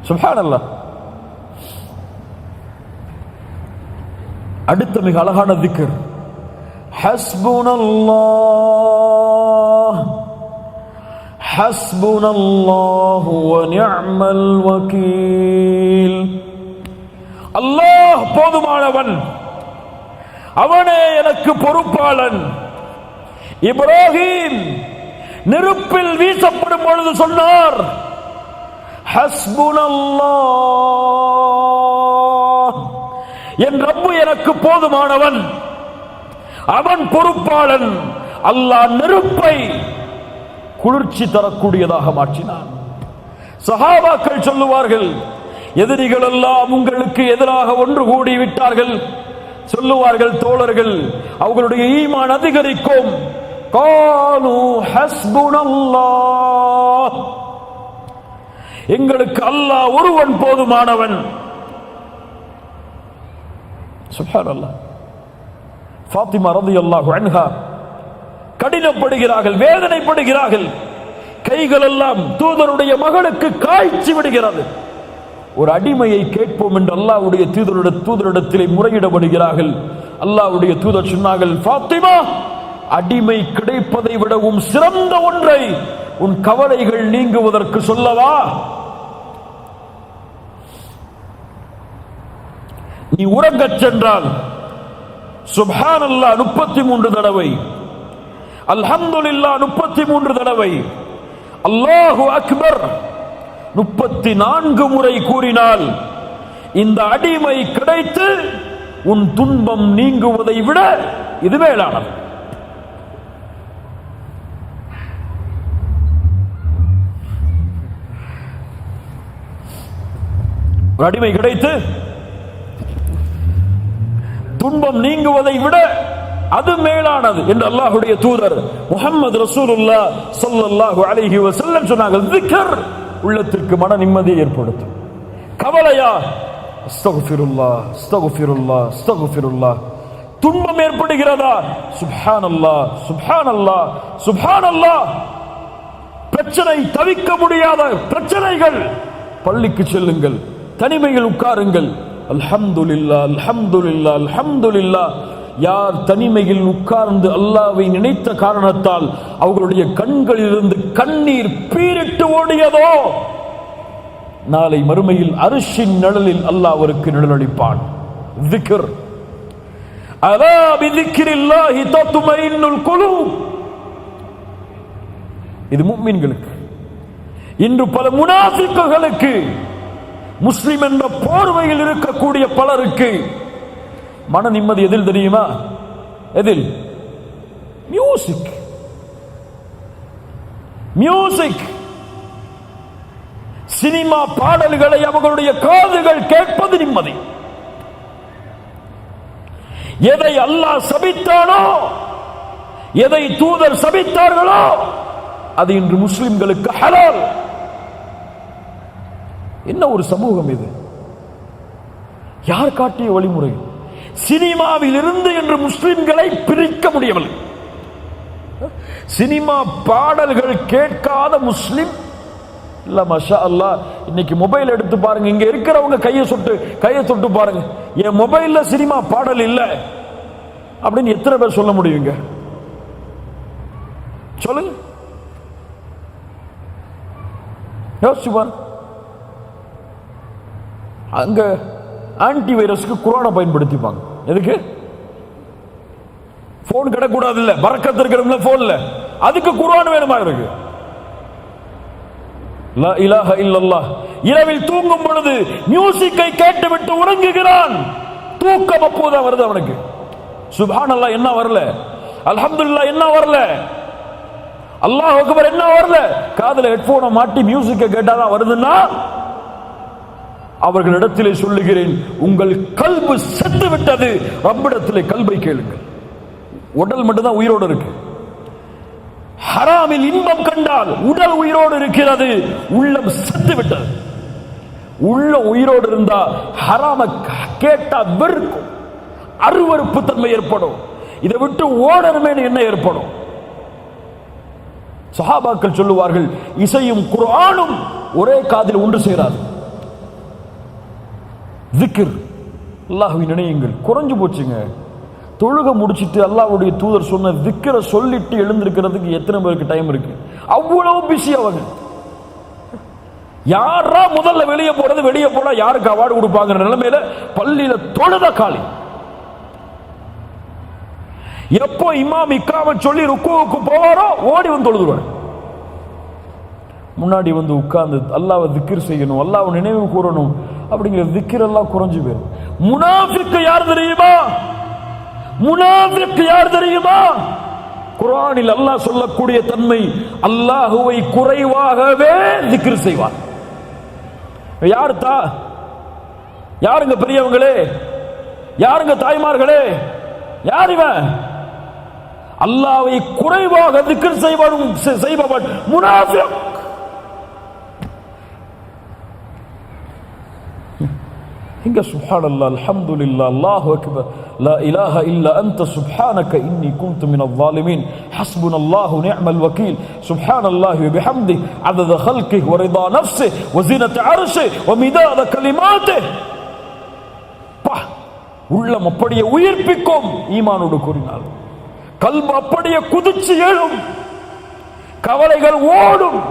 சுப்ஹானல்லாஹ். அடுத்த மிக அழகான திக்ர், ஹஸ்புனல்லாஹ் ஹஸ்புனல்லாஹு வ நிஅமல் வகீல். அல்லாஹ் போதுமானவன், அவனே எனக்கு பொறுப்பாளன். இப்ராஹிம் நெருப்பில் வீசப்படும் பொழுது சொன்னார், ஹஸ்புனல்லாஹ், என் ரப்பு எனக்கு போதுமானவன், அவன் பொறுப்பாளன். அல்லாஹ் நெருப்பை குளிர்ச்சி தரக்கூடியதாக மாற்றினான். சஹாபாக்கள் சொல்லுவார்கள், எதிரிகள் எல்லாம் உங்களுக்கு எதிராக ஒன்று கூடி விட்டார்கள். சொல்லுவார்கள் தோழர்கள், அவர்களுடைய ஈமான் அதிகரிக்கும். காலு ஹஸ்புனல்லாஹ், எங்களுக்கு அல்லாஹ் ஒருவன் போதுமானவன். சுப்ஹானல்லாஹ். ஃபாத்திமா ரலியல்லாஹு அன்ஹா கடினப்படுகிறார்கள், வேதனைப்படுகிறார்கள். கைகள் எல்லாம் தூதருடைய மகளுக்கு காய்ச்சி விடுகிறது. ஒரு அடிமையை கேட்போம் என்று அல்லாஹ்வுடைய தூதரிடத்திலே முறையிடப்படுகிறார்கள். அல்லாஹ்வுடைய தூதர் சொன்னார்கள், ஃபாத்திமா, அடிமை கிடைப்பதை விடவும் சிறந்த ஒன்றை உன் கவலைகள் நீங்குவதற்கு சொல்லவா? நீ உறங்கச் சென்றால் சுப்ஹானல்லாஹ் 33 தடவை, அல்ஹம்துலில்லாஹ் 33 தடவை, அல்லாஹு அக்பர் 34 முறை கூறினால் இந்த அடிமை கிடைத்து உன் துன்பம் நீங்குவதை விட இது மேலானது. ஒரு அடிமை கிடைத்து துன்பம் நீங்குவதை விட அது மேலானது என்று அல்லாஹ்வுடைய தூதர் முஹம்மது ரசூலுல்லாஹ் ஸல்லல்லாஹு அலைஹி வஸல்லம் சொன்னார்கள். zikr உள்ளத்திற்கு மன நிம்மதியை ஏற்படுத்தும். கவலையா அஸ்தக்ஃபிருல்லாஹ் அஸ்தக்ஃபிருல்லாஹ் அஸ்தக்ஃபிருல்லாஹ். துன்பம் ஏற்படுகிறதா சுப்ஹானல்லாஹ் சுப்ஹானல்லாஹ் சுப்ஹானல்லாஹ். பிரச்சனை, தவிக்க முடியாத பிரச்சனைகள், பள்ளிக்கு செல்லுங்கள், தனிமையில் உட்காருங்கள், அல்ஹம்துலில்லாஹ் அல்ஹம்துலில்லாஹ் அல்ஹம்துலில்லாஹ். யார் தனிமையில் உட்கார்ந்து அல்லாஹ்வை நினைத்த காரணத்தால் அவர்களுடைய கண்களிலிருந்து கண்ணீர் பீரிட்டு ஓடியதோ நாளை மறுமையில் அர்ஷின் நிழலில் அல்லாஹ் அவருக்கு நிழலளிப்பான். zikr அலா பிذிக்ரில்லாஹி தத்மைனுல் குலூப். இது முஃமின்களுக்கு. இன்று பல முனாஃபிக்குகளுக்கு, முஸ்லிம் என்ற போர்வையில் இருக்கக்கூடிய பலருக்கு மன நிம்மதி எதில் தெரியுமா? எதில்? மியூசிக். மியூசிக், சினிமா பாடல்களை அவர்களுடைய காதுகள் கேட்பது நிம்மதி. எதை அல்லாஹ் சபித்தானோ, எதை தூதர் சபித்தார்களோ அது இன்று முஸ்லிம்களுக்கு ஹலால். என்ன ஒரு சமூகம் இது! யார் காட்டிய வழிமுறை? சினிமாவில் இருந்து என்று முஸ்லிம்களை பிரிக்க முடியவில்லை. சினிமா பாடல்கள் கேட்காத முஸ்லிம் இல்ல. மாஷா அல்லாஹ், இன்னைக்கு மொபைல் எடுத்து பாருங்க, இங்க இருக்கிறவங்க கையை தொட்டு பாருங்க, என் மொபைல்ல சினிமா பாடல் இல்ல அப்படின்னு எத்தனை பேர் சொல்ல முடியுங்க? சொல்லுங்க, யோசிச்சு பாருங்க. அங்க ஆன்டி வைரஸ்க்கு குர்ஆனை பயன்படுத்திப்பாங்க. எதுக்கு? போன் கிடக்கூடாது இல்ல, பரக்கத்து இருக்கிற போன்ல, அதுக்கு குர்ஆன் வேணுமா இருக்கு? லா இலாஹ இல்லல்லாஹ். இரவில் தூங்கும் பொழுது மியூசிக்கை கேட்டுவிட்டு உறங்குகிறான். தூக்கம் அப்போதான் வருது அவனுக்கு. சுப்ஹானல்லாஹ் என்ன வரல, அல்ஹம்துலில்லாஹ் என்ன வரல, அல்லாஹ் அக்பர் என்ன வரல. காதுல ஹெட்போனை மாட்டி மியூசிக்கை கேட்டாதான் வருதுன்னா அவர்களிடத்திலே சொல்லுகிறேன், உங்கள் கல்பு செத்து விட்டது. ரப்பிடத்திலே கல்பை கேளுங்கள். உடல் மட்டும்தான் உயிரோடு இருக்கு. ஹராமில் இன்பம் கண்டால் உடல் உயிரோடு இருக்கிறது, உள்ளம் செத்து விட்டது. உள்ள உயிரோடு இருந்தா ஹராம கேட்டா வெறுக்கும், அருவருப்பு தன்மை ஏற்படும். இதை விட்டு ஓடணுமே என்ன ஏற்படும்? சஹாபாக்கள் சொல்லுவார்கள், இசையும் குர்ஆனும் ஒரே காதில் ஒன்று சேராது. zikr, அல்லாஹ்வை நினையுங்கள். குறைஞ்சு போச்சுங்க. தொழுக முடிச்சிட்டு அல்லாஹ்வுடைய தூதர் சொன்ன zikr சொல்லிட்டு எழுந்திருக்கிறதுக்கு எத்தனை பேருக்கு டைம் இருக்கு? அவ்வளவு பிஸி அவங்க. யாரா முதல்ல வெளியே போறது, வெளியே போனா யாருக்கு அவார்டு கொடுப்பாங்க நிலைமையில பள்ளியில தொழுத காலி. எப்போ இமாம் இக்ராம சொல்லி ருக்குவுக்கு போவாரோ ஓடி வந்து தொழுதுருவார். முன்னாடி வந்து உட்கார்ந்து அல்லாஹ்வை zikr செய்யணும், அல்லாஹ்வை நினைவு கூறணும் அப்படிங்கிற zikr எல்லாம் குறைஞ்சு போயிடும். முனாஃபிக் யார் தெரியுமா? முனாஃபிக் யார் தெரியுமா? குர்ஆனில் அல்லாஹ் சொல்லக்கூடிய தன்மை, அல்லாஹ்வை குறைவாகவே zikr செய்வார். யாருங்க பெரியவங்களே, யாருங்க தாய்மார்களே, யார் இவன்? அல்லாஹ்வை குறைவாக zikr செய்பவன் முனாஃபிக். இங்க சுப்ஹானல்லாஹ் அல்ஹம்துலில்லாஹ் அல்லாஹு அக்பர் லா இலாஹ இல்லா அன்த சுப்ஹானக இன்னி குன்து மினல் ஸாலிமீன் ஹஸ்புனல்லாஹு நிஅமல் வகீல் சுப்ஹானல்லாஹி வ பிஹம்தி அதத ஹல்கிஹி வ ரிதா நஃப்ஸிஹி வ ஸீனத அர்ஷிஹி வ மிதாத கலிமாத்திஹி. உள்ளம் அப்படியே உயிர்ப்பிக்கும் ஈமானோடு கூறினால், கல்பு அப்படியே குதிச்சு எழும், கவலைகள் ஓடும்.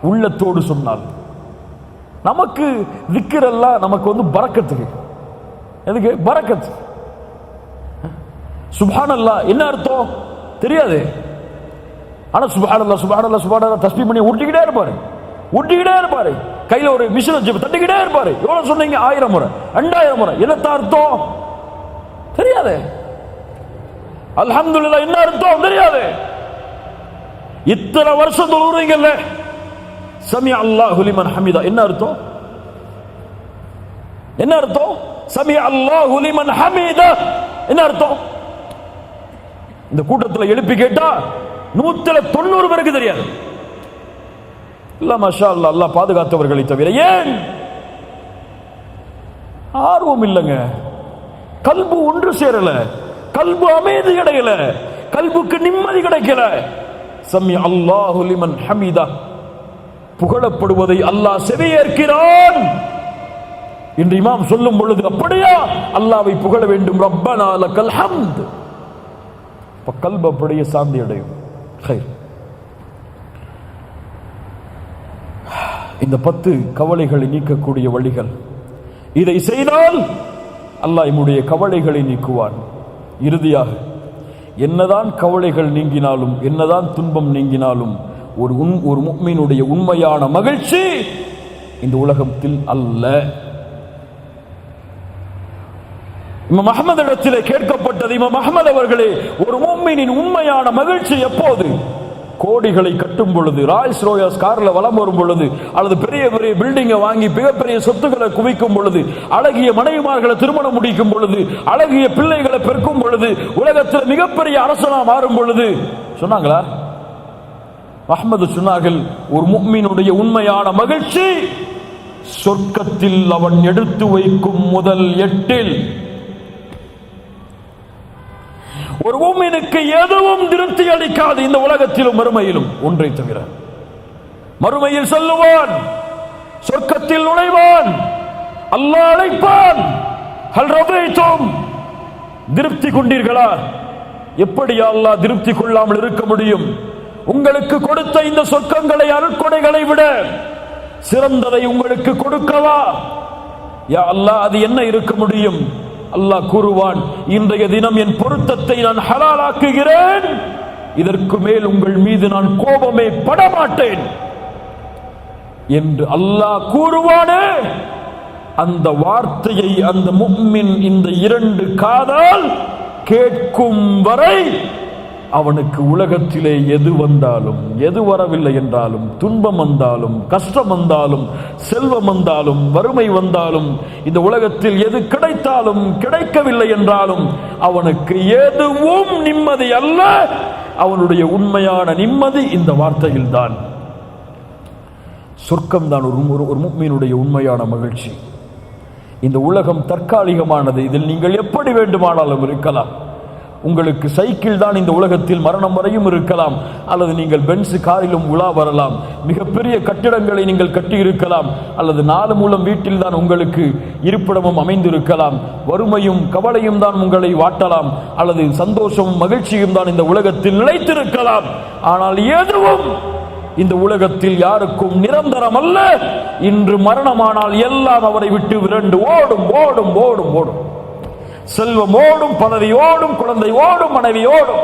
உள்ளத்தோடு சொன்னால் நமக்கு zikr எல்லாம் நமக்கு வந்து பரக்கத்துக்கு. எதுக்கு பரக்கத்? சுப்ஹானல்லாஹ் என்ன அர்த்தம் தெரியாது, ஆனா சுப்ஹானல்லாஹ் சுப்ஹானல்லாஹ் சுப்ஹானல்லாஹ் தஸ்பீஹ் பண்ணி ஊட்டிக்கிட்டே இருப்பாரு. ஊட்டிக்கிட்டே இருப்பாரு. கையில ஒரு மிஷின் வச்சு தட்டிக்கிட்டே இருப்பாரு. எவ்வளவு சொன்னீங்க? 1000 முறை, 2000 முறை. என்ன அர்த்தம் தெரியாது. அல்ஹம்துலில்லாஹ் என்ன அர்த்தம் தெரியாது. இத்தனை வருஷம் தொழுறீங்கல்ல, சமி அல்லாஹு லிமன் ஹமிதா என்ன அர்த்தம்? என்ன அர்த்தம்? சமி அல்லாஹு லிமன் ஹமிதா என்ன அர்த்தம்? இந்த கூட்டத்தில் எழுப்பி கேட்டா 190 பேருக்கு தெரியாது. இல்ல மாஷா அல்லாஹ், அல்லாஹ் பாதுகாத்தவர்களை தவிர. ஏன்? ஆர்வம் இல்லைங்க. கல்பு ஒன்று சேரல, கல்பு அமைதி கிடைக்கல, கல்புக்கு நிம்மதி கிடைக்கல. சமி அல்லாஹு லிமன் ஹமிதா, புகழப்படுவதை அல்லாஹ் செவியேற்கிறான் என்று இமாம் சொல்லும் பொழுது, அப்படியா அல்லாஹ்வை புகழ வேண்டும். ரப்பனா லக்கல் ஹம்த். கல்பு அப்படியே சாந்தி அடையும். இந்த 10 கவலைகளை நீக்கக்கூடிய வழிகள். இதை செய்தால் அல்லாஹ் நம்முடைய கவலைகளை நீக்குவான். இறுதியாக, என்னதான் கவலைகள் நீங்கினாலும், என்னதான் துன்பம் நீங்கினாலும், ஒரு முஃமினுடைய உண்மையான மகிழ்ச்சி இந்த உலகத்தில் அல்ல. இமாம் அஹ்மத் இடத்திலே கேட்கப்பட்டது, இமாம் அஹ்மத் அவர்களே, ஒரு முஃமினின் உண்மையான மகிழ்ச்சி எப்போது? கோடிகளை கட்டும் பொழுது, ராய்ஸ் ரோயஸ் கார்ல வலம் வரும் பொழுது, அல்லது பெரிய பெரிய பில்டிங்கை வாங்கி மிகப்பெரிய சொத்துக்களை குவிக்கும் பொழுது, அழகிய மனைவிமார்களை திருமணம் முடிக்கும் பொழுது, அழகிய பிள்ளைகளை பெருக்கும் பொழுது, உலகத்தில் மிகப்பெரிய அரசனா மாறும் பொழுது. சொன்னாங்களா? அஹ்மது சொன்னார்கள், ஒரு முஃமினுடைய உண்மையான மகிழ்ச்சி சொர்க்கத்தில் அவன் எடுத்து வைக்கும் முதல் 8. ஒரு முஃமினுக்கு எதுவும் திருப்தி அளிக்காது இந்த உலகத்திலும் மறுமையிலும், ஒன்றை தவிர. மறுமையில் சொல்லுவான், சொர்க்கத்தில் நுழைவான், அல்லாஹ் அழைப்பான், ஹல் ரதைத்தும், திருப்தி கொண்டீர்களா? எப்படி அல்லாஹ் திருப்தி கொள்ளாமல் இருக்க முடியும்? உங்களுக்கு கொடுத்த இந்த சொர்க்கங்களை, அருட்கொடைகளை விட சிறந்ததை உங்களுக்கு கொடுக்கவா? யா அல்லாஹ், அது என்ன இருக்க முடியும்? அல்லாஹ் கூறுவான், இன்றைய தினம் என் பொருத்தத்தை நான் ஹலாலாக்குகிறேன், இதற்கு மேல் உங்கள் மீது நான் கோபமே படமாட்டேன் என்று அல்லாஹ் கூறுவானே, அந்த வார்த்தையை அந்த முஃமின் இந்த 2 காதால் கேட்கும் வரை அவனுக்கு உலகத்திலே எது வந்தாலும், எது வரவில்லை என்றாலும், துன்பம் வந்தாலும், கஷ்டம் வந்தாலும், செல்வம் வந்தாலும், வறுமை வந்தாலும், இந்த உலகத்தில் எது கிடைத்தாலும், கிடைக்கவில்லை என்றாலும், அவனுக்கு எதுவும் நிம்மதி அல்ல. அவனுடைய உண்மையான நிம்மதி இந்த வார்த்தையில் தான். சொர்க்கம் தான் ஒரு முஃமினுடைய உண்மையான மகிழ்ச்சி. இந்த உலகம் தற்காலிகமானது. இதில் நீங்கள் எப்படி வேண்டுமானாலும் இருக்கலாம். உங்களுக்கு சைக்கிள் தான் இந்த உலகத்தில் மரணம் வரையும் இருக்கலாம், அல்லது நீங்கள் பென்ஸ் காரிலும் உலா வரலாம், மிகப்பெரிய கட்டிடங்களை நீங்கள் கட்டி இருக்கலாம், அல்லது 4 மூலம் வீட்டில் தான் உங்களுக்கு இருப்பிடமும் அமைந்திருக்கலாம். வறுமையும் கவலையும் தான் உங்களை வாட்டலாம், அல்லது சந்தோஷமும் மகிழ்ச்சியும் தான் இந்த உலகத்தில் நிலைத்திருக்கலாம். ஆனால் எதுவும் இந்த உலகத்தில் யாருக்கும் நிரந்தரம் அல்ல. இன்று மரணமானால் எல்லாம் அவரை விட்டு விரண்டு ஓடும் ஓடும் ஓடும் ஓடும். செல்வம் ஓடும், பதவி ஓடும், குழந்தை ஓடும், மனைவி ஓடும்.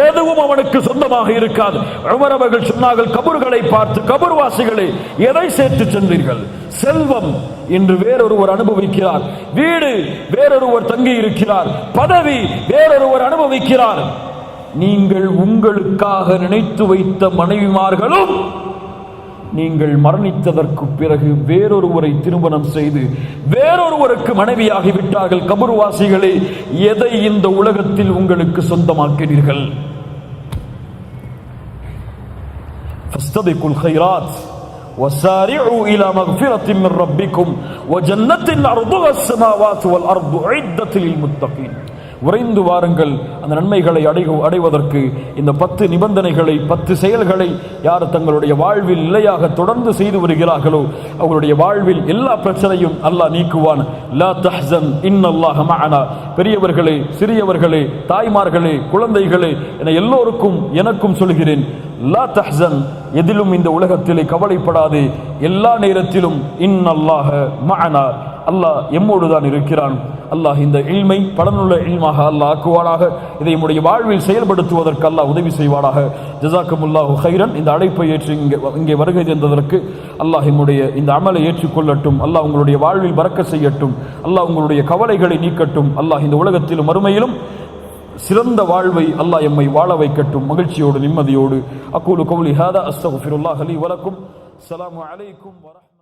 எதுவும் அவனுக்கு சொந்தமாக இருக்காது. உமர் அவர்கள் சொன்னார்கள், கபர்களை பார்த்து, கபர்வாசிகளை எதை சேர்த்து சென்றீர்கள்? செல்வம் இன்று வேறொருவர் அனுபவிக்கிறார், வீடு வேறொருவர் தங்கி இருக்கிறார், பதவி வேறொருவர் அனுபவிக்கிறார். நீங்கள் உங்களுக்காக நினைத்து வைத்த மனைவிமார்களும் நீங்கள் மரணித்ததற்கு பிறகு வேறொருவரை திருமணம் செய்து வேறொருவருக்கு மனைவியாகிவிட்டார்கள். கபர்வாசிகளே, எதை இந்த உலகத்தில் உங்களுக்கு சொந்தமாக்கிறீர்கள்? ஃபஸ்தபிகுல் கைராத் வஸாரிஉ இலா மக்ஃபிரத்தின் மின் ரப்பிக்கும் வஜன்னத்தின் அர்துஹா ஸமாவாத்து வல் அர்து உஇத்தத் லில் முத்தகீன். விரைந்து வாருங்கள் அந்த நன்மைகளை அடைவதற்கு. இந்த 10 நிபந்தனைகளை, 10 செயல்களை யார் தங்களுடைய வாழ்வில் நிலையாக தொடர்ந்து செய்து வருகிறார்களோ அவர்களுடைய வாழ்வில் எல்லா பிரச்சனையும் அல்லாஹ் நீக்குவான். லா தஹ்சன் இன்னல்லாஹ மஅனா. பெரியவர்களே, சிறியவர்களே, தாய்மார்களே, குழந்தைகளே என எல்லோருக்கும் எனக்கும் சொல்கிறேன், லா தஹ்சன், எதிலும் இந்த உலகத்திலே கவலைப்படாதே. எல்லா நேரத்திலும் இன்னல்லாஹ மஅனா, அல்லாஹ் எம்மோடு தான் இருக்கிறான். அல்லாஹ் இந்த இல்மை பலனுள்ள இல்மாக அல்லாஹ் ஆக்குவானாக. இதை நம்முடைய வாழ்வில் செயல்படுத்துவதற்கு அல்லாஹ் உதவி செய்வானாக. ஜஸாக்கமுல்லாஹு கைரன். இந்த அழைப்பை ஏற்று இங்கே வருகை தந்ததற்கு அல்லாஹ் நம்முடைய இந்த அமலை ஏற்றுக்கொள்ளட்டும். அல்லாஹ் உங்களுடைய வாழ்வில் பரக்கத் செய்யட்டும். அல்லாஹ் உங்களுடைய கவலைகளை நீக்கட்டும். அல்லாஹ் இந்த உலகத்திலும் மறுமையிலும் சிறந்த வாழ்வை அல்லாஹ் எம்மை வாழ வைக்கட்டும், மகிழ்ச்சியோடு நிம்மதியோடு. அக்கூலு கௌலி ஹாதா அஸ்தக்ஃபிருல்லாஹ் லி வலக்கும். அஸ்ஸலாமு அலைக்கும் வரஹ்மத்துல்லாஹி.